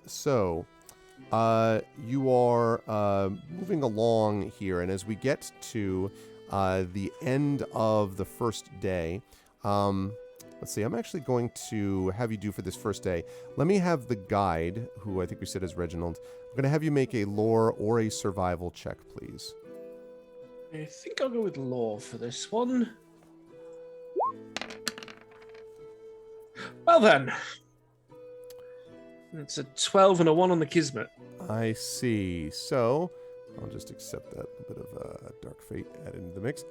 So you are moving along here, and as we get to the end of the first day, let's see, I'm actually going to have you do for this first day. Let me have the guide, who I think we said is Reginald. I'm going to have you make a lore or a survival check, please. I think I'll go with lore for this one. Well then, it's a 12 and a 1 on the Kismet. I see. So I'll just accept that a bit of dark fate added into the mix.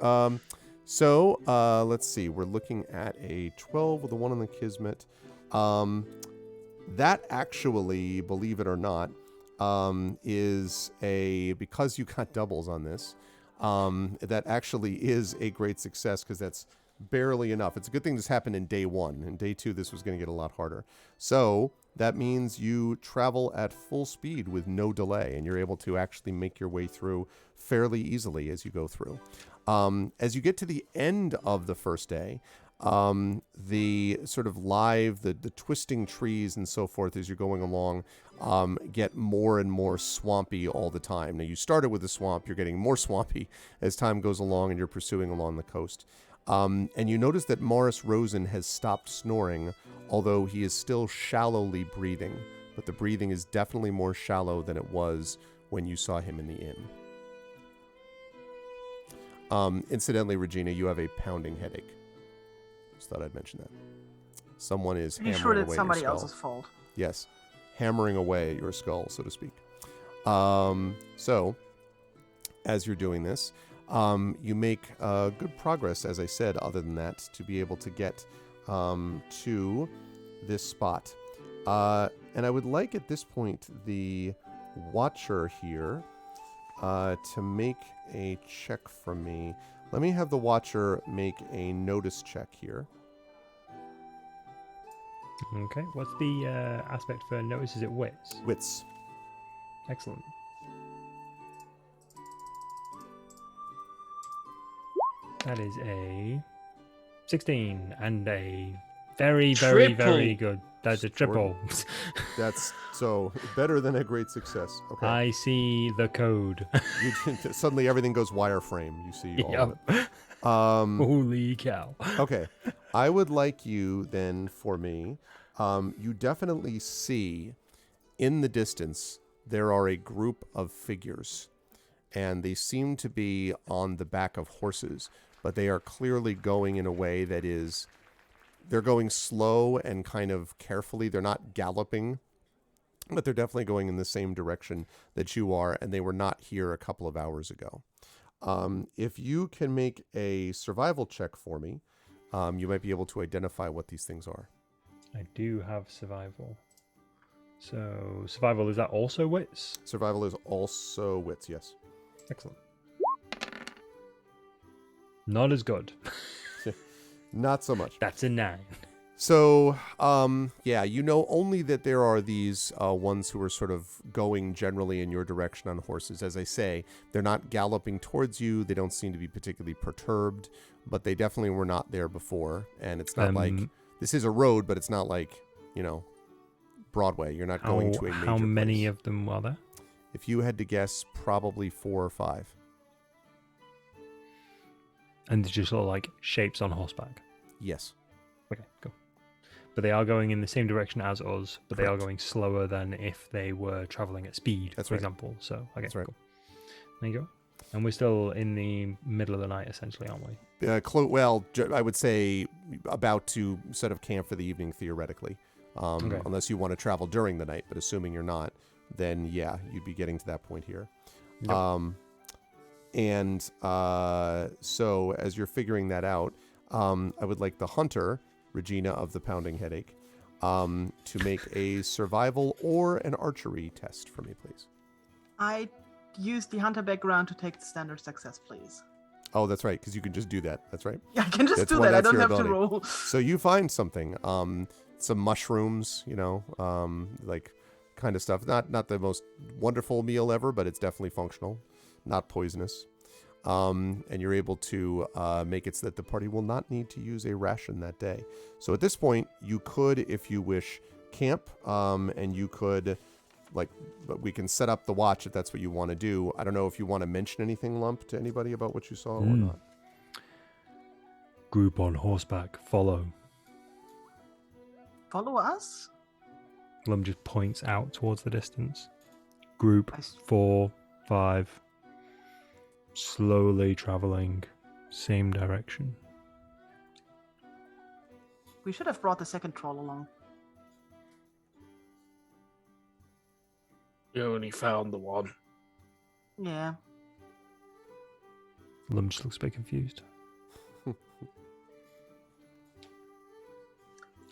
Let's see. We're looking at a 12 with a 1 on the Kismet. That actually, believe it or not, is because you got doubles on this, that actually is a great success because that's barely enough. It's a good thing this happened in day 1. In day 2, this was going to get a lot harder. So that means you travel at full speed with no delay, and you're able to actually make your way through fairly easily as you go through. As you get to the end of the first day, the sort of the twisting trees and so forth as you're going along get more and more swampy all the time. Now, you started with a swamp. You're getting more swampy as time goes along and you're pursuing along the coast. And you notice that Morris Rosen has stopped snoring, although he is still shallowly breathing. But the breathing is definitely more shallow than it was when you saw him in the inn. Incidentally, Regina, you have a pounding headache. Just thought I'd mention that. Someone is hammering Be sure away that's somebody your skull. else's fault. Yes, hammering away at your skull, so to speak. So, as you're doing this, you make good progress, as I said, other than that, to be able to get to this spot. And I would like at this point the Watcher here to make a check from me. Let me have the Watcher make a notice check here. Okay. What's the aspect for notice? Is it wits? Wits. Excellent. That is a 16 and a very, very, very good. That's a triple. That's so better than a great success. Okay. I see the code. Suddenly everything goes wireframe. You see all of it. Holy cow. Okay. I would like you then for me. You definitely see in the distance there are a group of figures, and they seem to be on the back of horses, but they are clearly going in a way that is, they're going slow and kind of carefully. They're not galloping, but they're definitely going in the same direction that you are, and they were not here a couple of hours ago. If you can make a survival check for me, you might be able to identify what these things are. I do have survival. So, survival, is that also wits? Survival is also wits, yes. Excellent. Not as good. Not so much. That's a 9. So, yeah, you know only that there are these ones who are sort of going generally in your direction on horses. As I say, they're not galloping towards you. They don't seem to be particularly perturbed, but they definitely were not there before. And it's not like, this is a road, but it's not like, you know, Broadway. You're not going to a major How many place. of them are there? If you had to guess, probably 4 or 5. And they're just sort of like shapes on horseback. Yes. Okay, cool. But they are going in the same direction as us, but they are Correct. going slower than if they were traveling at speed, That's for right. example. So, okay, That's right. cool. There you go. And we're still in the middle of the night, essentially, aren't we? I would say about to set up camp for the evening, theoretically. Okay. Unless you want to travel during the night, but assuming you're not, then yeah, you'd be getting to that point here. Yep. So as you're figuring that out, I would like the hunter, Regina of the Pounding Headache, to make a survival or an archery test for me, please. I use the hunter background to take the standard success, please. Oh, that's right, because you can just do that. That's right. Yeah, I can just That's do one- that. I that's don't your have ability. to roll. So you find something, some mushrooms, you know, like kind of stuff. Not the most wonderful meal ever, but it's definitely functional, not poisonous. And you're able to make it so that the party will not need to use a ration that day. So at this point, you could, if you wish, camp, and you could, but we can set up the watch if that's what you want to do. I don't know if you want to mention anything, Lump, to anybody about what you saw or not. Group on horseback, follow. Follow us? Lum just points out towards the distance. Group, I s- 4, 5. Slowly traveling, same direction. We should have brought the second troll along. You only found the one. Yeah. Lum just looks a bit confused.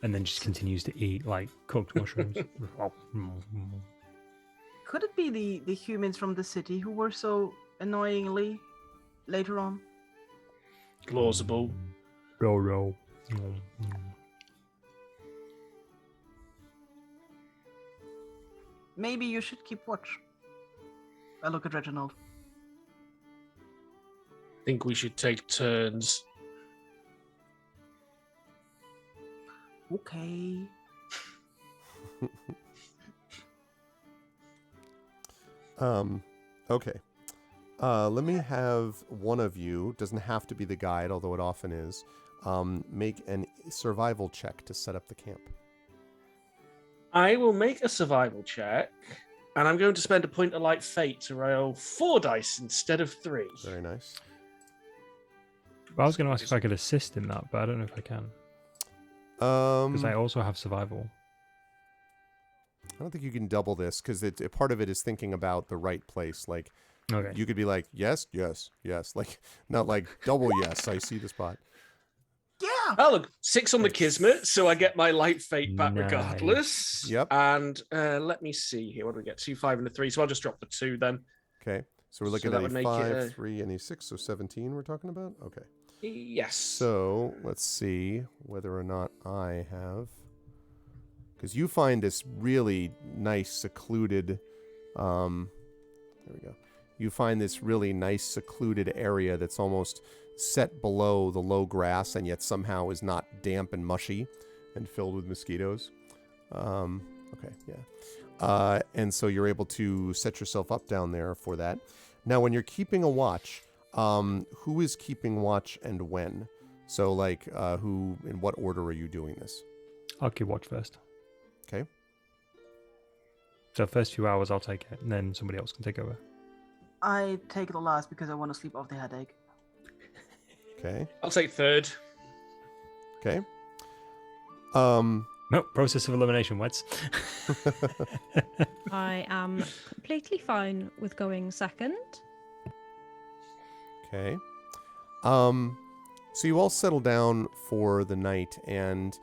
And then just continues to eat like cooked mushrooms. Could it be the humans from the city who were so annoyingly later on? Plausible. Roll. Maybe you should keep watch. I look at Reginald. Think we should take turns. Okay. Okay. Let me have one of you, doesn't have to be the guide, although it often is, make a survival check to set up the camp. I will make a survival check, and I'm going to spend a point of light fate to roll 4 dice instead of 3. Very nice. I was going to ask if I could assist in that, but I don't know if I can. Because I also have survival. I don't think you can double this, because part of it is thinking about the right place. Like, Okay. you could be like, yes, yes, yes. Like, not like double yes, I see the spot. Yeah. Oh, look, 6 on the Kismet, so I get my light fate back Nice. regardless. Yep. And let me see here. What do we get? 2, 5, and a 3. So I'll just drop the 2 then. Okay. So we're So looking that at would a make 5, it, 3, and a 6, so 17 we're talking about? Okay. Yes. So let's see whether or not I have, because you find this really nice secluded, there we go. You find this really nice secluded area that's almost set below the low grass and yet somehow is not damp and mushy and filled with mosquitoes. Okay, yeah. And so you're able to set yourself up down there for that. Now, when you're keeping a watch, who is keeping watch and when? So, like, who, in what order are you doing this? I'll keep watch first. Okay. So first few hours I'll take it, and then somebody else can take over. I take the last because I want to sleep off the headache. Okay. I'll take third. Okay. No, process of elimination, Wets. I am completely fine with going second. Okay. So you all settle down for the night, and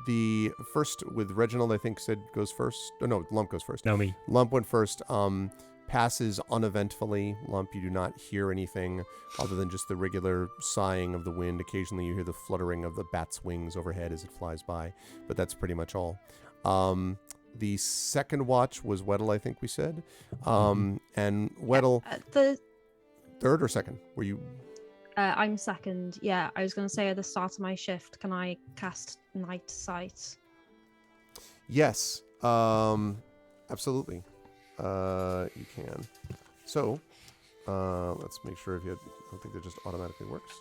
the first with Reginald, I think, said goes first. Oh, no, Lump goes first. No, me. Lump went first. Passes uneventfully. Lump, you do not hear anything other than just the regular sighing of the wind. Occasionally you hear the fluttering of the bat's wings overhead as it flies by, but that's pretty much all. The second watch was Weddle, I think we said. And Weddle... The Third or second? Were you... I'm second. Yeah, I was going to say at the start of my shift, can I cast Night Sight? Yes. Absolutely. You can. So, let's make sure if you had... I don't think that just automatically works.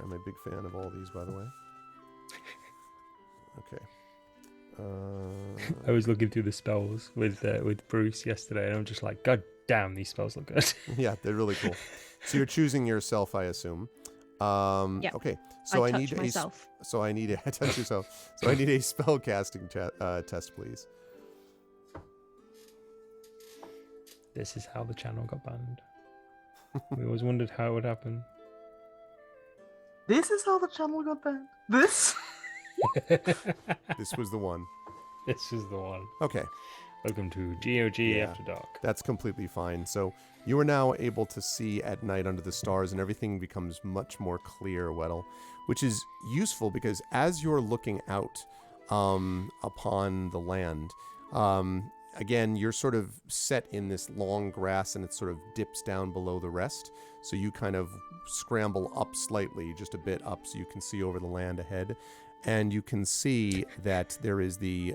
I'm a big fan of all these, by the way. Okay. I was looking through the spells with Bruce yesterday, and I'm just like, God damn, these spells look good. Yeah, they're really cool. So you're choosing yourself, I assume. Yeah. Okay. So I touch need myself. So I need a touch yourself. So I need a spell casting test, please. This is how the channel got banned. We always wondered how it would happen. This is how the channel got banned. This? This was the one. This is the one. Okay. Welcome to GOG Yeah. After Dark. That's completely fine. So you are now able to see at night under the stars, and everything becomes much more clear, Weddle, which is useful because as you're looking out upon the land, again, you're sort of set in this long grass, and it sort of dips down below the rest. So you kind of scramble up slightly, just a bit up, so you can see over the land ahead. And you can see that there is the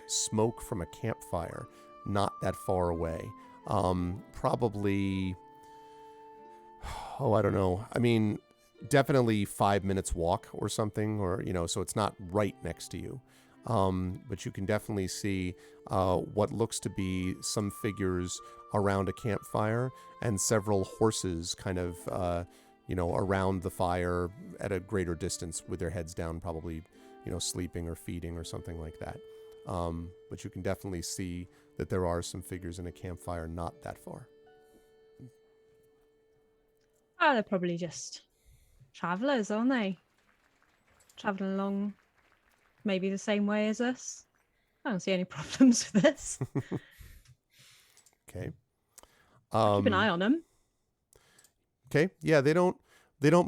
smoke from a campfire not that far away. Probably, I don't know. I mean, definitely 5 minutes walk or something, or, so it's not right next to you. But you can definitely see what looks to be some figures around a campfire and several horses kind of, around the fire at a greater distance with their heads down, probably, sleeping or feeding or something like that. But you can definitely see that there are some figures in a campfire not that far. Oh, they're probably just travelers, aren't they? Traveling along maybe the same way as us. I don't see any problems with this. Okay. Keep an eye on them. Okay. Yeah, they don't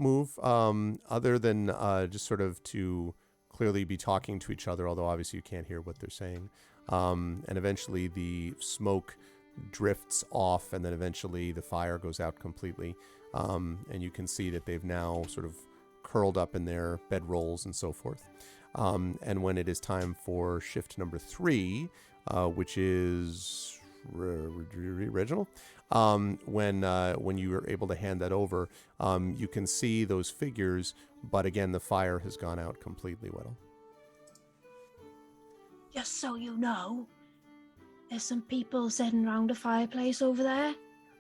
move other than just sort of to clearly be talking to each other, although obviously you can't hear what they're saying. And eventually the smoke drifts off, and then eventually the fire goes out completely. And you can see that they've now sort of curled up in their bedrolls and so forth. And when it is time for shift number 3, which is Reginald, when you are able to hand that over, you can see those figures, but again, the fire has gone out completely, Weddle. Just so you know, there's some people sitting around a fireplace over there,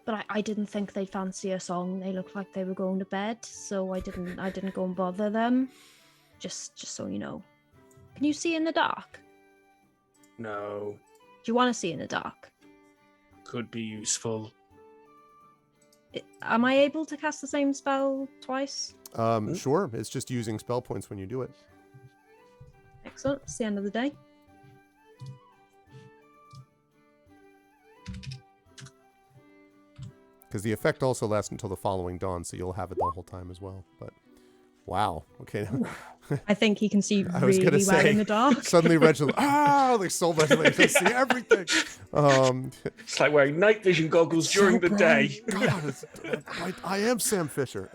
but I didn't think they'd fancy a song. They looked like they were going to bed, so I didn't go and bother them. Just so you know. Can you see in the dark? No. Do you want to see in the dark? Could be useful. Am I able to cast the same spell twice? Sure. It's just using spell points when you do it. Excellent. It's the end of the day. Because the effect also lasts until the following dawn, so you'll have it the whole time as well. But wow, okay. I think he can see I was really gonna well say, in the dark. Suddenly Reginald, like so much, like can see everything. It's like wearing night vision goggles during the day. God, I am Sam Fisher.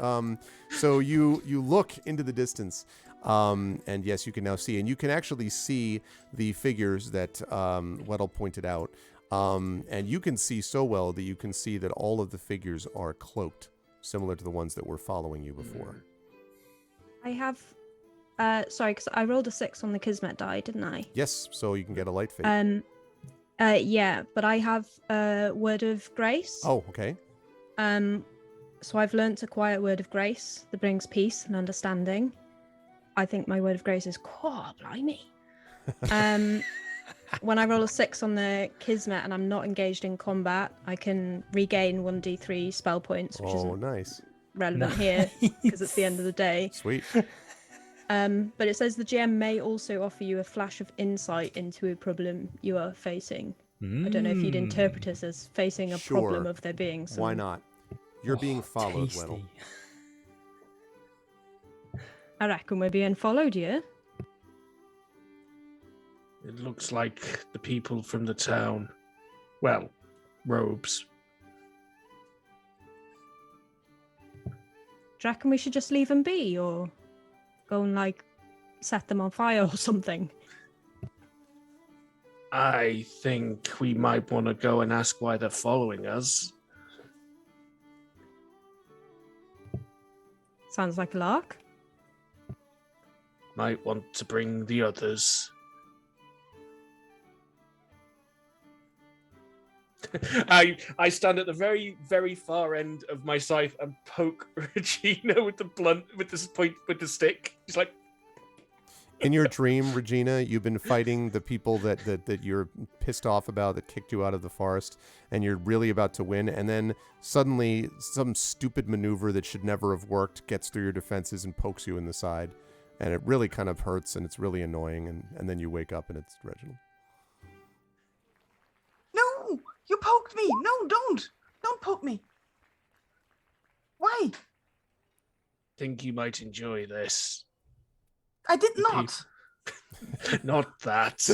So you look into the distance, and yes, you can now see, and you can actually see the figures that Weddle pointed out. And you can see so well that you can see that all of the figures are cloaked, similar to the ones that were following you before. I have, sorry, because I rolled a 6 on the Kismet die, didn't I? Yes, so you can get a light fate. Yeah, but I have a word of grace. Oh, okay. So I've learnt a quiet word of grace that brings peace and understanding. I think my word of grace is, oh, blimey. When I roll a 6 on the Kismet and I'm not engaged in combat, I can regain 1d3 spell points, which isn't nice. relevant here because it's the end of the day. Sweet. But it says the GM may also offer you a flash of insight into a problem you are facing. I don't know if you'd interpret this as facing a problem of there being some... Why not? You're being followed, tasty. Weddle. I reckon we're being followed, yeah? It looks like the people from the town. Well, robes. Do you reckon we should just leave them be, or go and, like, set them on fire or something? I think we might want to go and ask why they're following us. Sounds like a lark. Might want to bring the others. I stand at the very, very far end of my scythe and poke Regina with the stick. He's like, In your dream, Regina, you've been fighting the people that you're pissed off about, that kicked you out of the forest, and you're really about to win, and then suddenly some stupid maneuver that should never have worked gets through your defenses and pokes you in the side, and it really kind of hurts, and it's really annoying, and then you wake up and it's Reginald. No, you poked me. No, don't poke me. Why? think you might enjoy this. I did not. Not that.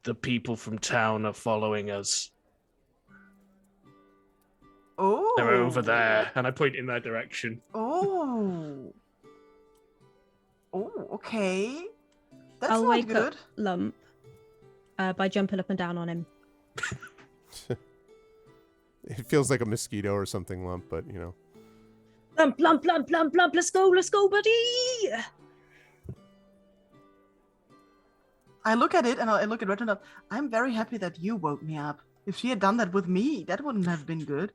The people from town are following us. Oh. They're over there. And I point in that direction. Oh. Oh, okay. That's I'll not wake good. up Lump by jumping up and down on him. It feels like a mosquito or something, Lump, but you know. Lump, lump, lump, lump, lump. Let's go, buddy. I look at it and I look at Reginald. I'm very happy that you woke me up. If she had done that with me, that wouldn't have been good.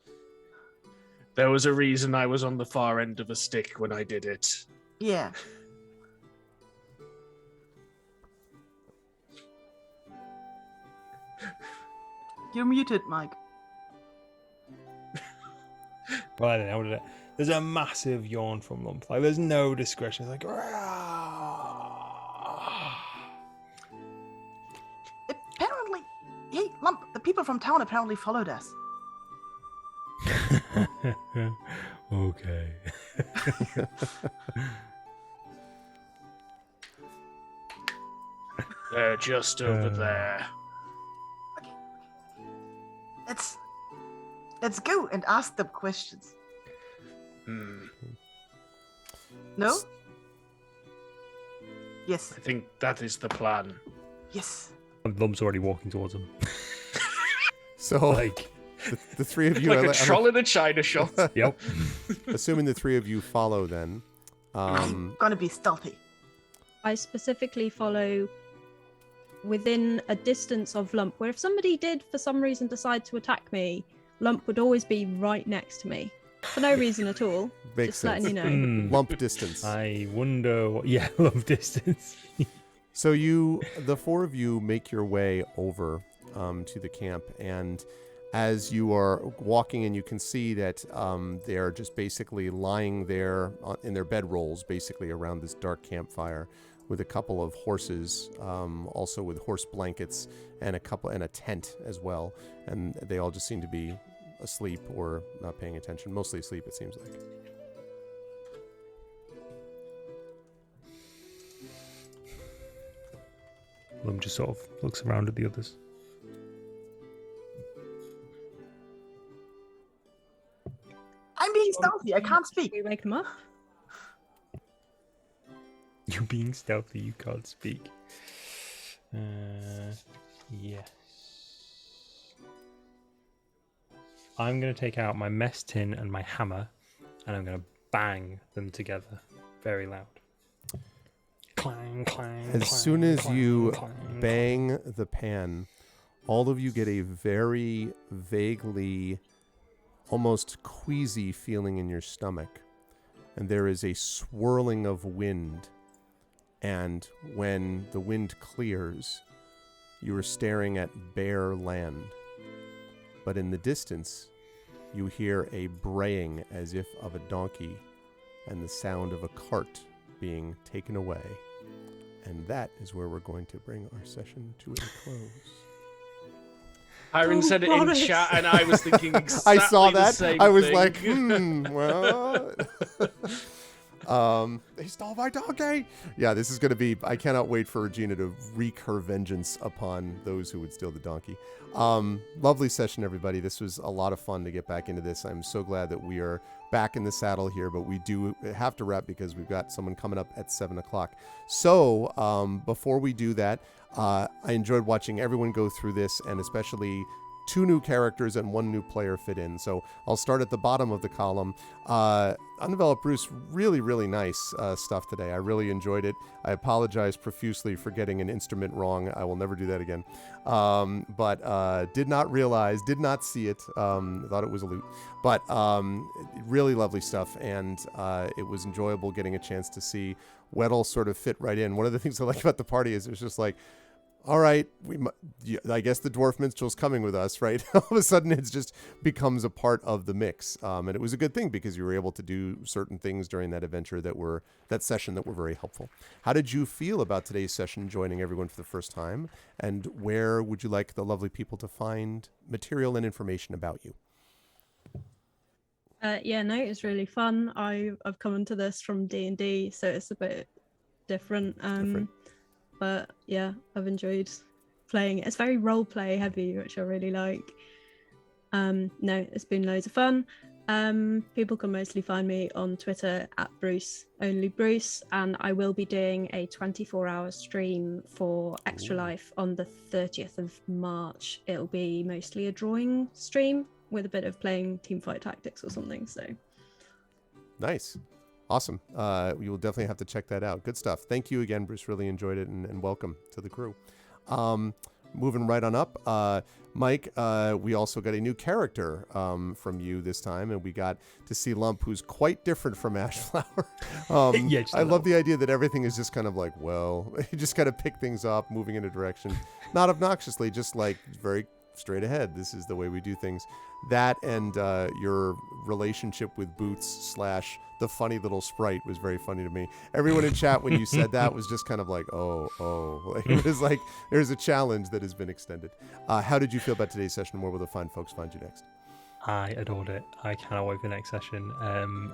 There was a reason I was on the far end of a stick when I did it. Yeah. You're muted, Mike. Well, I don't know. There's a massive yawn from Lump. Like, there's no discretion. It's like, Apparently, hey, Lump, the people from town apparently followed us. okay. They're just over there. Let's go and ask them questions. No? Yes. I think that is the plan. Yes. Lump's already walking towards him. So, Like, the three of you... Like a troll in a china shop. yep. Assuming the three of you follow then. I'm gonna be stealthy. I specifically follow within a distance of Lump, where if somebody did for some reason decide to attack me, Lump would always be right next to me. For no reason at all. Makes Just sense. letting you know. Lump distance. I wonder what... Yeah, Lump distance. So the four of you make your way over to the camp, and as you are walking in, you can see that they're just basically lying there in their bedrolls, basically around this dark campfire, with a couple of horses, also with horse blankets, and a tent as well, and they all just seem to be asleep or not paying attention. Mostly asleep, it seems like. Lump just sort of looks around at the others. I'm being stealthy. I can't speak. We wake them up. You're being stealthy, you can't speak. Yes. I'm going to take out my mess tin and my hammer, and I'm going to bang them together very loud. Clang, clang, As clang, soon as clang, you clang, bang the pan, all of you get a very vaguely, almost queasy feeling in your stomach. And there is a swirling of wind. And when the wind clears, you are staring at bare land. But in the distance, you hear a braying as if of a donkey and the sound of a cart being taken away. And that is where we're going to bring our session to a close. Hiron said it in Boris. chat, and I was thinking exactly I saw the that. same I was thing. like, well. They stole my donkey. Yeah, this is going to be, I cannot wait for Regina to wreak her vengeance upon those who would steal the donkey. Lovely session, everybody. This was a lot of fun to get back into this. I'm so glad that we are back in the saddle here, but we do have to wrap because we've got someone coming up at 7 o'clock. So before we do that, I enjoyed watching everyone go through this, and especially 2 new characters and 1 new player fit in. So I'll start at the bottom of the column. Undeveloped Bruce, really, really nice stuff today. I really enjoyed it. I apologize profusely for getting an instrument wrong. I will never do that again. But did not realize, did not see it. Thought it was a lute. But really lovely stuff. And it was enjoyable getting a chance to see Weddle sort of fit right in. One of the things I like about the party is it was just like, all right, I guess the dwarf minstrel's coming with us, right? All of a sudden, it just becomes a part of the mix, and it was a good thing because you were able to do certain things during that adventure that session that were very helpful. How did you feel about today's session, joining everyone for the first time, and where would you like the lovely people to find material and information about you? Yeah, no, it's really fun. I've come into this from D&D, so it's a bit different. But yeah, I've enjoyed playing it. It's very role play heavy, which I really like. No, it's been loads of fun. People can mostly find me on Twitter at Bruce, only Bruce, and I will be doing a 24-hour stream for Extra Life on the 30th of March. It'll be mostly a drawing stream with a bit of playing Teamfight Tactics or something. So Nice. Awesome. We will definitely have to check that out. Good stuff. Thank you again, Bruce. Really enjoyed it, and welcome to the crew. Moving right on up, Mike, we also got a new character from you this time, and we got to see Lump, who's quite different from Ashflower. Yeah, I love the idea that everything is just kind of like, well, you just got to pick things up, moving in a direction, not obnoxiously, just like very straight ahead. This is the way we do things. That and your relationship with Boots / the funny little sprite was very funny to me. Everyone in chat, when you said that, was just kind of like, oh. Like, it was like there's a challenge that has been extended. How did you feel about today's session? Where will the fine folks find you next? I adored it. I cannot wait for the next session.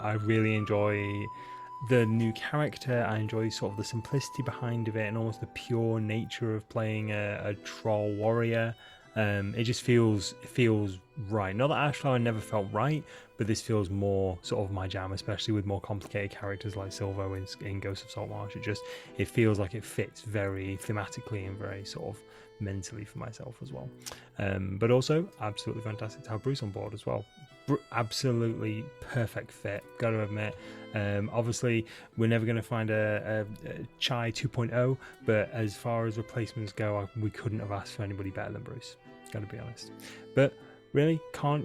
I really enjoy the new character. I enjoy sort of the simplicity behind of it and almost the pure nature of playing a troll warrior. It just feels right. Not that Ashflower never felt right, but this feels more sort of my jam, especially with more complicated characters like Silvo in Ghost of Saltmarsh. It feels like it fits very thematically and very sort of mentally for myself as well. But also absolutely fantastic to have Bruce on board as well. Absolutely perfect fit, gotta admit. Obviously we're never going to find a Chai 2.0, but as far as replacements go, we couldn't have asked for anybody better than Bruce, gotta be honest. But really can't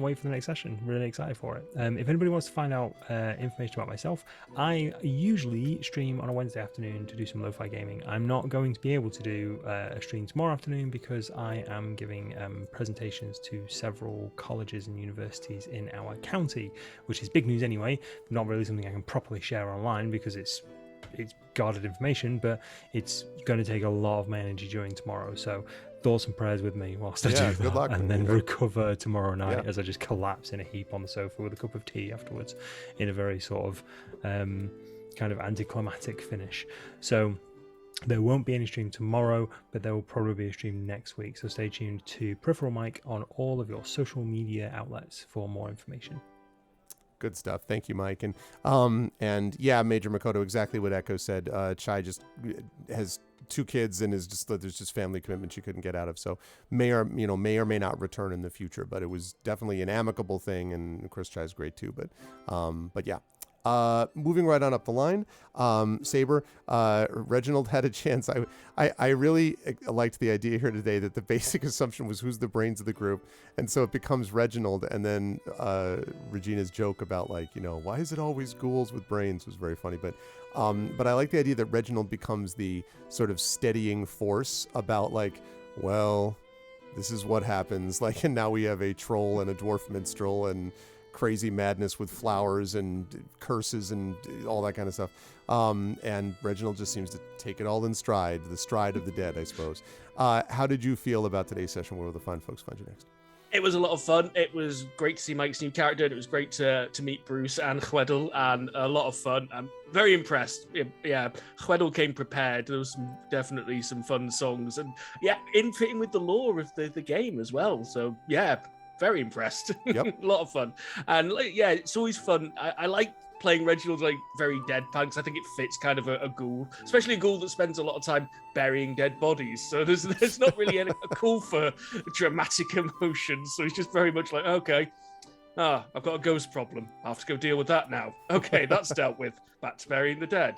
wait for the next session. Really excited for it. If anybody wants to find out information about myself, I usually stream on a Wednesday afternoon to do some lo-fi gaming. I'm not going to be able to do a stream tomorrow afternoon because I am giving presentations to several colleges and universities in our county, which is big news anyway. Not really something I can properly share online because it's guarded information, but it's going to take a lot of my energy during tomorrow. So thoughts and prayers with me whilst I do that, good luck, and then yeah. recover tomorrow night as I just collapse in a heap on the sofa with a cup of tea afterwards in a very sort of kind of anticlimactic finish. So there won't be any stream tomorrow, but there will probably be a stream next week. So stay tuned to Peripheral Mike on all of your social media outlets for more information. Good stuff. Thank you, Mike. And yeah, Major Makoto, exactly what Echo said. Chai just has 2 kids and is just there's just family commitment she couldn't get out of. So may or may not return in the future, but it was definitely an amicable thing. And of course, Chai's great too. But yeah. Moving right on up the line, Saber, Reginald had a chance. I really liked the idea here today that the basic assumption was who's the brains of the group, and so it becomes Reginald, and then Regina's joke about why is it always ghouls with brains was very funny, but I like the idea that Reginald becomes the sort of steadying force about well, this is what happens, and now we have a troll and a dwarf minstrel and crazy madness with flowers and curses and all that kind of stuff. And Reginald just seems to take it all in stride, the stride of the dead, I suppose. How did you feel about today's session? Where will the fine folks find you next? It was a lot of fun. It was great to see Mike's new character. And it was great to meet Bruce and Chweddle, and a lot of fun. I'm very impressed. Yeah, Chweddle came prepared. There was definitely some fun songs, and in fitting with the lore of the game as well. So yeah, very impressed. Yep. A lot of fun. And it's always fun. I like playing Reginald very deadpan, because I think it fits kind of a ghoul, especially a ghoul that spends a lot of time burying dead bodies. So there's not really a call for dramatic emotion. So it's just very much okay, I've got a ghost problem. I have to go deal with that now. Okay, that's dealt with. Back to burying the dead.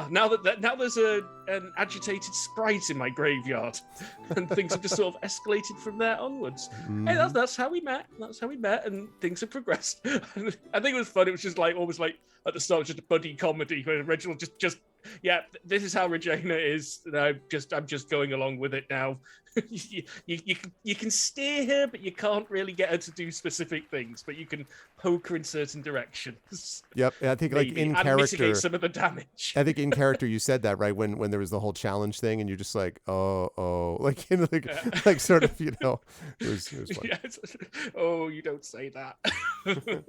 Now there's an agitated sprite in my graveyard, and things have just sort of escalated from there onwards. Mm-hmm. Hey, that's how we met. That's how we met, and things have progressed. I think it was fun. It was just almost at the start, just a buddy comedy where Reginald just this is how Regina is. And I'm just going along with it now. You can steer her, but you can't really get her to do specific things. But you can poke her in certain directions. Yep, I think in character, mitigate some of the damage. I think in character you said that right when there was the whole challenge thing, and you're just sort of it was fun. Yes. Oh, you don't say that. But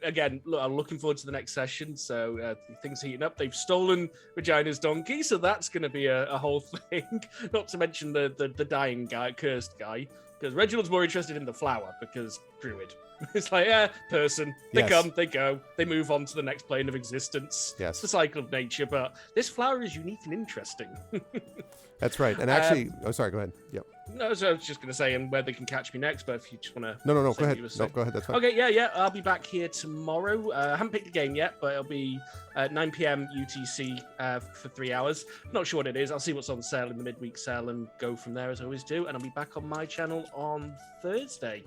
again, look, I'm looking forward to the next session. So things heating up. They've stolen Regina's donkey, so that's going to be a whole thing. Not to mention the dying guy, cursed guy, because Reginald's more interested in the flower because druid. It's person. They come, they go, they move on to the next plane of existence. Yes. It's the cycle of nature, but this flower is unique and interesting. That's right. And actually, sorry, go ahead. Yep. No, so I was just going to say, and where they can catch me next, but if you just want to... No, go ahead. No, go ahead, that's fine. Okay, yeah, I'll be back here tomorrow. I haven't picked the game yet, but it'll be 9 p.m. UTC for 3 hours. Not sure what it is. I'll see what's on sale in the midweek sale and go from there, as I always do. And I'll be back on my channel on Thursday.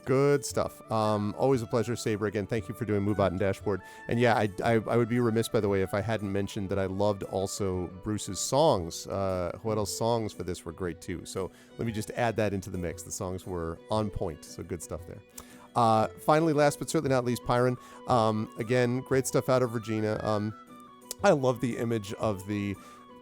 Good stuff. Always a pleasure, Saber. Again, thank you for doing Move Out and Dashboard. And I would be remiss, by the way, if I hadn't mentioned that I loved also Bruce's songs. Chweddle's songs for this were great too. So let me just add that into the mix. The songs were on point. So good stuff there. Finally, last but certainly not least, Pyron. Again, great stuff out of Regina. I love the image of the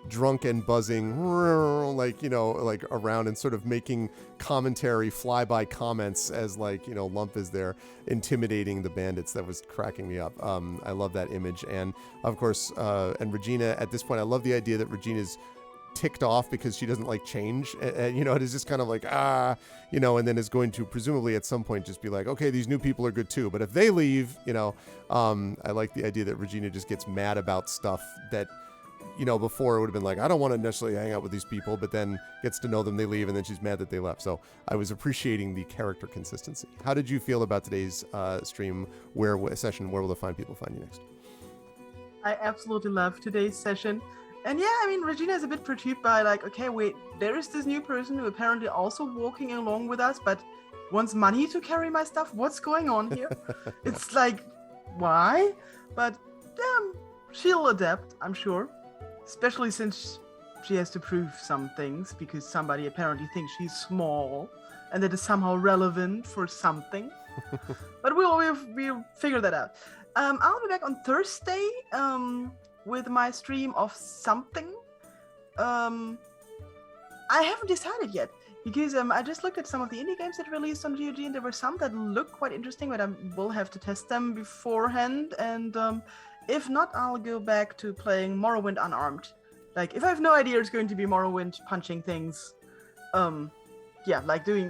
drunk and buzzing around and sort of making commentary, flyby comments as Lump is there intimidating the bandits. That was cracking me up. I love that image. And of course, and Regina at this point, I love the idea that Regina's ticked off because she doesn't like change. It is just kind of and then is going to presumably at some point just be okay, these new people are good too. But if they leave, I like the idea that Regina just gets mad about stuff that before it would have been I don't want to necessarily hang out with these people, but then gets to know them, they leave, and then she's mad that they left. So I was appreciating the character consistency. How did you feel about today's session? Where will the fine people find you next? I absolutely love today's session. And Regina is a bit perturbed by okay, wait, there is this new person who apparently also walking along with us, but wants money to carry my stuff. What's going on here? It's why? But she'll adapt, I'm sure. Especially since she has to prove some things because somebody apparently thinks she's small and that is somehow relevant for something. But we'll figure that out. I'll be back on Thursday with my stream of something. I haven't decided yet because I just looked at some of the indie games that released on GOG and there were some that look quite interesting, but I will have to test them beforehand. And if not, I'll go back to playing Morrowind unarmed. If I have no idea it's going to be Morrowind punching things, doing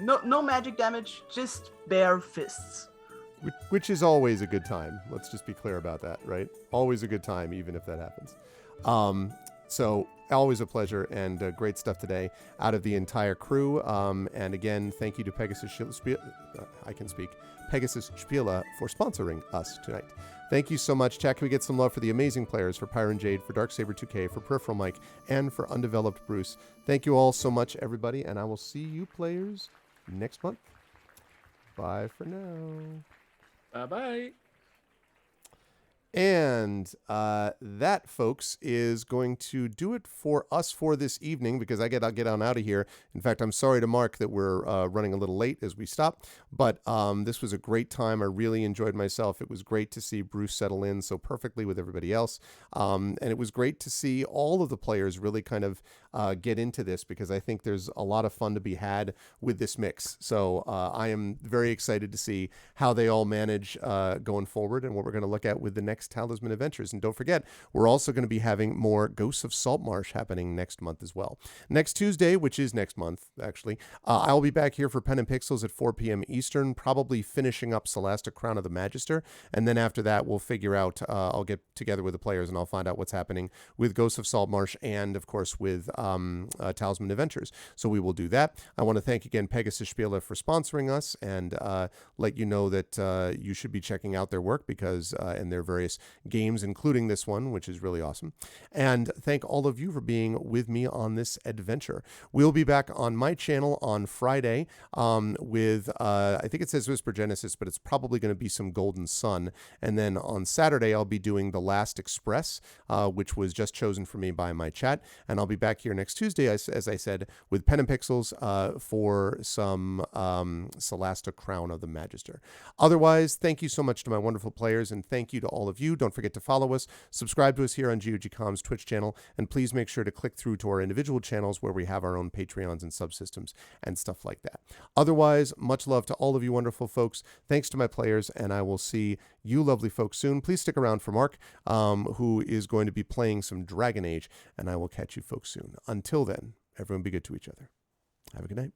no magic damage, just bare fists. Which is always a good time. Let's just be clear about that, right? Always a good time, even if that happens. So always a pleasure and great stuff today out of the entire crew. And again, thank you to Pegasus Pegasus Spiele for sponsoring us tonight. Thank you so much. Chat, can we get some love for the amazing players, for Pyron Jade, for Darksaber2K, for Peripheral Mike, and for Undeveloped Bruce. Thank you all so much, everybody, and I will see you players next month. Bye for now. Bye-bye. And that, folks, is going to do it for us for this evening, because I'll get on out of here. In fact, I'm sorry to Mark that we're running a little late as we stop, but this was a great time. I really enjoyed myself. It was great to see Bruce settle in so perfectly with everybody else, and it was great to see all of the players really kind of get into this, because I think there's a lot of fun to be had with this mix. So I am very excited to see how they all manage going forward, and what we're going to look at with the next Talisman Adventures. And don't forget, we're also going to be having more Ghosts of Saltmarsh happening next month as well. Next Tuesday, which is next month, actually, I'll be back here for Pen and Pixels at 4 p.m. Eastern, probably finishing up Celeste Crown of the Magister. And then after that, we'll figure out, I'll get together with the players and I'll find out what's happening with Ghosts of Saltmarsh and, of course, with Talisman Adventures. So we will do that. I want to thank again Pegasus Spiele for sponsoring us, and let you know that you should be checking out their work, because in their various games, including this one, which is really awesome. And thank all of you for being with me on this adventure. We'll be back on my channel on Friday with, I think it says Whisper Genesis, but it's probably going to be some Golden Sun. And then on Saturday, I'll be doing The Last Express, which was just chosen for me by my chat. And I'll be back here next Tuesday, as I said, with Pen and Pixels for some Celeste Crown of the Magister. Otherwise, thank you so much to my wonderful players, and thank you to all of you. Don't forget to follow us, subscribe to us here on GOGCom's Twitch channel, and please make sure to click through to our individual channels where we have our own Patreons and subsystems and stuff like that. Otherwise, much love to all of you wonderful folks. Thanks to my players, and I will see you lovely folks soon. Please stick around for Mark, who is going to be playing some Dragon Age, and I will catch you folks soon. Until then, everyone be good to each other. Have a good night.